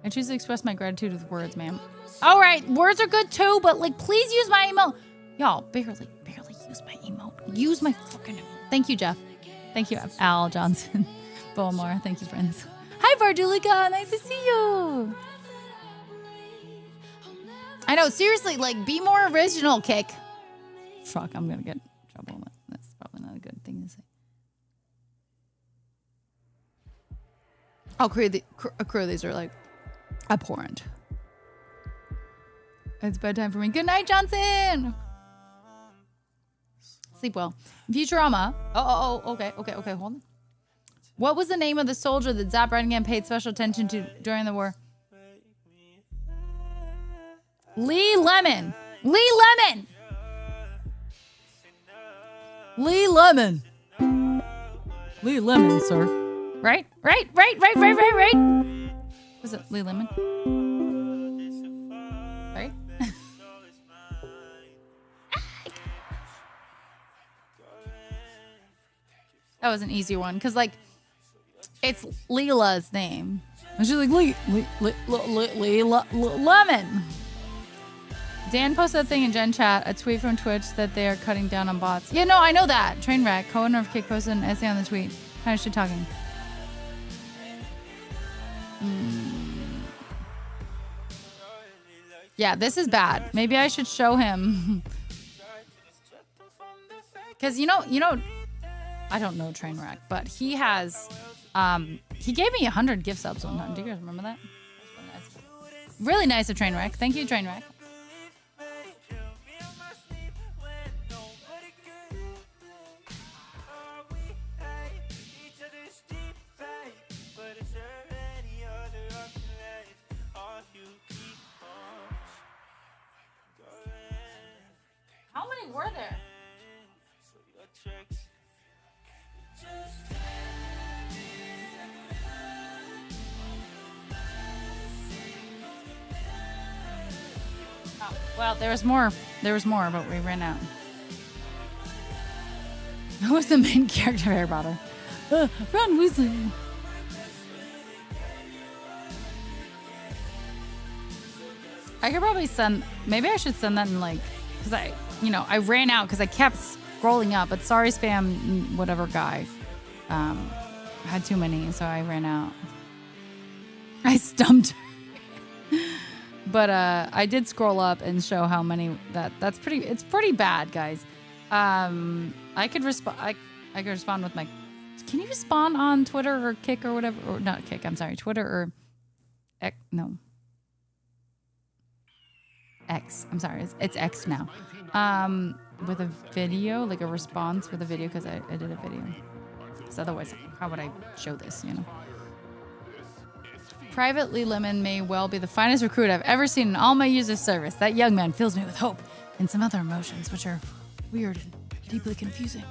I choose to express my gratitude with words, ma'am. All right, words are good too, but like, please use my emote. Y'all, barely use my emote. Use my fucking emote. Thank you, Jeff. Thank you, Al Johnson. Bowmore. Thank you, friends. Hi, Vardulika. Nice to see you. I know, seriously, like, be more original, Kick. Fuck, I'm gonna get in trouble. That's probably not a good thing to say. Oh, these are, like, abhorrent. It's bedtime for me. Good night, Johnson! Sleep well. Futurama. Okay, hold on. What was the name of the soldier that Zap Brannigan paid special attention to during the war? Lee Lemon. Lee Lemon, sir. Right? Was it Lee Lemon? Right? That was an easy one, because, like, it's Leela's name. And she's like, Lee Lemon. Dan posted a thing in Gen Chat, a tweet from Twitch that they are cutting down on bots. Yeah, no, I know that. Trainwreck, co-owner of Kick, posted an essay on the tweet. Kind of shit talking. Yeah, this is bad. Maybe I should show him. Because, you know, I don't know Trainwreck, but he has, he gave me 100 gift subs one time. Do you guys remember that? That's really nice of Trainwreck. Thank you, Trainwreck. How many were there? Oh, well, there was more. There was more, but we ran out. Who was the main character of Harry Potter? Ron Weasley. I could probably send. Maybe I should send that in like, because I ran out because I kept scrolling up. But sorry, spam whatever guy, had too many, so I ran out. I stumped. But I did scroll up and show how many that's pretty. It's pretty bad, guys. I could respond. I could respond with my. Can you respond on Twitter or Kick or whatever? Or not Kick. I'm sorry, Twitter or no. X. I'm sorry. It's X now. With a video, like a response with a video, because I did a video. So otherwise, how would I show this? You know. Privately, Lemon may well be the finest recruit I've ever seen in all my years of service. That young man fills me with hope and some other emotions, which are weird and deeply confusing.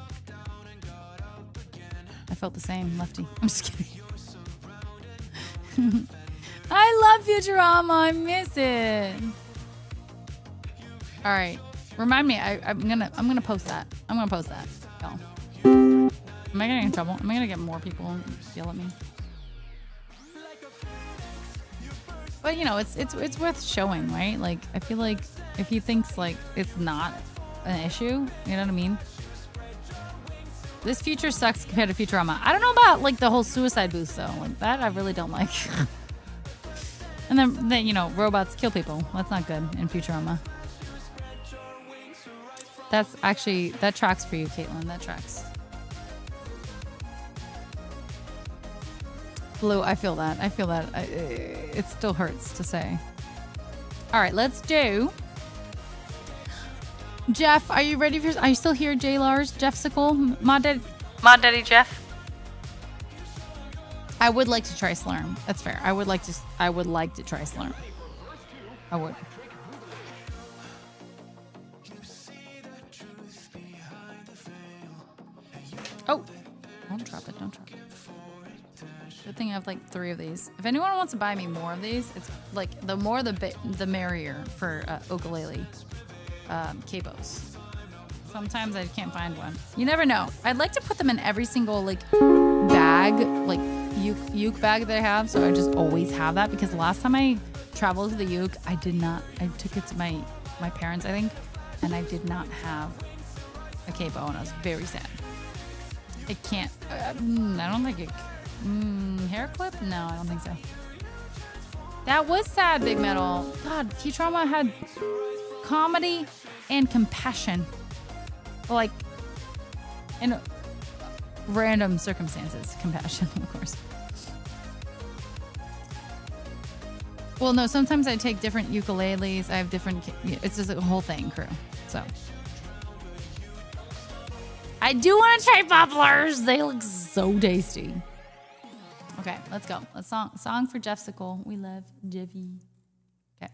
I felt the same, Lefty. I'm just kidding. I love Futurama. I miss it. All right, remind me. I'm gonna post that. I'm gonna post that. Y'all. Am I getting in trouble? Am I gonna get more people yell at me? But you know, it's worth showing, right? Like, I feel like if he thinks like it's not an issue, you know what I mean? This future sucks compared to Futurama. I don't know about like the whole suicide boost though. Like that, I really don't like. And then you know, robots kill people. That's not good in Futurama. That's actually, that tracks for you, Caitlin. That tracks. Blue, I feel that. I feel that. It still hurts to say. All right, let's do. Jeff, are you ready for? Are you still here, J. Lars? Jeff Sickle? Mod Daddy Jeff? I would like to try Slurm. That's fair. I would like to try Slurm. I would. Oh, don't drop it. Don't drop it. Good thing I have like 3 of these. If anyone wants to buy me more of these, it's like the more the merrier for ukulele capos. Sometimes I can't find one. You never know. I'd like to put them in every single like bag, like uke bag that I have, so I just always have that, because last time I traveled to the uke, I took it to my parents, I think, and I did not have a capo, and I was very sad. It can't. I don't think it. Hair clip? No, I don't think so. That was sad, Big Metal. God, Futurama had comedy and compassion. Like, in random circumstances. Compassion, of course. Well, no, sometimes I take different ukuleles. I have different. It's just a whole thing, crew. So. I do want to try poplars. They look so tasty. Okay, let's go. Let's song for Jeff Sickle. We love Jeffy. Okay.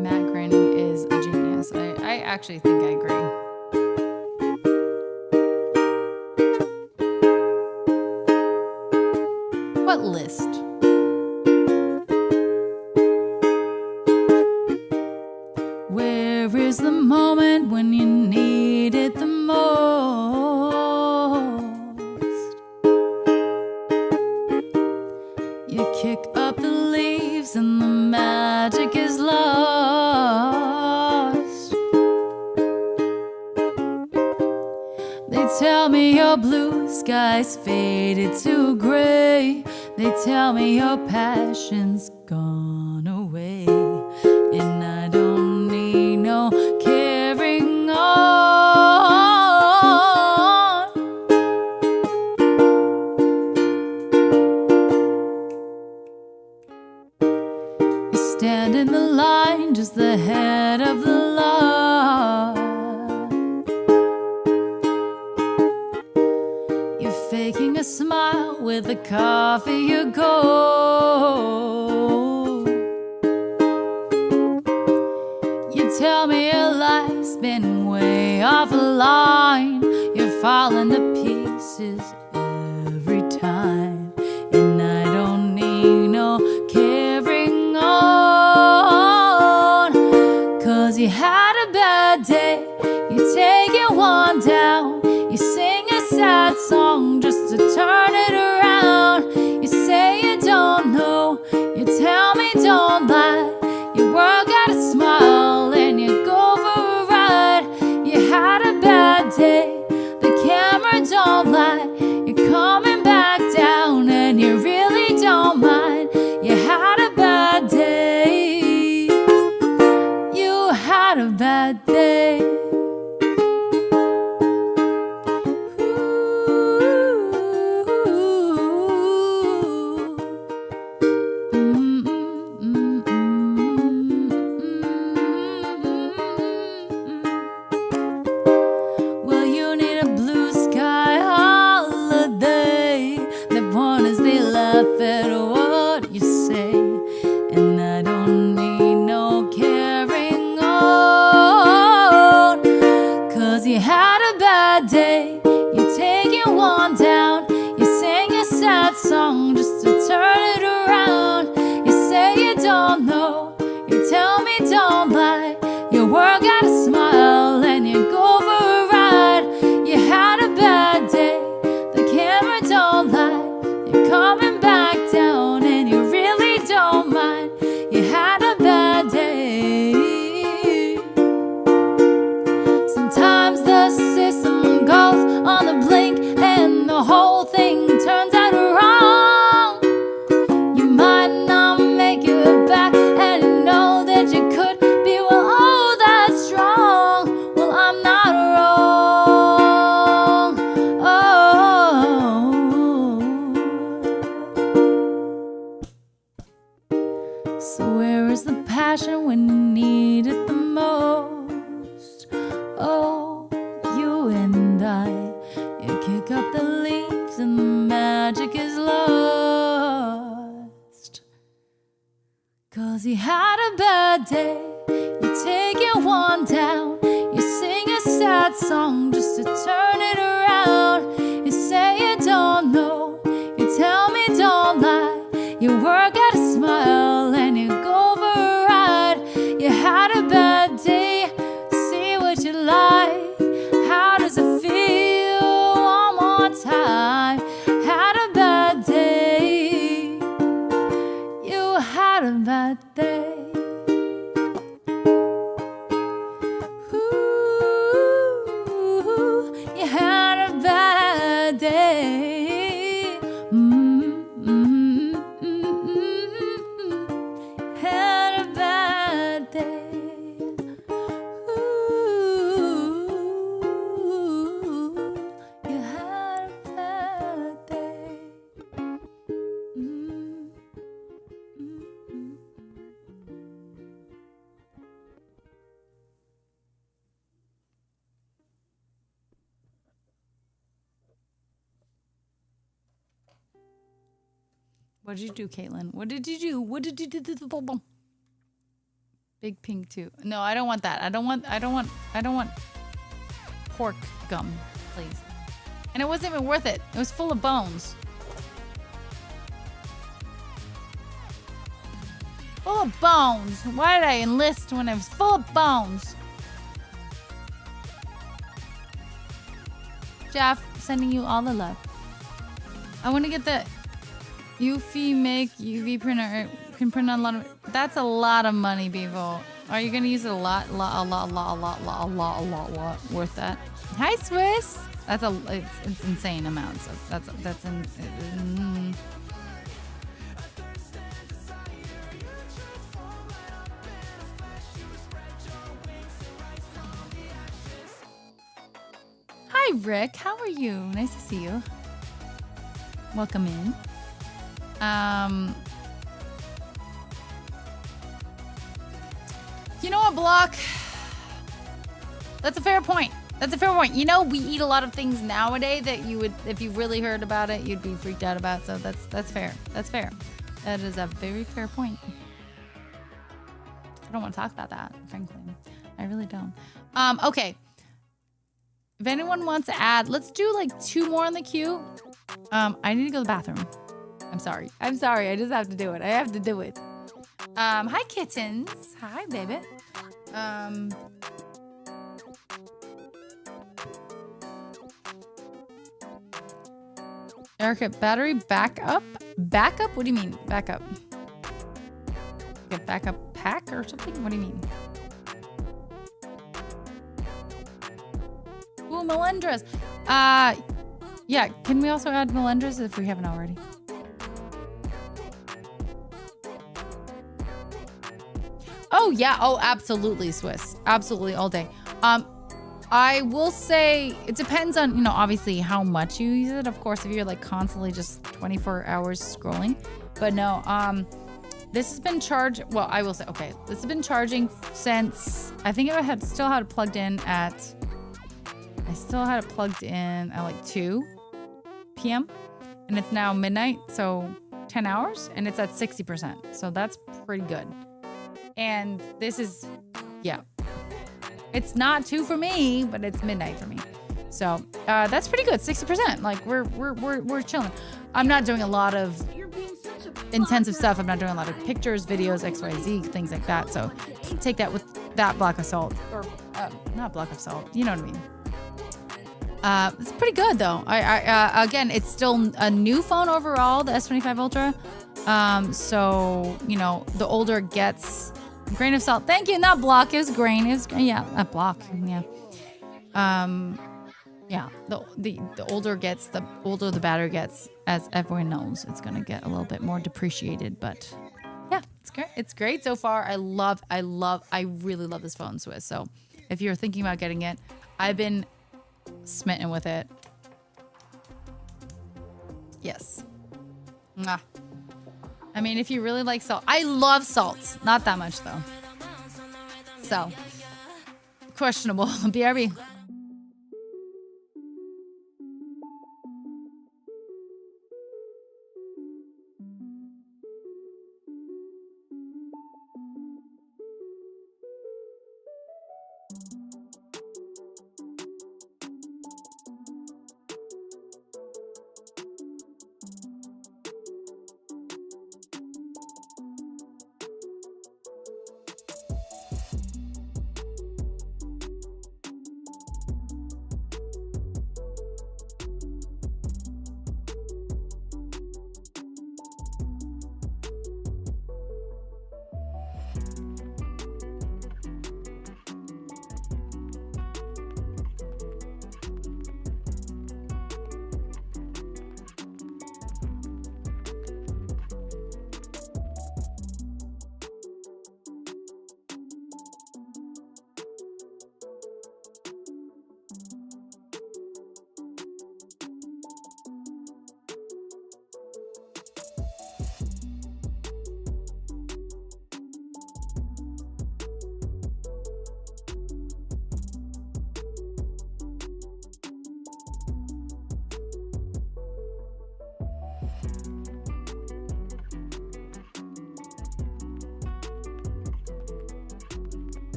Matt Groening is a genius. I actually think I agree. What list? Where is the moment when you need it the most? You kick up the leaves and the magic is lost. They tell me your blue skies faded to gray. They tell me your passion's gone away, and I don't need no carrying on. You stand in the line, just the head of the line. You fade faking a smile with the coffee you go. You tell me your life's been way off the line. You're falling to pieces every time, and I don't need no carrying on. 'Cause you had a bad day, you take it one down. You sing a sad song just to turn it around. You say you don't know, you tell me don't lie. You work out a smile and you go for a ride. You had a bad day, the camera don't lie. You're coming back down and you really don't mind. You had a bad day. You had a bad day. Song just to turn it around. You say you don't know, you tell me don't lie. You work out a smile and you go for a ride. You had a bad day, the camera don't lie. You're coming back down and you really don't mind. You had a bad day. Sometimes the system goes on the blink and the whole thing turns out wrong. When you need it the most. Oh, you and I, you kick up the leaves and the magic is lost. 'Cause you had a bad day, you take it one down. You sing a sad song just to turn it around. You say you don't know, you tell me don't lie. You work at a smile and you go for a ride. You had a bad day, see what you like. How does it feel? One more time. Had a bad day. You had a bad day. Ooh, you had a bad day. What did you do, Caitlin? What did you do? What did you do? Big pink too. No, I don't want that. I don't want pork gum, please. And it wasn't even worth it. It was full of bones. Full of bones. Why did I enlist when it was full of bones? Jeff, sending you all the love. I want to get the Eufy make UV printer. Can print on a lot of. That's a lot of money, Bevo. Are you gonna use it a lot worth that? Hi, Swiss. That's it's insane amounts. That's Hi, Rick. How are you? Nice to see you. Welcome in. You know what, Block? That's a fair point. That's a fair point. You know, we eat a lot of things nowadays that you would, if you really heard about it, you'd be freaked out about. So that's fair. That's fair. That is a very fair point. I don't want to talk about that, frankly. I really don't. Okay. If anyone wants to add, let's do like 2 more on the queue. I need to go to the bathroom. I'm sorry. I'm sorry. I just have to do it. I have to do it. Hi, kittens. Hi, baby. Erica, battery backup? Backup? What do you mean, backup? Like a backup pack or something? What do you mean? Ooh, Melendres. Yeah, can we also add Melendres if we haven't already? Oh, yeah. Oh, absolutely, Swiss. Absolutely, all day. I will say it depends on, you know, obviously how much you use it. Of course, if you're like constantly just 24 hours scrolling. But no, this has been charged. Well, I will say, okay, this has been charging since, I think I still had it plugged in at like 2 p.m. and it's now midnight. So 10 hours and it's at 60%. So that's pretty good. And this is, yeah. It's not 2 for me, but it's midnight for me. So that's pretty good. 60%. Like we're chilling. I'm not doing a lot of intensive stuff. I'm not doing a lot of pictures, videos, XYZ, things like that. So take that with that block of salt, or not block of salt. You know what I mean? It's pretty good though. I again, it's still a new phone overall, the S25 Ultra. So you know, the older it gets. Grain of salt. Thank you. Not block. It was grain. It was, yeah, a block. Yeah. Yeah. The older it gets, the older the battery gets. As everyone knows, it's gonna get a little bit more depreciated. But yeah, it's great. It's great so far. I really love this phone, Swiss. So if you're thinking about getting it, I've been smitten with it. Yes. Mwah. I mean, if you really like salt. I love salts. Not that much, though. So, questionable. BRB.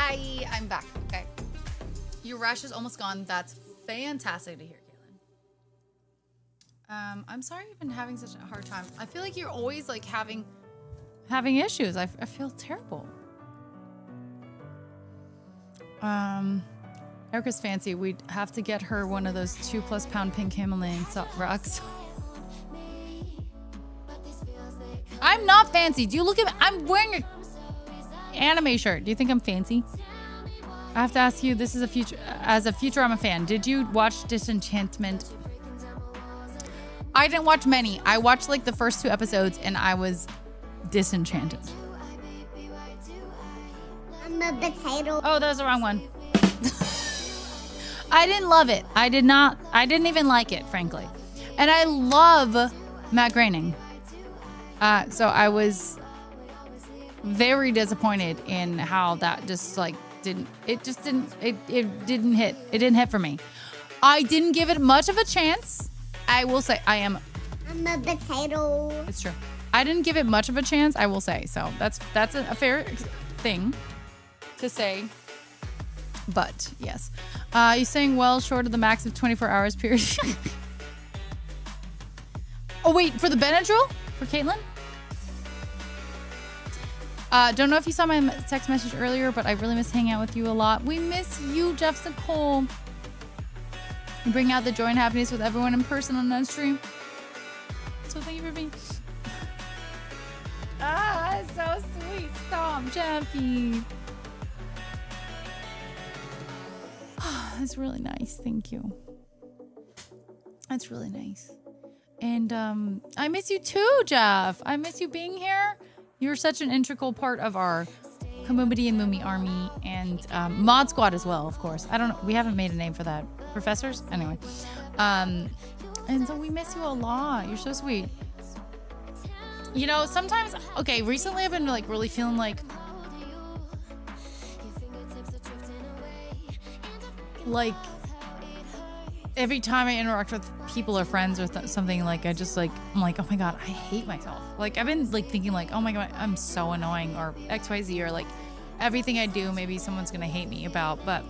Hi, I'm back. Okay. Your rash is almost gone. That's fantastic to hear, Caitlin. I'm sorry you've been having such a hard time. I feel like you're always like having issues. I feel terrible. Erica's fancy. We'd have to get her one of those 2+ pound pink Himalayan rocks. I'm not fancy. Do you look at me? I'm wearing an anime shirt. Do you think I'm fancy? I have to ask you, this is a Futurama fan. Did you watch Disenchantment? I didn't watch many. I watched like the first 2 episodes and I was disenchanted. I'm a potato. Oh, that was the wrong one. I didn't love it. I didn't even like it, frankly. And I love Matt Groening. So I was very disappointed in how that just like didn't hit. It didn't hit for me. I didn't give it much of a chance. I will say I'm a potato. It's true. I didn't give it much of a chance, I will say. So that's a fair thing to say. But yes. You're saying well short of the max of 24 hours period. Oh wait, for the Benadryl? For Caitlin? Don't know if you saw my text message earlier, but I really miss hanging out with you a lot. We miss you, Jeff Nicole. You bring out the joy and happiness with everyone in person on that stream. So thank you for being... so sweet. Stop, Jeffy. That's really nice. Thank you. That's really nice. And I miss you too, Jeff. I miss you being here. You're such an integral part of our Community and Moomy Army and Mod Squad as well, of course. I don't know. We haven't made a name for that. Professors? Anyway. And so we miss you a lot. You're so sweet. You know, sometimes, okay, recently I've been like really feeling like every time I interact with people or friends or something, like I'm like, oh my God, I hate myself. Like I've been like thinking like, oh my God, I'm so annoying or XYZ or like everything I do, maybe someone's going to hate me about. But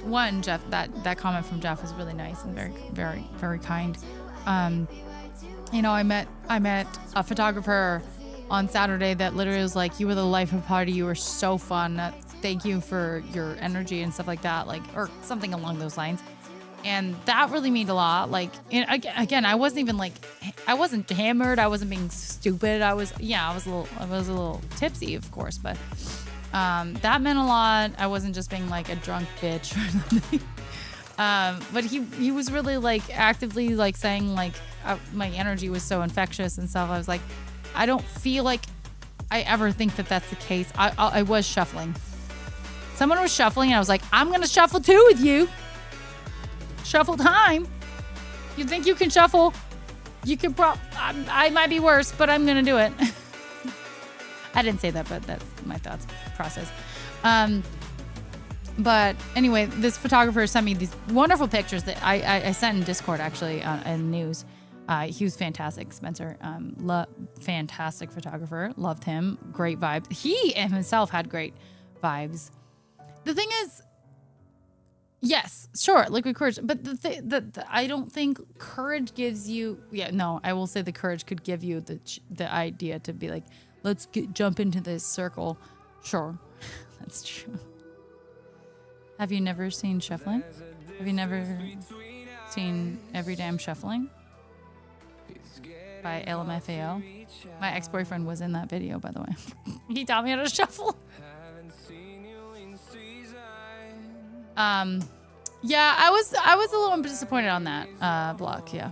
one, Jeff, that comment from Jeff was really nice and very, very, very kind. You know, I met a photographer on Saturday that literally was like, you were the life of the party. You were so fun. Thank you for your energy and stuff like that, like, or something along those lines. And that really meant a lot. Like, again, I wasn't even like, I wasn't hammered. I wasn't being stupid. I was a little tipsy, of course, but that meant a lot. I wasn't just being like a drunk bitch or something. But he was really like actively like saying like my energy was so infectious and stuff. I was like, I don't feel like I ever think that that's the case. I was shuffling. Someone was shuffling and I was like, I'm going to shuffle too with you. Shuffle time. You think you can shuffle? You can I might be worse, but I'm going to do it. I didn't say that, but that's my thoughts process. But anyway, this photographer sent me these wonderful pictures that I sent in Discord actually in news. He was fantastic, Spencer. Fantastic photographer. Loved him. Great vibes. He himself had great vibes. The thing is, yes, sure, liquid courage. But the I don't think courage gives you. Yeah, no, I will say the courage could give you the idea to be like, let's jump into this circle. Sure, that's true. Have you never seen shuffling? Have you never seen Every Damn Shuffling by LMFAO? My ex-boyfriend was in that video, by the way. He taught me how to shuffle. Yeah, I was a little disappointed on that block, yeah.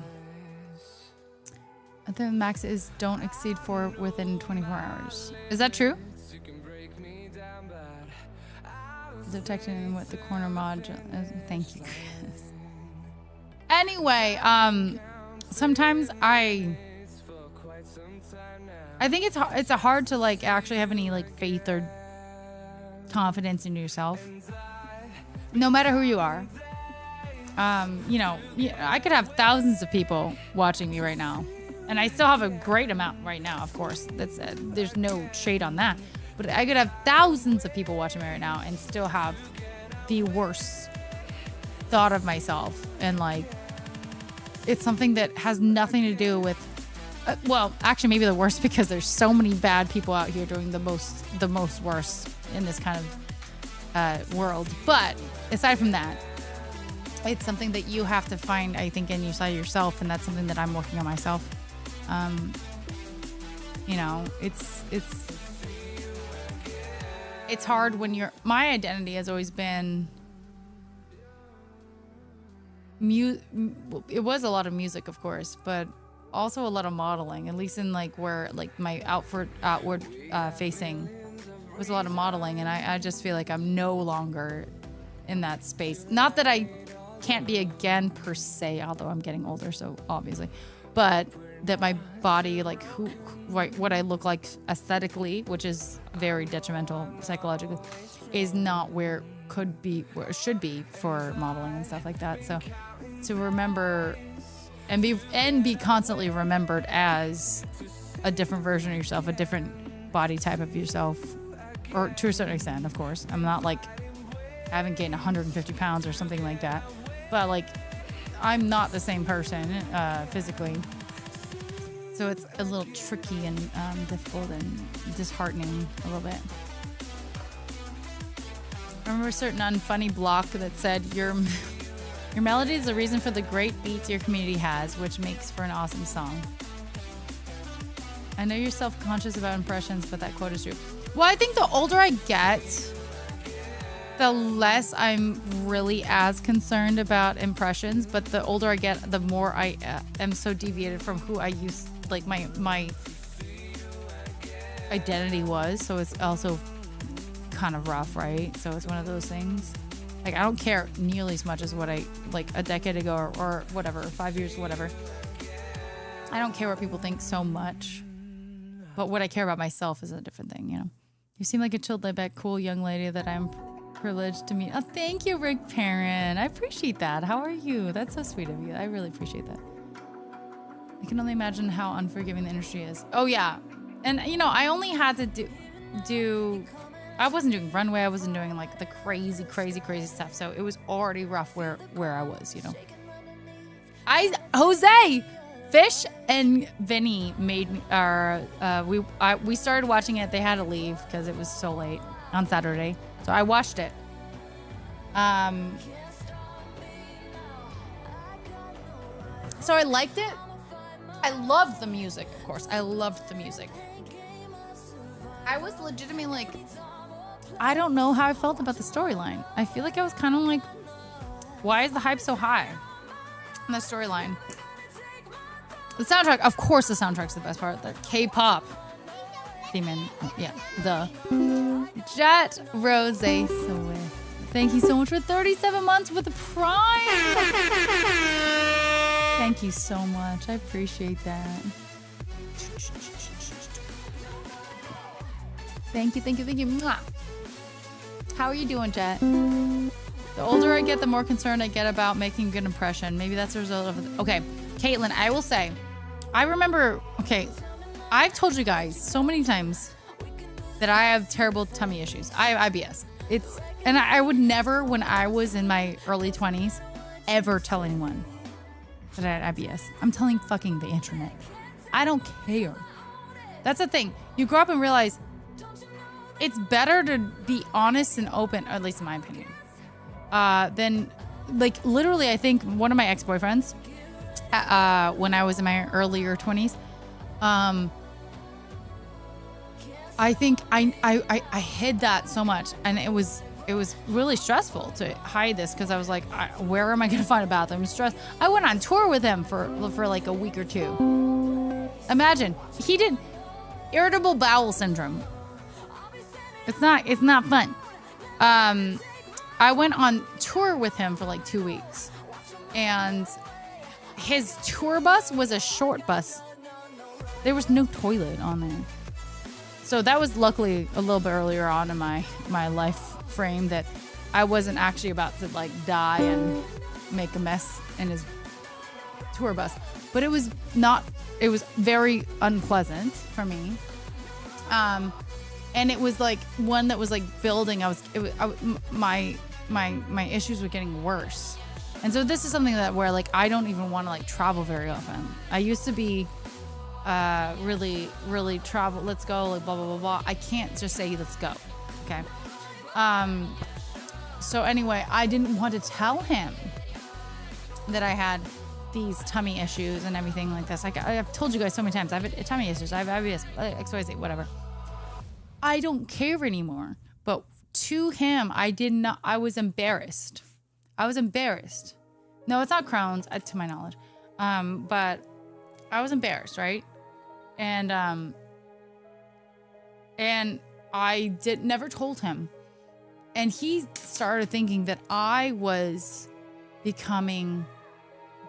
I think the max is don't exceed 4 within 24 hours. Is that true? Detecting what the corner mod. Thank you, Chris. Anyway, sometimes I think it's hard to like actually have any like faith or confidence in yourself, no matter who you are. You know, I could have thousands of people watching me right now, and I still have a great amount right now. Of course, there's no shade on that. But I could have thousands of people watching me right now and still have the worst thought of myself. And like, it's something that has nothing to do with, well, actually maybe the worst, because there's so many bad people out here doing the most worst in this kind of world. But aside from that, it's something that you have to find, I think, inside yourself. And that's something that I'm working on myself. You know, it's hard when my identity has always been it was a lot of music, of course, but also a lot of modeling, at least in like where like my outward facing was a lot of modeling. And I just feel like I'm no longer in that space. Not that I can't be again per se, although I'm getting older, so obviously, but that my body, like what I look like aesthetically, which is very detrimental psychologically, is not where it should be for modeling and stuff like that. So to remember and be constantly remembered as a different version of yourself, a different body type of yourself, or to a certain extent, of course. I'm not like, I haven't gained 150 pounds or something like that, but like, I'm not the same person physically. So it's a little tricky and difficult and disheartening a little bit. I remember a certain unfunny block that said, your melody is the reason for the great beats your community has, which makes for an awesome song. I know you're self-conscious about impressions, but that quote is true. Well, I think the older I get, the less I'm really as concerned about impressions. But the older I get, the more I am so deviated from who I used, like my identity was. So it's also kind of rough, right? So it's one of those things. Like, I don't care nearly as much as what I, like a decade ago or whatever, 5 years, whatever. I don't care what people think so much. But what I care about myself is a different thing, you know? You seem like a chilled, laid back, cool young lady that I'm privileged to meet. Oh, thank you, Rick Perrin. I appreciate that. How are you? That's so sweet of you. I really appreciate that. I can only imagine how unforgiving the industry is. Oh, yeah. And, you know, I only had to do I wasn't doing runway. I wasn't doing like the crazy stuff. So it was already rough where I was, you know. Jose, Fish and Vinny made me, we started watching it. They had to leave because it was so late on Saturday. So I watched it. So I liked it. I loved the music, of course. I loved the music. I was legitimately like, I don't know how I felt about the storyline. I feel like I was kind of like, why is the hype so high in the storyline? The soundtrack, of course, the soundtrack's the best part. The K-pop theme, and yeah, the Jet Rose Swift. Thank you so much for 37 months with the Prime. Thank you so much. I appreciate that. Thank you. Mwah. How are you doing, Jet? The older I get, the more concerned I get about making a good impression. Maybe that's a result of... Okay, Caitlin, I will say, I remember... Okay, I've told you guys so many times that I have terrible tummy issues. I have IBS. And I would never, when I was in my early 20s, ever tell anyone that I had IBS. I'm telling fucking the internet. I don't care. That's the thing. You grow up and realize it's better to be honest and open, or at least in my opinion, than, like, literally, I think one of my ex-boyfriends, when I was in my earlier 20s, I think I hid that so much, and it was really stressful to hide this, because I was like, where am I going to find a bathroom? I'm stressed. I went on tour with him for like a week or two. Imagine, he did irritable bowel syndrome. It's not fun. I went on tour with him for like 2 weeks, and his tour bus was a short bus. There was no toilet on there. So that was luckily a little bit earlier on in my life frame, that I wasn't actually about to like die and make a mess in his tour bus. But it was very unpleasant for me. and it was like one that was like building. My issues were getting worse. And so this is something that where like I don't even want to like travel very often. I used to be really travel, let's go, like blah blah blah blah. I can't just say let's go. Okay. So anyway, I didn't want to tell him that I had these tummy issues and everything like this. I've told you guys so many times, I have tummy issues, I have IBS, XYZ, whatever. I don't care anymore. But to him, I was embarrassed. No, it's not Crohn's, to my knowledge. But I was embarrassed, right? And I never told him. And he started thinking that I was becoming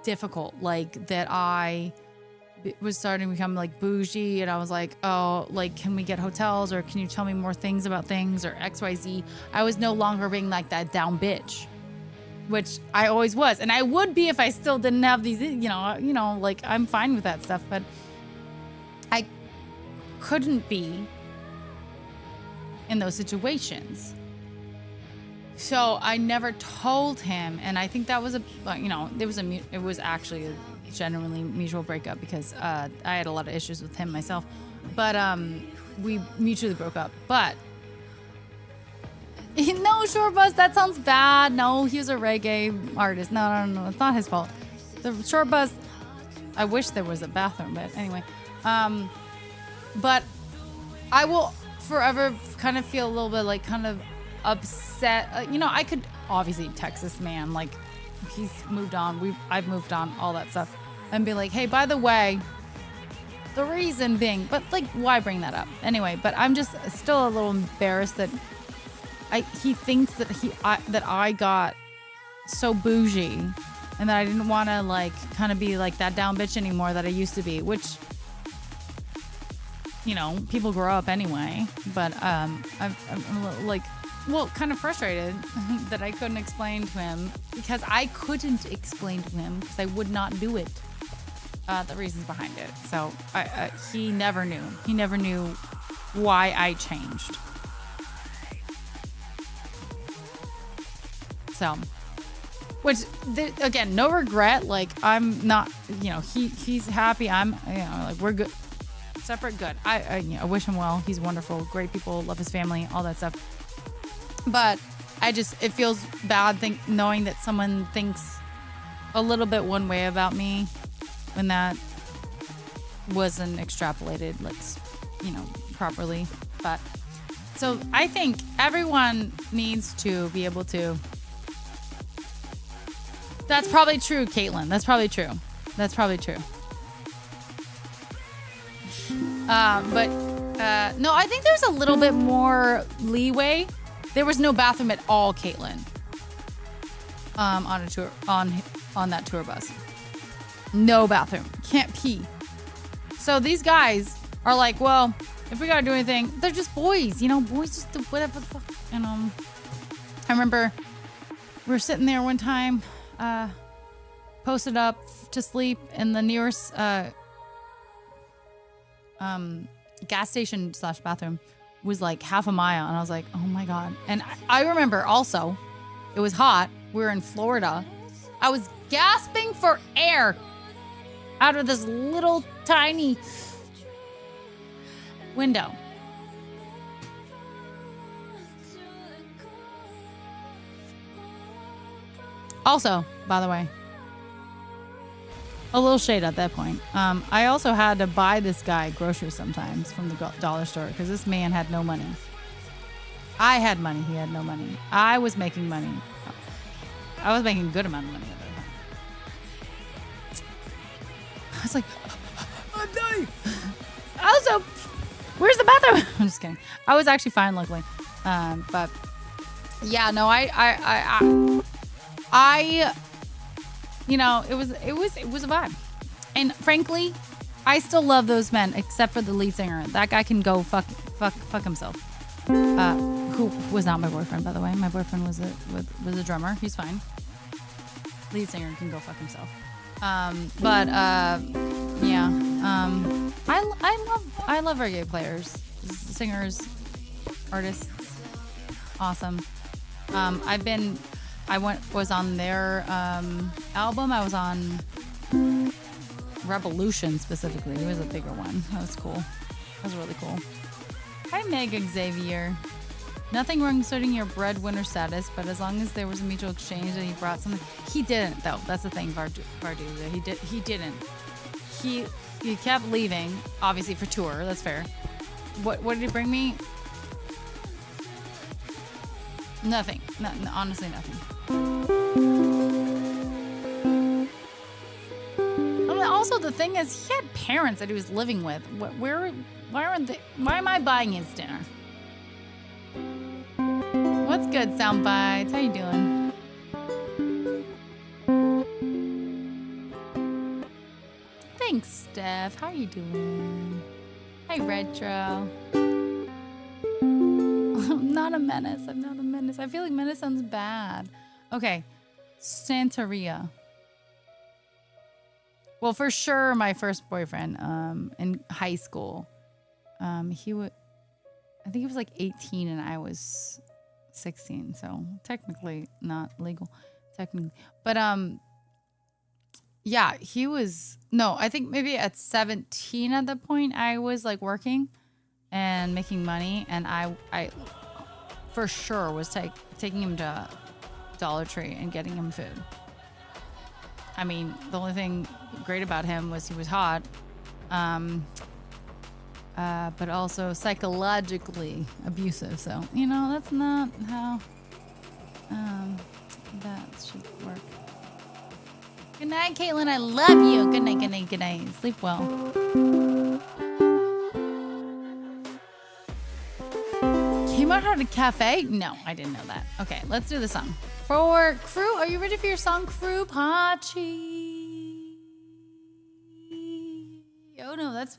difficult, like that I was starting to become like bougie, and I was like, oh, like, can we get hotels, or can you tell me more things about things, or XYZ. I was no longer being like that down bitch, which I always was, and I would be if I still didn't have these, you know, like I'm fine with that stuff, but I couldn't be in those situations. So I never told him, and I think that was it was actually a genuinely mutual breakup, because I had a lot of issues with him myself, but we mutually broke up. But no, Short Bus, that sounds bad. No, he was a reggae artist. No, it's not his fault. The Short Bus, I wish there was a bathroom, but anyway. But I will forever kind of feel a little bit like kind of upset. I could obviously text this man, like he's moved on, I've moved on, all that stuff, and be like, hey, by the way, the reason being, but like, why bring that up anyway? But I'm just still a little embarrassed that he thinks that I got so bougie, and that I didn't want to like kind of be like that down bitch anymore that I used to be, which, people grow up anyway. But I'm a little, like, well, kind of frustrated that I couldn't explain to him, because I couldn't explain to him because I would not do it, the reasons behind it. So he never knew. He never knew why I changed. So, which, again, no regret. Like, I'm not, he's happy. I'm, like, we're good. Separate, good. I wish him well. He's wonderful. Great people. Love his family. All that stuff. But it feels bad knowing that someone thinks a little bit one way about me when that wasn't extrapolated, like, properly. But so I think everyone needs to be able to. That's probably true, Caitlin. That's probably true. No, I think there's a little bit more leeway. There was no bathroom at all, Caitlin. On a tour, on that tour bus. No bathroom. Can't pee. So these guys are like, well, if we gotta do anything, they're just boys. Boys just do whatever the fuck. I remember we were sitting there one time, posted up to sleep in the nearest gas station / bathroom was like half a mile, and I was like, oh my god. And I remember also, it was hot, we were in Florida, I was gasping for air out of this little tiny window. Also, by the way, a little shade at that point. I also had to buy this guy groceries sometimes from the dollar store because this man had no money. I had money. He had no money. I was making money. I was making a good amount of money at that time. I was like, I'm dying. Also, where's the bathroom? I'm just kidding. I was actually fine, luckily. But yeah, no, it was a vibe. And frankly, I still love those men, except for the lead singer. That guy can go fuck himself. Who was not my boyfriend, by the way. My boyfriend was a drummer. He's fine. Lead singer can go fuck himself. I love reggae players, singers, artists. Awesome. Was on their album. I was on Revolution specifically. It was a bigger one. That was cool. That was really cool. Hi, Meg Xavier. Nothing wrong starting your breadwinner status, but as long as there was a mutual exchange and he brought something. He didn't, though. That's the thing, Vardu. He didn't. He kept leaving, obviously for tour. That's fair. What did he bring me? Nothing. Honestly, nothing. Also, the thing is, he had parents that he was living with. Why am I buying his dinner? What's good, Soundbites? How you doing? Thanks, Steph. How you doing? Hi, Retro. I'm not a menace. I feel like menace sounds bad. Okay. Santeria. Well, for sure, my first boyfriend in high school. I think he was like 18 and I was 16, so technically not legal. Technically. But yeah, I think maybe at 17 at that point I was like working and making money, and I for sure was taking him to Dollar Tree and getting him food. I mean, the only thing great about him was he was hot, but also psychologically abusive. So, that's not how that should work. Good night, Caitlin. I love you. Good night, good night, good night. Sleep well. Came out at a cafe? No, I didn't know that. Okay, let's do the song. For Crew, are you ready for your song, Crew Pachi? Oh no, that's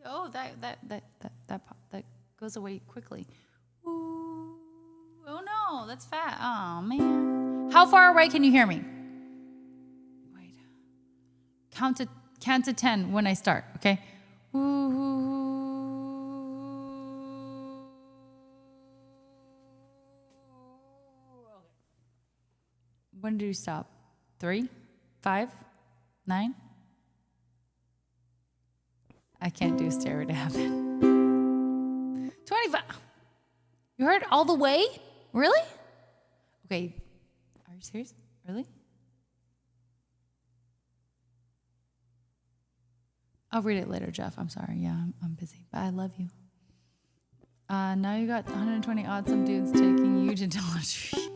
oh that goes away quickly. Ooh. Oh no, that's fat. Oh man. How far away can you hear me? Wait. Count to 10 when I start, okay? Ooh. When do you stop? 3? 5? 9? I can't do stereo to happen. 25. You heard all the way? Really? Okay. Are you serious? Really? I'll read it later, Jeff. I'm sorry. Yeah, I'm busy. But I love you. Now you got 120 awesome dudes taking you to Dollar Tree.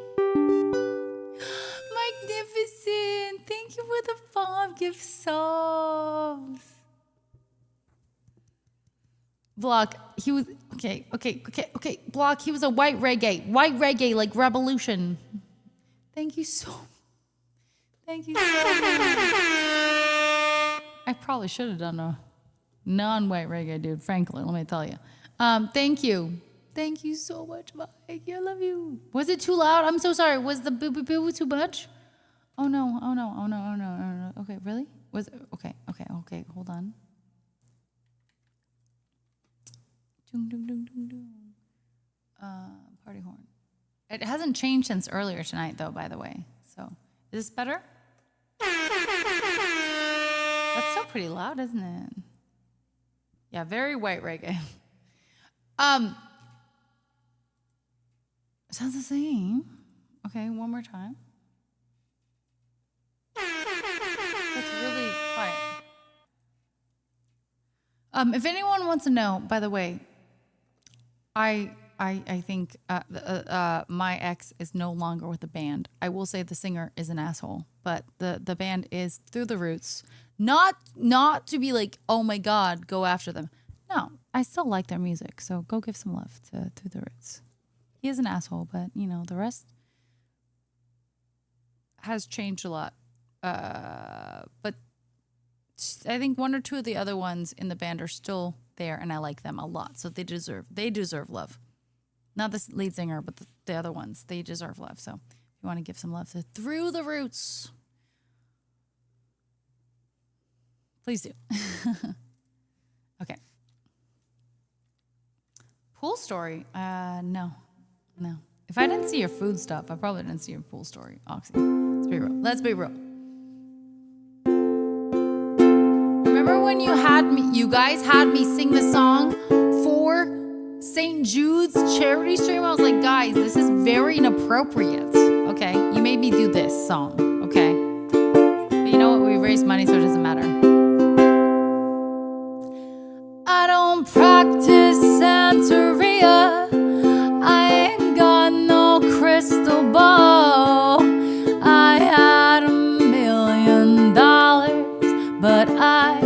Magnificent. Thank you for the 5 gift subs. Block, he was, okay. Block, he was a white reggae, like Revolution. Thank you so much. I probably should have done a non-white reggae, dude, frankly, let me tell you. Thank you. Thank you so much, Mike. I love you. Was it too loud? I'm so sorry. Was the boo-boo-boo too much? Oh no. Okay, really? Was it? Okay, hold on. Party horn. It hasn't changed since earlier tonight, though, by the way. So, is this better? That's still pretty loud, isn't it? Yeah, very white reggae. Sounds the same. Okay, one more time. That's really quiet. If anyone wants to know, by the way, I think my ex is no longer with the band. I will say the singer is an asshole, but the band is Through the Roots. Not to be like, oh my God, go after them. No, I still like their music, so go give some love to Through the Roots. He is an asshole, but the rest has changed a lot. But I think 1 or 2 of the other ones in the band are still there, and I like them a lot. So they deserve love. Not the lead singer, but the other ones. They deserve love. So if you want to give some love to Through the Roots, please do. Okay. Pool story? No. If I didn't see your food stuff, I probably didn't see your pool story, Oxy. Let's be real. Remember when you guys had me sing the song for St. Jude's charity stream? I was like, guys, this is very inappropriate. Okay, you made me do this song. Okay, but you know what? We raised money, so it doesn't matter. I don't practice Santeria. I ain't got no crystal ball. I had $1 million, but I'd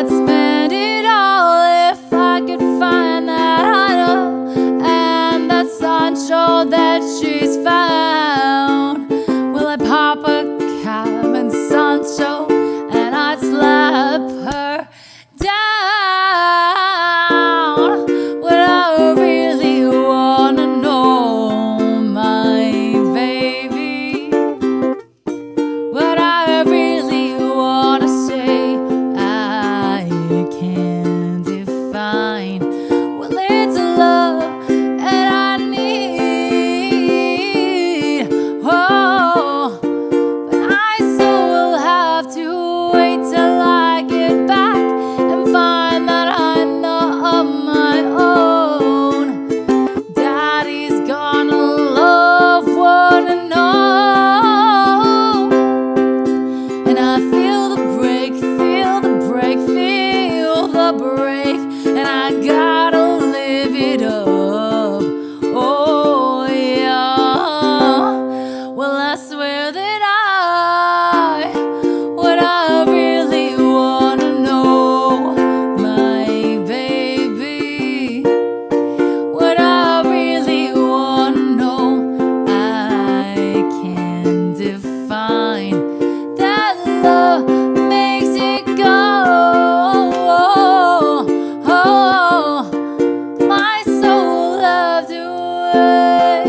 spend it all if I could find that idol and that Sancho that she's found. Will I pop a cab in Sancho and I'd slap her down? Would I really wanna know, my baby? Would I really wanna say I can't define? Well, it's love and I need. Oh, but I still will have to wait till I get back and find that I'm not on my own. Daddy's gonna love what I know. And I feel the break, feel the break, feel the break. And I gotta live it up. Oh, yeah. Well, I swear that what I really wanna know, my baby. What I really wanna know, I can't define. That love makes it go. Oh, my soul loved away.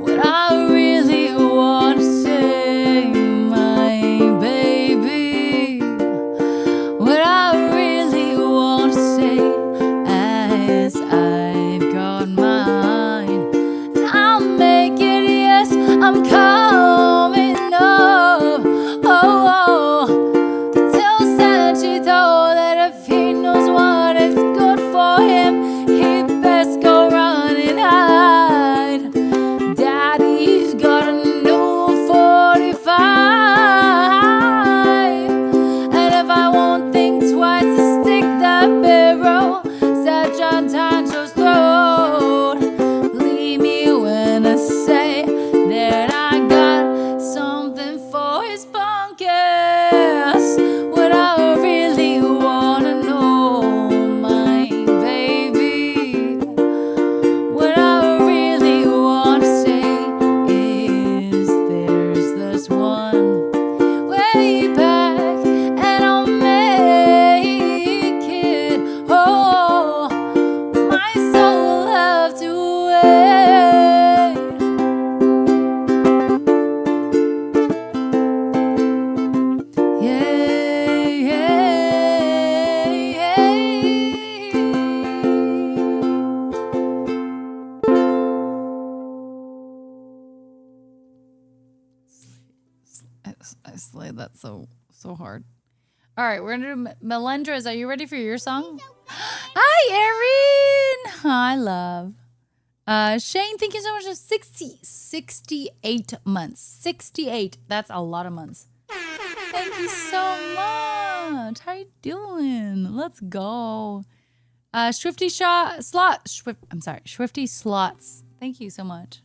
What I really want to say, my baby. What I really want to say, as I've got mine. And I'll make it, yes, I'm coming up. Oh, tell Sanchito that if he knows what is good for him, he best go run and hide. Daddy's got a new 45, and if I won't think twice to stick that barrel, set John Tancho's throat. Believe me when I say that I got something for his punk ass. What I really wanna know, my baby. What I really want to say is there's this one way back, and I'll make it. Oh, my soul have to wait. Yeah, I slayed that so hard. All right, we're gonna do Melendras. Are you ready for your song? Hi, Erin. Hi, love. Shane, thank you so much for 68 months. 68. That's a lot of months. Thank you so much. How you doing? Let's go. Swifty Slots. Thank you so much.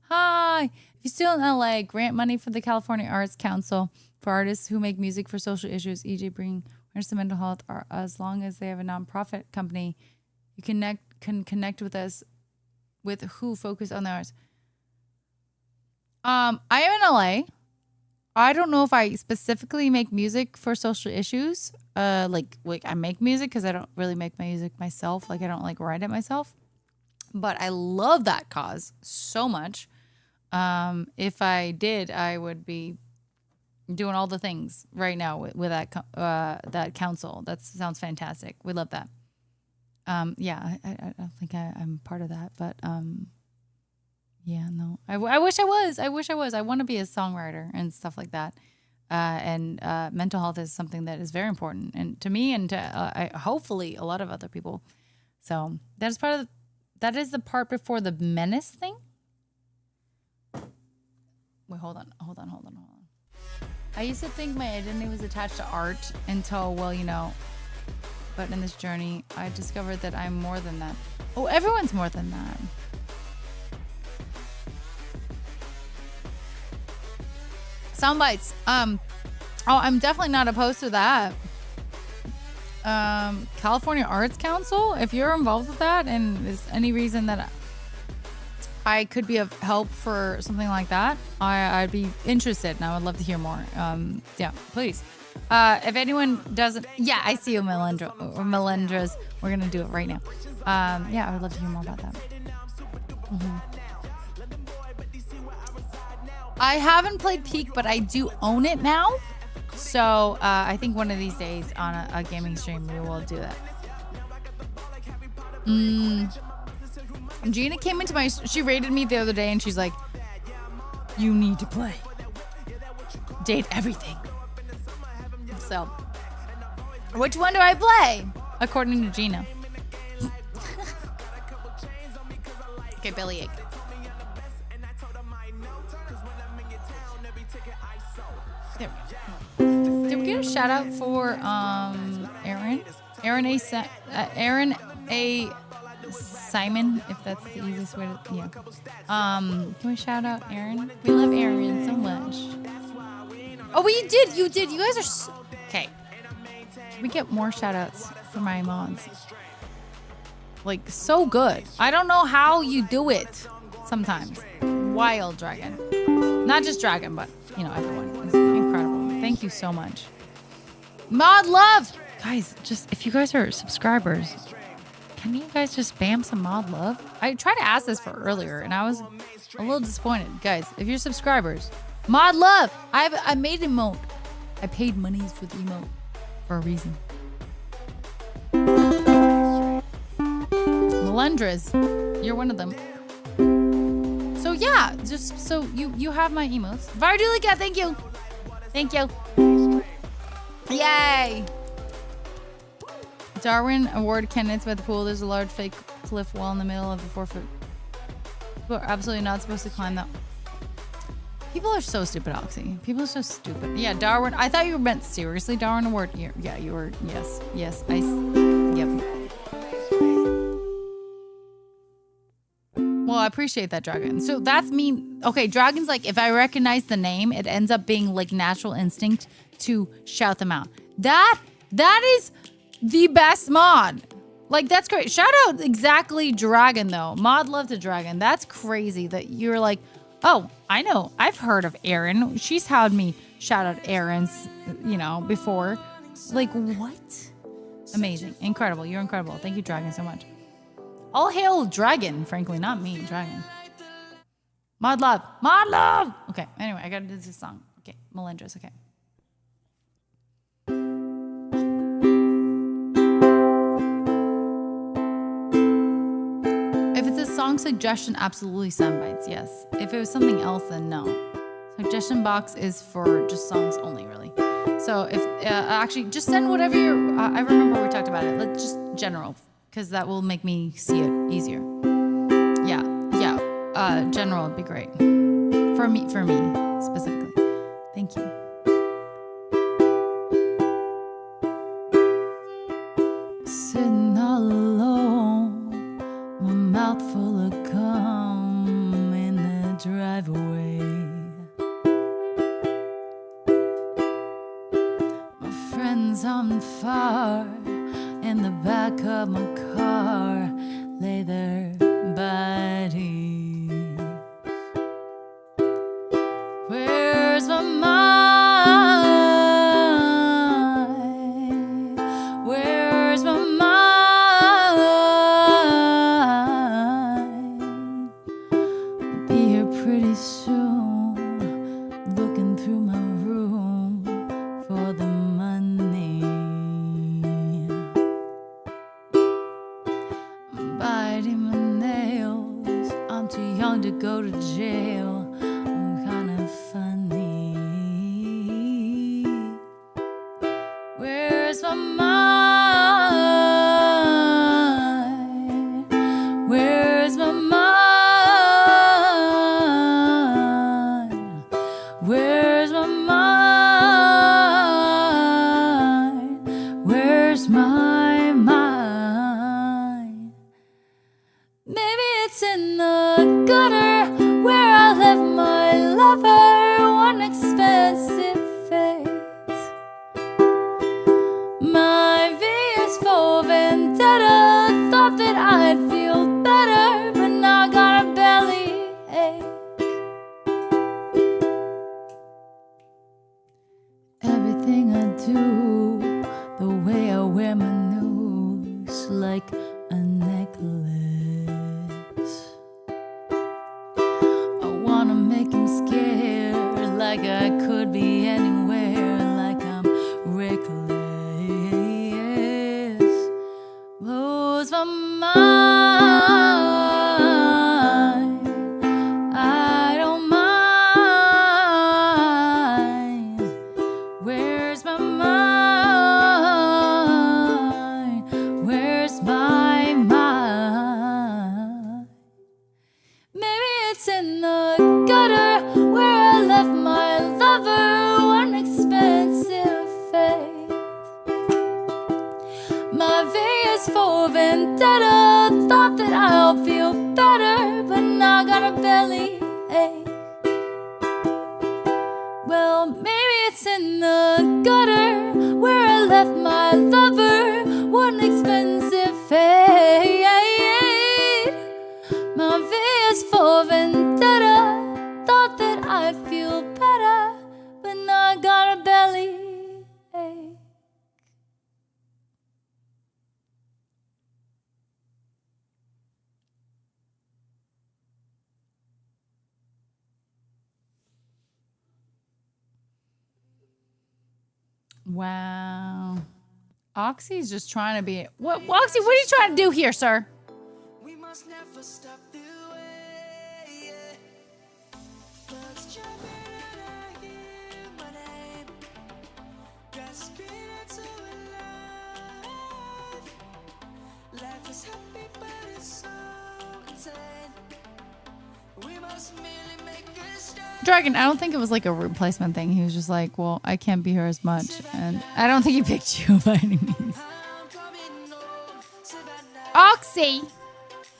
Hi. If you're still in LA, grant money for the California Arts Council for artists who make music for social issues, e.g. bring awareness to mental health, or as long as they have a nonprofit company. You can connect with us with who focus on the arts. I am in LA. I don't know if I specifically make music for social issues. Like I make music because I don't really make my music myself. Like I don't write it myself. But I love that cause so much. If I did, I would be doing all the things right now with that council. That sounds fantastic. We love that. Yeah, I don't think I'm part of that, but yeah, no. I wish I was. I wish I was. I want to be a songwriter and stuff like that. And mental health is something that is very important, and to me, and to hopefully a lot of other people. So that is part of that is the part before the menace thing. Wait, hold on. I used to think my identity was attached to art until, well, you know, but in this journey, I discovered that I'm more than that. Oh, everyone's more than that. Sound bites. Oh, I'm definitely not opposed to that. California Arts Council, if you're involved with that and there's any reason that I could be of help for something like that, I'd be interested and I would love to hear more. Yeah, please. If anyone doesn't, yeah, I see you, Melendra, or Melendras. We're going to do it right now. Yeah, I would love to hear more about that. Mm-hmm. I haven't played Peak, but I do own it now. So I think one of these days on a gaming stream, we will do that. Gina came into she rated me the other day and she's like, you need to play. Date everything. So, which one do I play? According to Gina. Okay, Bellyache. There we go. Did we get a shout out for Aaron? Aaron A. Simon, if that's the easiest way to, yeah. Can we shout out Aaron? We love Aaron so much. Oh, you did. You guys are okay. Can we get more shout outs for my mods? Like, so good. I don't know how you do it sometimes. Wild Dragon. Not just Dragon, but, you know, everyone. It's incredible. Thank you so much. Mod love! Guys, just, if you guys are subscribers, can you guys just spam some mod love? I tried to ask this for earlier, and I was a little disappointed. Guys, if you're subscribers, mod love! I made emote. I paid monies for the emote for a reason. Melendras, you're one of them. So yeah, just so you have my emotes. Vardulika, thank you. Thank you. Yay! Darwin Award candidates by the pool. There's a large fake cliff wall in the middle of the 4 foot. People are absolutely not supposed to climb that. People are so stupid, Oxy. People are so stupid. Yeah, Darwin. I thought you meant seriously, Darwin Award. Yeah, you were. Yes. Yep. Well, I appreciate that, Dragon. So that's mean. Okay, Dragon's like, if I recognize the name, it ends up being like natural instinct to shout them out. That is the best mod. Like, that's great. Shout out exactly Dragon, though. Mod love to Dragon. That's crazy that you're like, oh, I know. I've heard of Erin. She's had me shout out Erin's, you know, before. Like, what? Amazing. Incredible. You're incredible. Thank you, Dragon, so much. All hail Dragon, frankly. Not me, Dragon. Mod love. Mod love! Okay, anyway, I gotta do this song. Okay, Melendras, okay. If it's a song suggestion, absolutely soundbites, yes. If it was something else, then no. Suggestion box is for just songs only, really. So if actually, just send whatever you're. I remember we talked about it. Let's just general, because that will make me see it easier. Yeah. General would be great for me specifically. Thank you. Sitting all alone, my mouth full of gum in the driveway. My friends on fire in the back of my car lay their bodies. Where's my mind? Where's my mind? I'll be here pretty soon, looking through my room. go to jail. I'm kind of funny. Where's my mind? Where's my mind? Where's my mind? Where's my mind? Maybe it's in the gutter where I left my lover, one expensive fate. My V is for vendetta. Thought that I'd feel better, but now I got a belly ache. Everything I do, the way I wear my nose like a necklace. I wanna make him scared, like I could be anywhere, like I'm reckless. Blows my mind. I don't mind. Where's my mind? Where's my mind? Maybe it's in the gutter where I left my lover, one expensive fate. My V is for vendetta. Thought that I'll feel better, but now I got a belly ache. Well, maybe it's in the gutter where I left my lover, one expensive fate. My V is for vendetta. Thought that I'd feel better, but now I got a belly ache. Wow. Oxy's just trying to be... What, Oxy, what are you trying to do here, sir? We must never stop the way. Yeah. Birds jumping and I hear my name. Grasping into life. Life is happy, but it's so insane. We must merely make a start. Dragon, I don't think it was like a replacement thing. He was just like, well, I can't be here as much. And I don't think he picked you by any means. I'm coming home, Savannah. Oxy!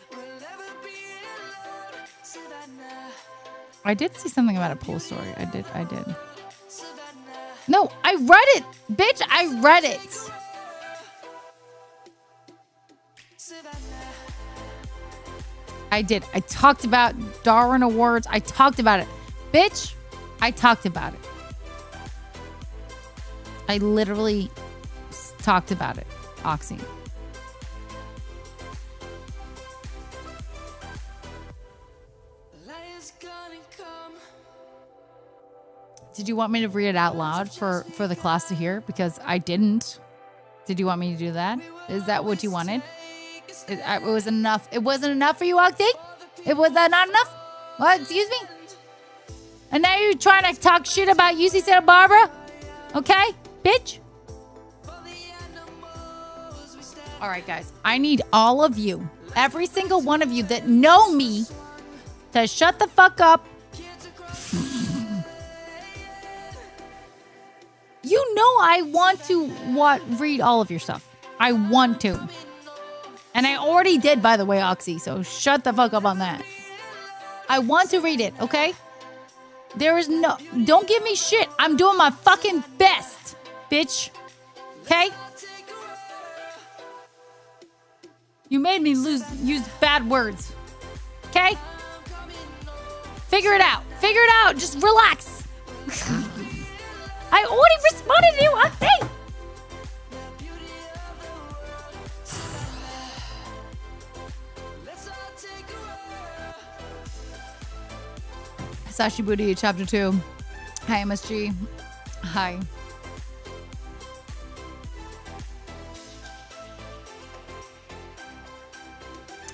We'll never be alone, Savannah. I did see something about a pool story. I did. Savannah. No, I read it! Bitch, I read it! Savannah. I did. I talked about Darwin Awards. I talked about it. Bitch, I talked about it. I literally talked about it. Oxy. Light is gonna come. Did you want me to read it out loud for the class to hear? Because I didn't. Did you want me to do that? Is that what you wanted? It was enough. It wasn't enough for you, Oxy? Was that not enough? What? Excuse me? And now you're trying to talk shit about UC Santa Barbara? Okay, bitch? All right, guys. I need all of you, every single one of you that know me, to shut the fuck up. You know I want to read all of your stuff. I want to. And I already did, by the way, Oxy, so shut the fuck up on that. I want to read it, okay? Don't give me shit. I'm doing my fucking best, bitch. Okay? You made me use bad words. Okay? Figure it out. Figure it out. Just relax. I already responded to you, Oxy. Sashi Booty, Chapter 2. Hi, MSG. Hi.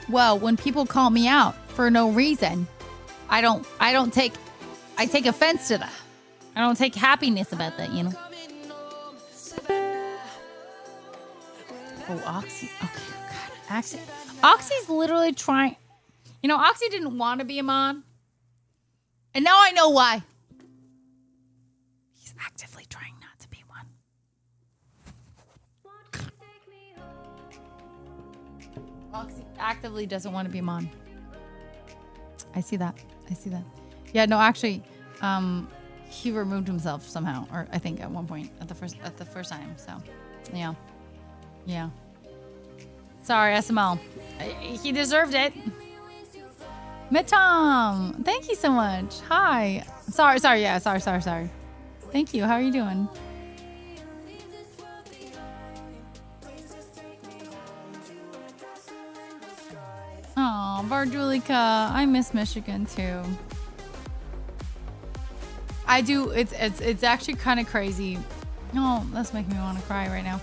Well, when people call me out for no reason, I take offense to that. I don't take happiness about that, you know. Oh, Oxy. Okay, God. Oxy's literally trying. You know, Oxy didn't want to be a mod. And now I know why. He's actively trying not to be one. Oxy actively doesn't want to be mod. I see that. Yeah, no, actually, he removed himself somehow, or I think at one point at the first time. So, yeah. Sorry, SML. He deserved it. Mitom, thank you so much. Hi. Sorry. Thank you. How are you doing? Oh, Varjulica, I miss Michigan too. I do. It's actually kind of crazy. Oh, that's making me want to cry right now.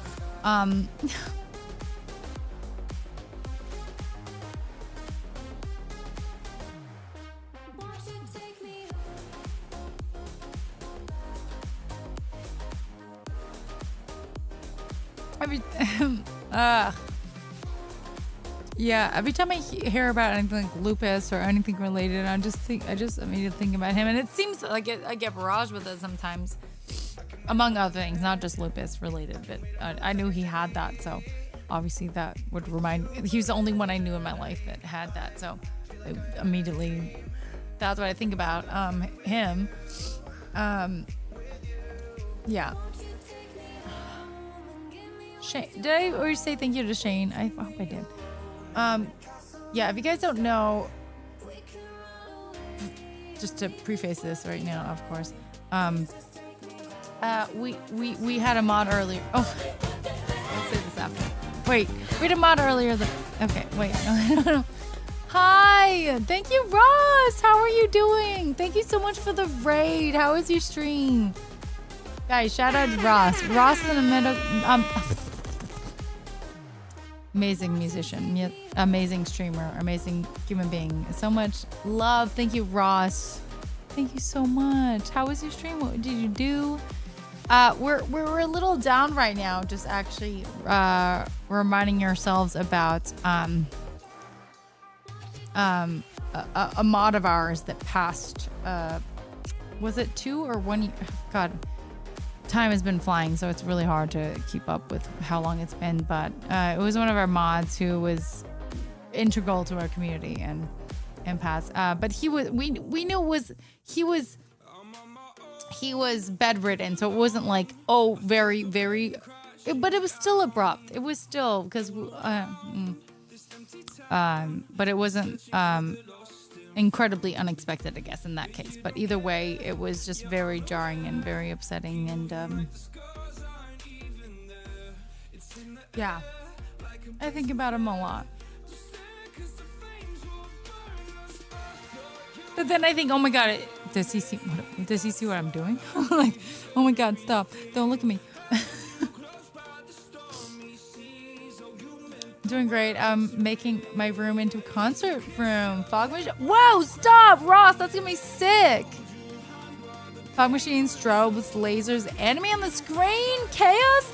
Every time I hear about anything like lupus or anything related, I just immediately think about him, and it seems like I get barraged with it sometimes, among other things, not just lupus related. But I knew he had that, so obviously that would remind. He was the only one I knew in my life that had that, so immediately that's what I think about him. Yeah. Shane, did I already say thank you to Shane? I hope I did. Yeah, if you guys don't know, just to preface this right now, of course, we had a mod earlier. Oh, I'll say this after. Wait, we had a mod earlier. Okay, wait. No. Hi, thank you, Ross. How are you doing? Thank you so much for the raid. How was your stream? Guys, shout out to Ross. Ross is in the middle. Amazing musician, amazing streamer, amazing human being. So much love. Thank you, Ross. Thank you so much. How was your stream? What did you do? We're a little down right now. Just actually reminding ourselves about a mod of ours that passed. Was it 2 or 1 year? God. Time has been flying, so it's really hard to keep up with how long it's been, but it was one of our mods who was integral to our community and passed. But he was we knew he was bedridden, so it wasn't like very but it was still abrupt. It was still because but it wasn't incredibly unexpected, I guess, in that case. But either way, it was just very jarring and very upsetting. And yeah, I think about him a lot. But then I think, oh my God, does he see what I'm doing? Like, oh my God, stop! Don't look at me. Doing great. I'm making my room into a concert room. Fog machine. Whoa, stop, Ross. That's gonna be sick. Fog machines, strobes, lasers, anime on the screen, chaos.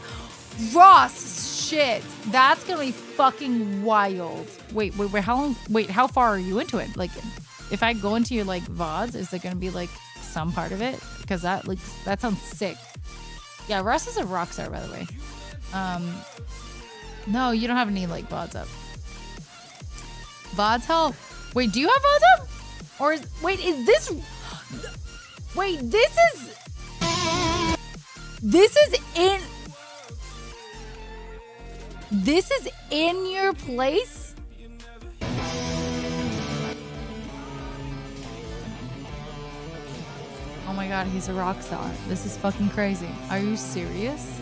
Ross, shit. That's gonna be fucking wild. Wait. How long? Wait, how far are you into it? Like, if I go into your like VODs, is there gonna be like some part of it? Because that sounds sick. Yeah, Ross is a rock star, by the way. No, you don't have any like VODs up. VODs help. Wait, do you have VODs up? Or is this? Wait, this is in your place? Oh my God, he's a rock star. This is fucking crazy. Are you serious?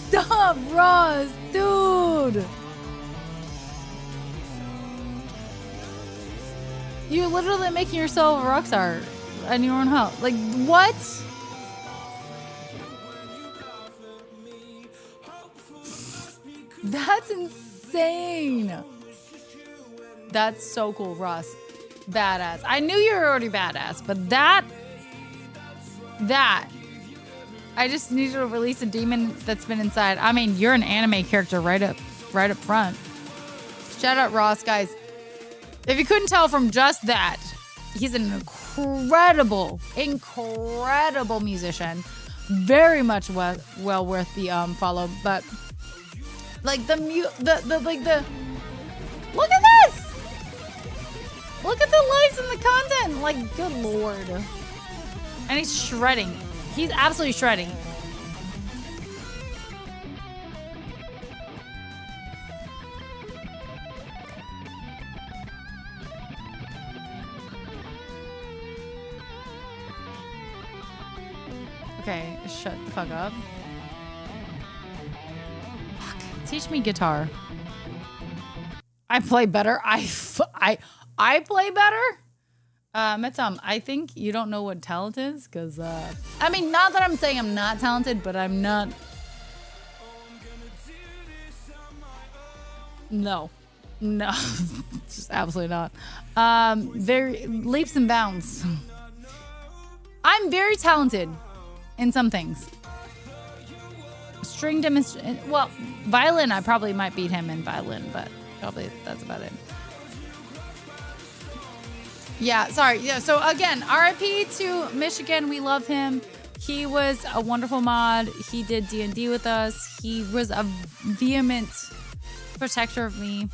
Stop, Ross, dude. You're literally making yourself a rock star in your own house. Like, what? That's insane. That's so cool, Ross. Badass. I knew you were already badass, but that, I just needed to release a demon that's been inside. I mean, you're an anime character right up front. Shout out Ross, guys. If you couldn't tell from just that, he's an incredible musician. Very much well worth the follow. But like the look at this! Look at the likes and the content. Like, good lord. And he's shredding. He's absolutely shredding. Okay, shut the fuck up. Fuck. Teach me guitar. I play better. I play better. Metam, I think you don't know what talent is, because I mean, not that I'm saying I'm not talented, but I'm not. No, just absolutely not. Very leaps and bounds. I'm very talented in some things. String demonstration. Well, violin, I probably might beat him in violin, but probably that's about it. Yeah, sorry. Yeah, so again, RIP to Michigan. We love him. He was a wonderful mod. He did D&D with us. He was a vehement protector of me.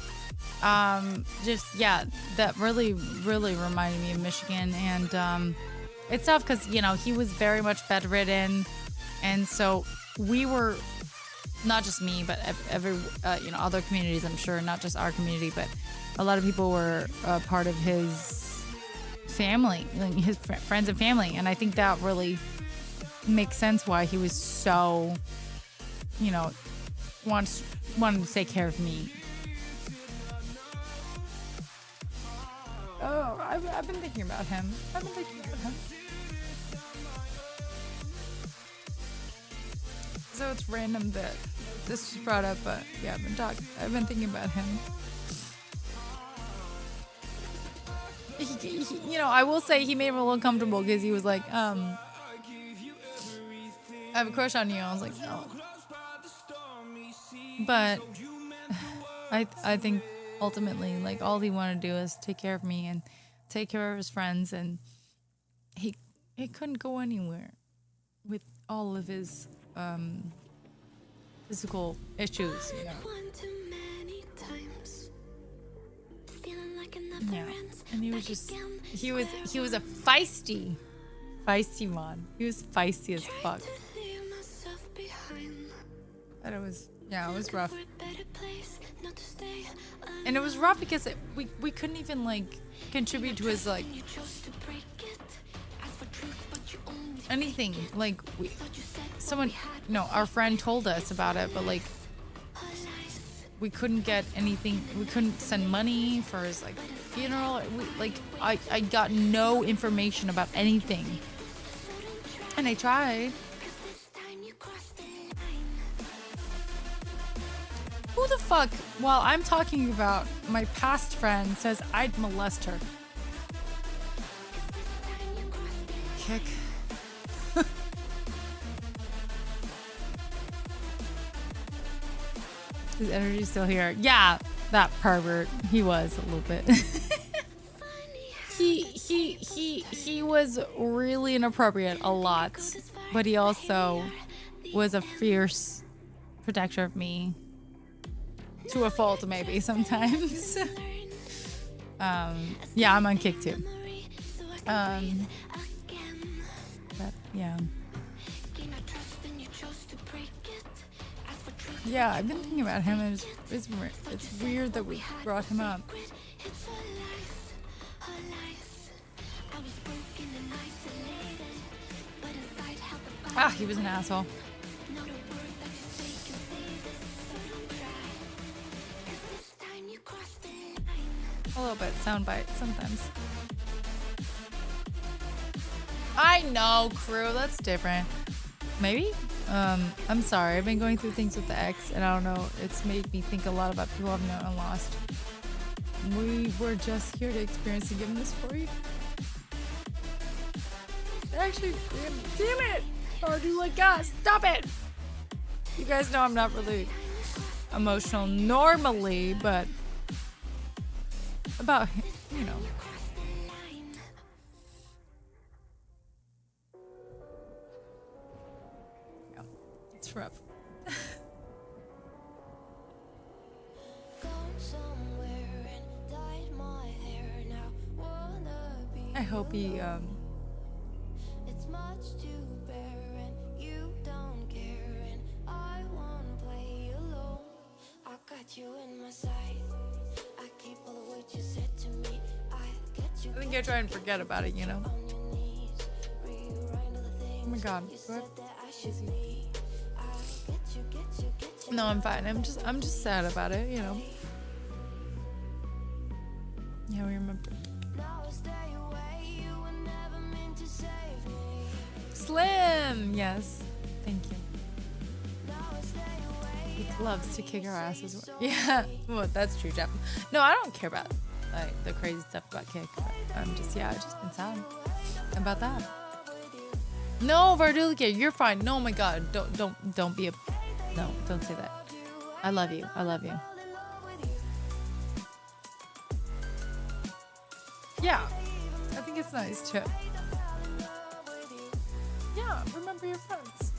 Just, yeah, that really, really reminded me of Michigan. And it's tough because, you know, he was very much bedridden. And so we were, not just me, but every, you know, other communities, I'm sure, not just our community, but a lot of people were part of his family, like his friends and family. And I think that really makes sense why he was so, you know, wanted to take care of me. Oh, I've been thinking about him. So it's random that this was brought up, but yeah, I've been thinking about him. He, you know, I will say he made me a little uncomfortable because he was like, I have a crush on you. I was like, no. But I think ultimately, like, all he wanted to do is take care of me and take care of his friends, and he couldn't go anywhere with all of his physical issues, you know. Yeah, and he was just he was a feisty mod. He was feisty as fuck. But it was rough. And it was rough because we couldn't even like contribute to his like anything. Like our friend told us about it, but like we couldn't get anything. We couldn't send money for his like funeral. I got no information about anything, and I tried. Who the fuck, while I'm talking about my past friend, says I'd molest her? Kick. His energy's still here. Yeah, that pervert. He was a little bit. He was really inappropriate a lot, but he also was a fierce protector of me. To a fault, maybe sometimes. Yeah, I'm on kick too. But yeah. Yeah, I've been thinking about him, and it's weird that we brought him up. Ah, he was an asshole. A little bit, soundbite sometimes. I know, crew, that's different. Maybe? I'm sorry. I've been going through things with the ex, and I don't know. It's made me think a lot about people I've known and lost. We were just here to experience and give them this for you. Actually, damn it! Or do like us. Stop it! You guys know I'm not really emotional normally, but about, you know. Yeah, it's rough. I hope he, It's much to bear and you don't care and I won't play alone. I got you in my sight. I keep all the words you said to me. I get you I think I try and forget about it, you know? on your knees. Rewrite all the things Oh my god. you said that I should be. I get you. No, I'm fine. I'm just sad about it, you know? Yeah, we remember. Now I stay away. You were never meant to save me. Slim! Yes. Thank you. Now I stay away. He loves to kick our asses. Yeah. Well, that's true, Jeff. No, I don't care about like the crazy stuff about kick. But I'm just, yeah, I've just been sad about that. No, Vardulika, you're fine. No, oh my god. Don't be a, no, don't say that. I love you. I love you. Yeah. I think it's nice too. Yeah, remember your friends.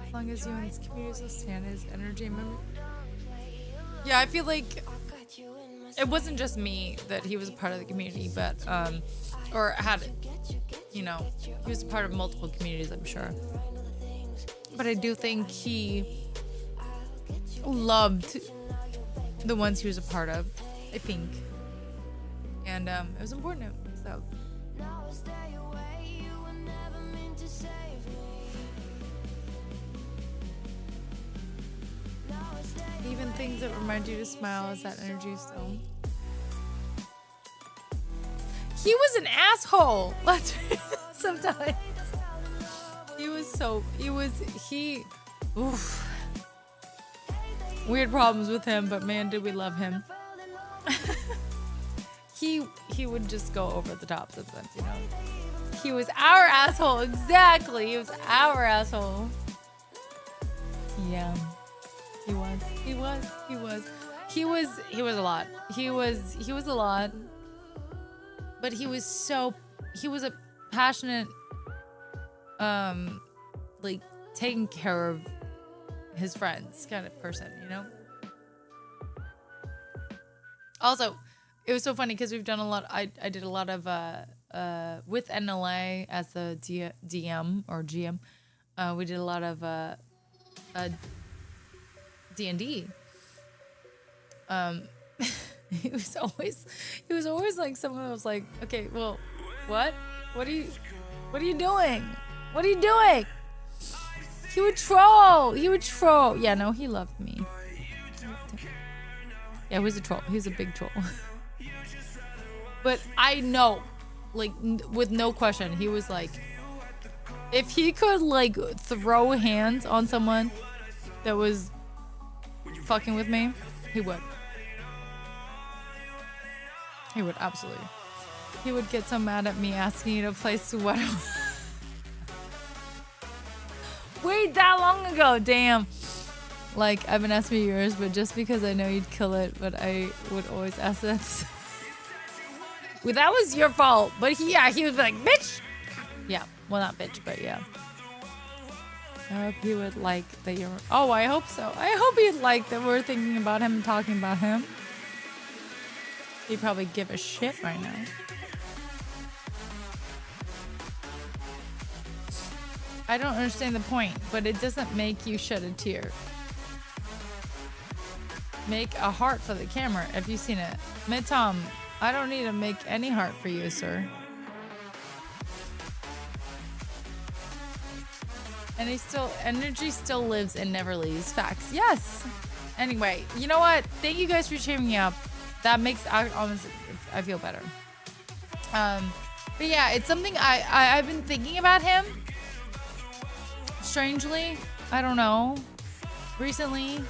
As long as you and his community will stand his energy and memory. Yeah, I feel like it wasn't just me that he was a part of the community, but or had, you know, he was a part of multiple communities, I'm sure. But I do think he loved the ones he was a part of, I think. And it was important to him, so. Even things that remind you to smile is that energy still. He was an asshole. Sometimes. Oof. Weird problems with him, but man, did we love him. He would just go over the top sometimes, you know. He was our asshole, exactly. He was our asshole. Yeah. He was a lot. He was a lot. But he was a passionate, like taking care of his friends kind of person, you know? Also, it was so funny because we've done a lot. I did a lot of with NLA as the DM or GM. We did a lot of D&D. He was always like someone was like, okay, well, what are you doing? What are you doing? He would troll. Yeah, no, he loved me. Yeah, he was a troll. He was a big troll. But I know, like, with no question, he was like, if he could, like, throw hands on someone that was fucking with me, he would. He would, absolutely. He would get so mad at me asking you to play Sweater. Wait, that long ago, damn. Like, I've been asking for years, but just because I know you'd kill it, but I would always ask that. Well, that was your fault. But he was like, bitch. Yeah, well, not bitch, but yeah. I hope he would like that you're... Oh, I hope so. I hope he'd like that we're thinking about him and talking about him. He'd probably give a shit right now. I don't understand the point, but it doesn't make you shed a tear. Make a heart for the camera if you've seen it. Tom, I don't need to make any heart for you, sir. And energy still lives and never leaves. Facts. Yes. Anyway, you know what? Thank you guys for cheering me up. That makes I feel better. But yeah, it's something I've been thinking about him. Strangely, I don't know, recently,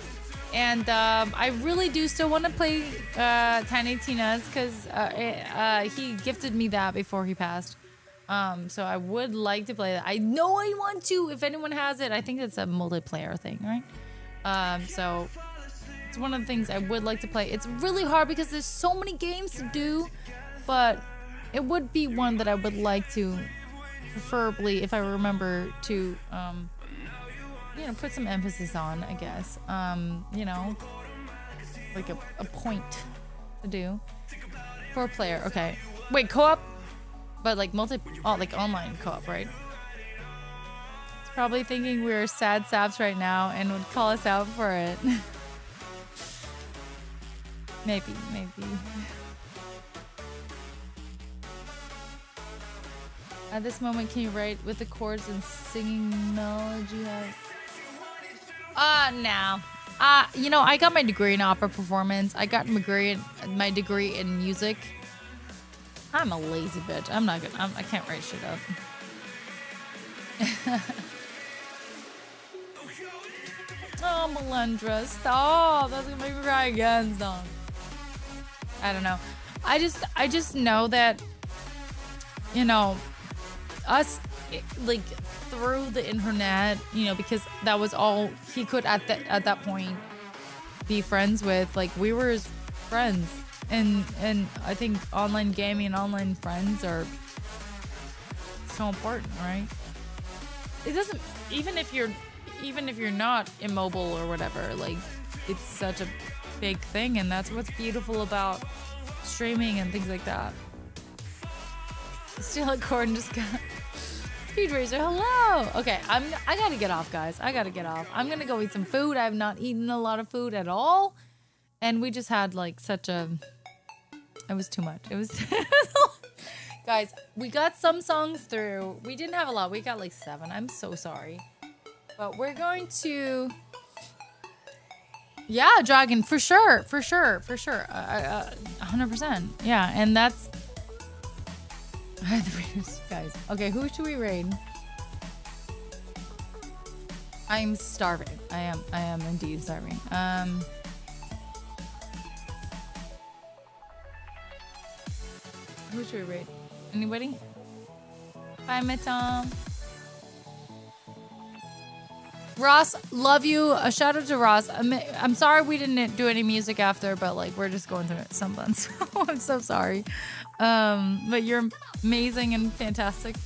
and I really do still want to play Tiny Tina's because he gifted me that before he passed. So I would like to play that. I know I want to. If anyone has it, I think it's a multiplayer thing, right? So it's one of the things I would like to play. It's really hard because there's so many games to do, but it would be one that I would like to, preferably, if I remember to, you know, put some emphasis on, I guess. You know, like a point to do. 4-player, okay. Wait, co-op? But like like online co-op, right? It's probably thinking we're sad saps right now and would call us out for it. Maybe. At this moment, can you write with the chords and singing knowledge you have? No. You know, I got my degree in opera performance. I got my degree in music. I'm a lazy bitch. I can't write shit up. Oh, Melendra, stop. That's gonna make me cry again, stop. I don't know. I just know that, you know, us, like, through the internet, you know, because that was all he could at that point be friends with. Like, we were his friends, and I think online gaming and online friends are so important, right? It doesn't, even if you're not immobile or whatever, like, it's such a big thing, and that's what's beautiful about streaming and things like that. Still at Gordon just got Speed Racer, hello. Okay, I gotta get off, guys. I gotta get off. I'm gonna go eat some food. I have not eaten a lot of food at all, and we just had like it was too much. It was guys, we got some songs through. We didn't have a lot. We got like 7. I'm so sorry, but we're going to, yeah, Dragon, for sure 100%. Yeah, and that's guys. Okay, who should we raid? I'm starving. I am indeed starving. Who should we raid? Anybody? Bye, my Tom. Ross, love you. A shout out to Ross. I'm sorry we didn't do any music after, but like we're just going through something. So I'm so sorry. But you're amazing and fantastic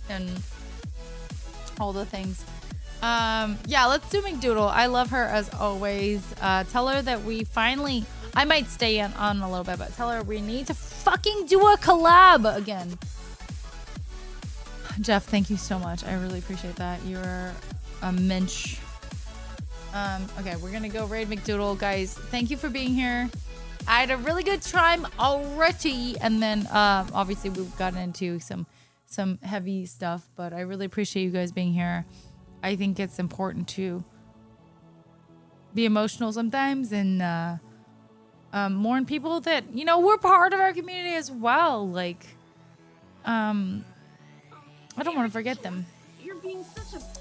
and all the things. Yeah, let's do McDoodle. I love her as always. Tell her that we finally, I might stay on a little bit, but tell her we need to fucking do a collab again. Jeff, thank you so much. I really appreciate that. You're a mensch. Okay, we're gonna go raid McDoodle, guys. Thank you for being here. I had a really good time already, and then obviously we've gotten into some heavy stuff, but I really appreciate you guys being here. I think it's important to be emotional sometimes and mourn people that, you know, we're part of our community as well. Like, I don't want to forget them.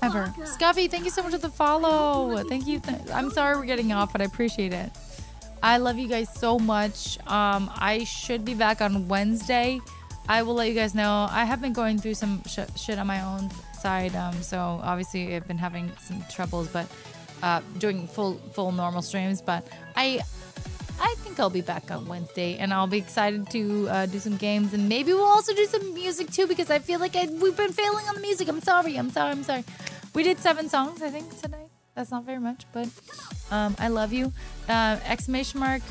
Ever. Scuffy, thank you so much for the follow. Thank you. I'm sorry we're getting off, but I appreciate it. I love you guys so much. I should be back on Wednesday. I will let you guys know. I have been going through some shit on my own side. So obviously I've been having some troubles, but doing full normal streams. But I think I'll be back on Wednesday, and I'll be excited to do some games, and maybe we'll also do some music too, because I feel like we've been failing on the music. I'm sorry. We did 7 songs, I think, today. That's not very much, but I love you. Exclamation mark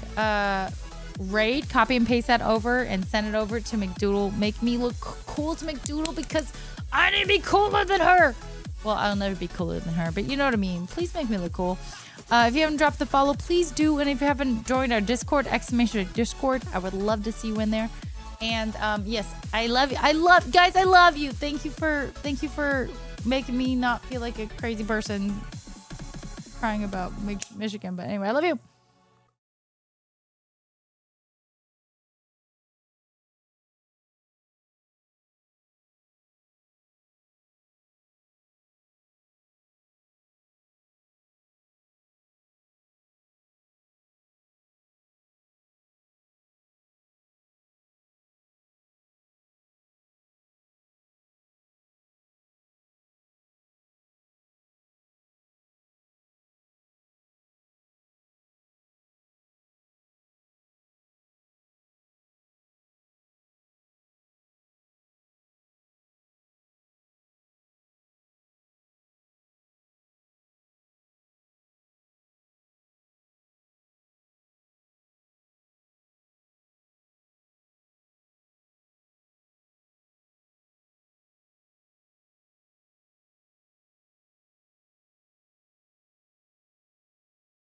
raid, copy and paste that over and send it over to McDoodle. Make me look cool to McDoodle, because I need to be cooler than her. Well, I'll never be cooler than her, but you know what I mean. Please make me look cool. If you haven't dropped the follow, please do. And if you haven't joined our Discord, exclamation Discord, I would love to see you in there. And yes, I love you. I love you. Thank you for making me not feel like a crazy person crying about Michigan. But anyway, I love you.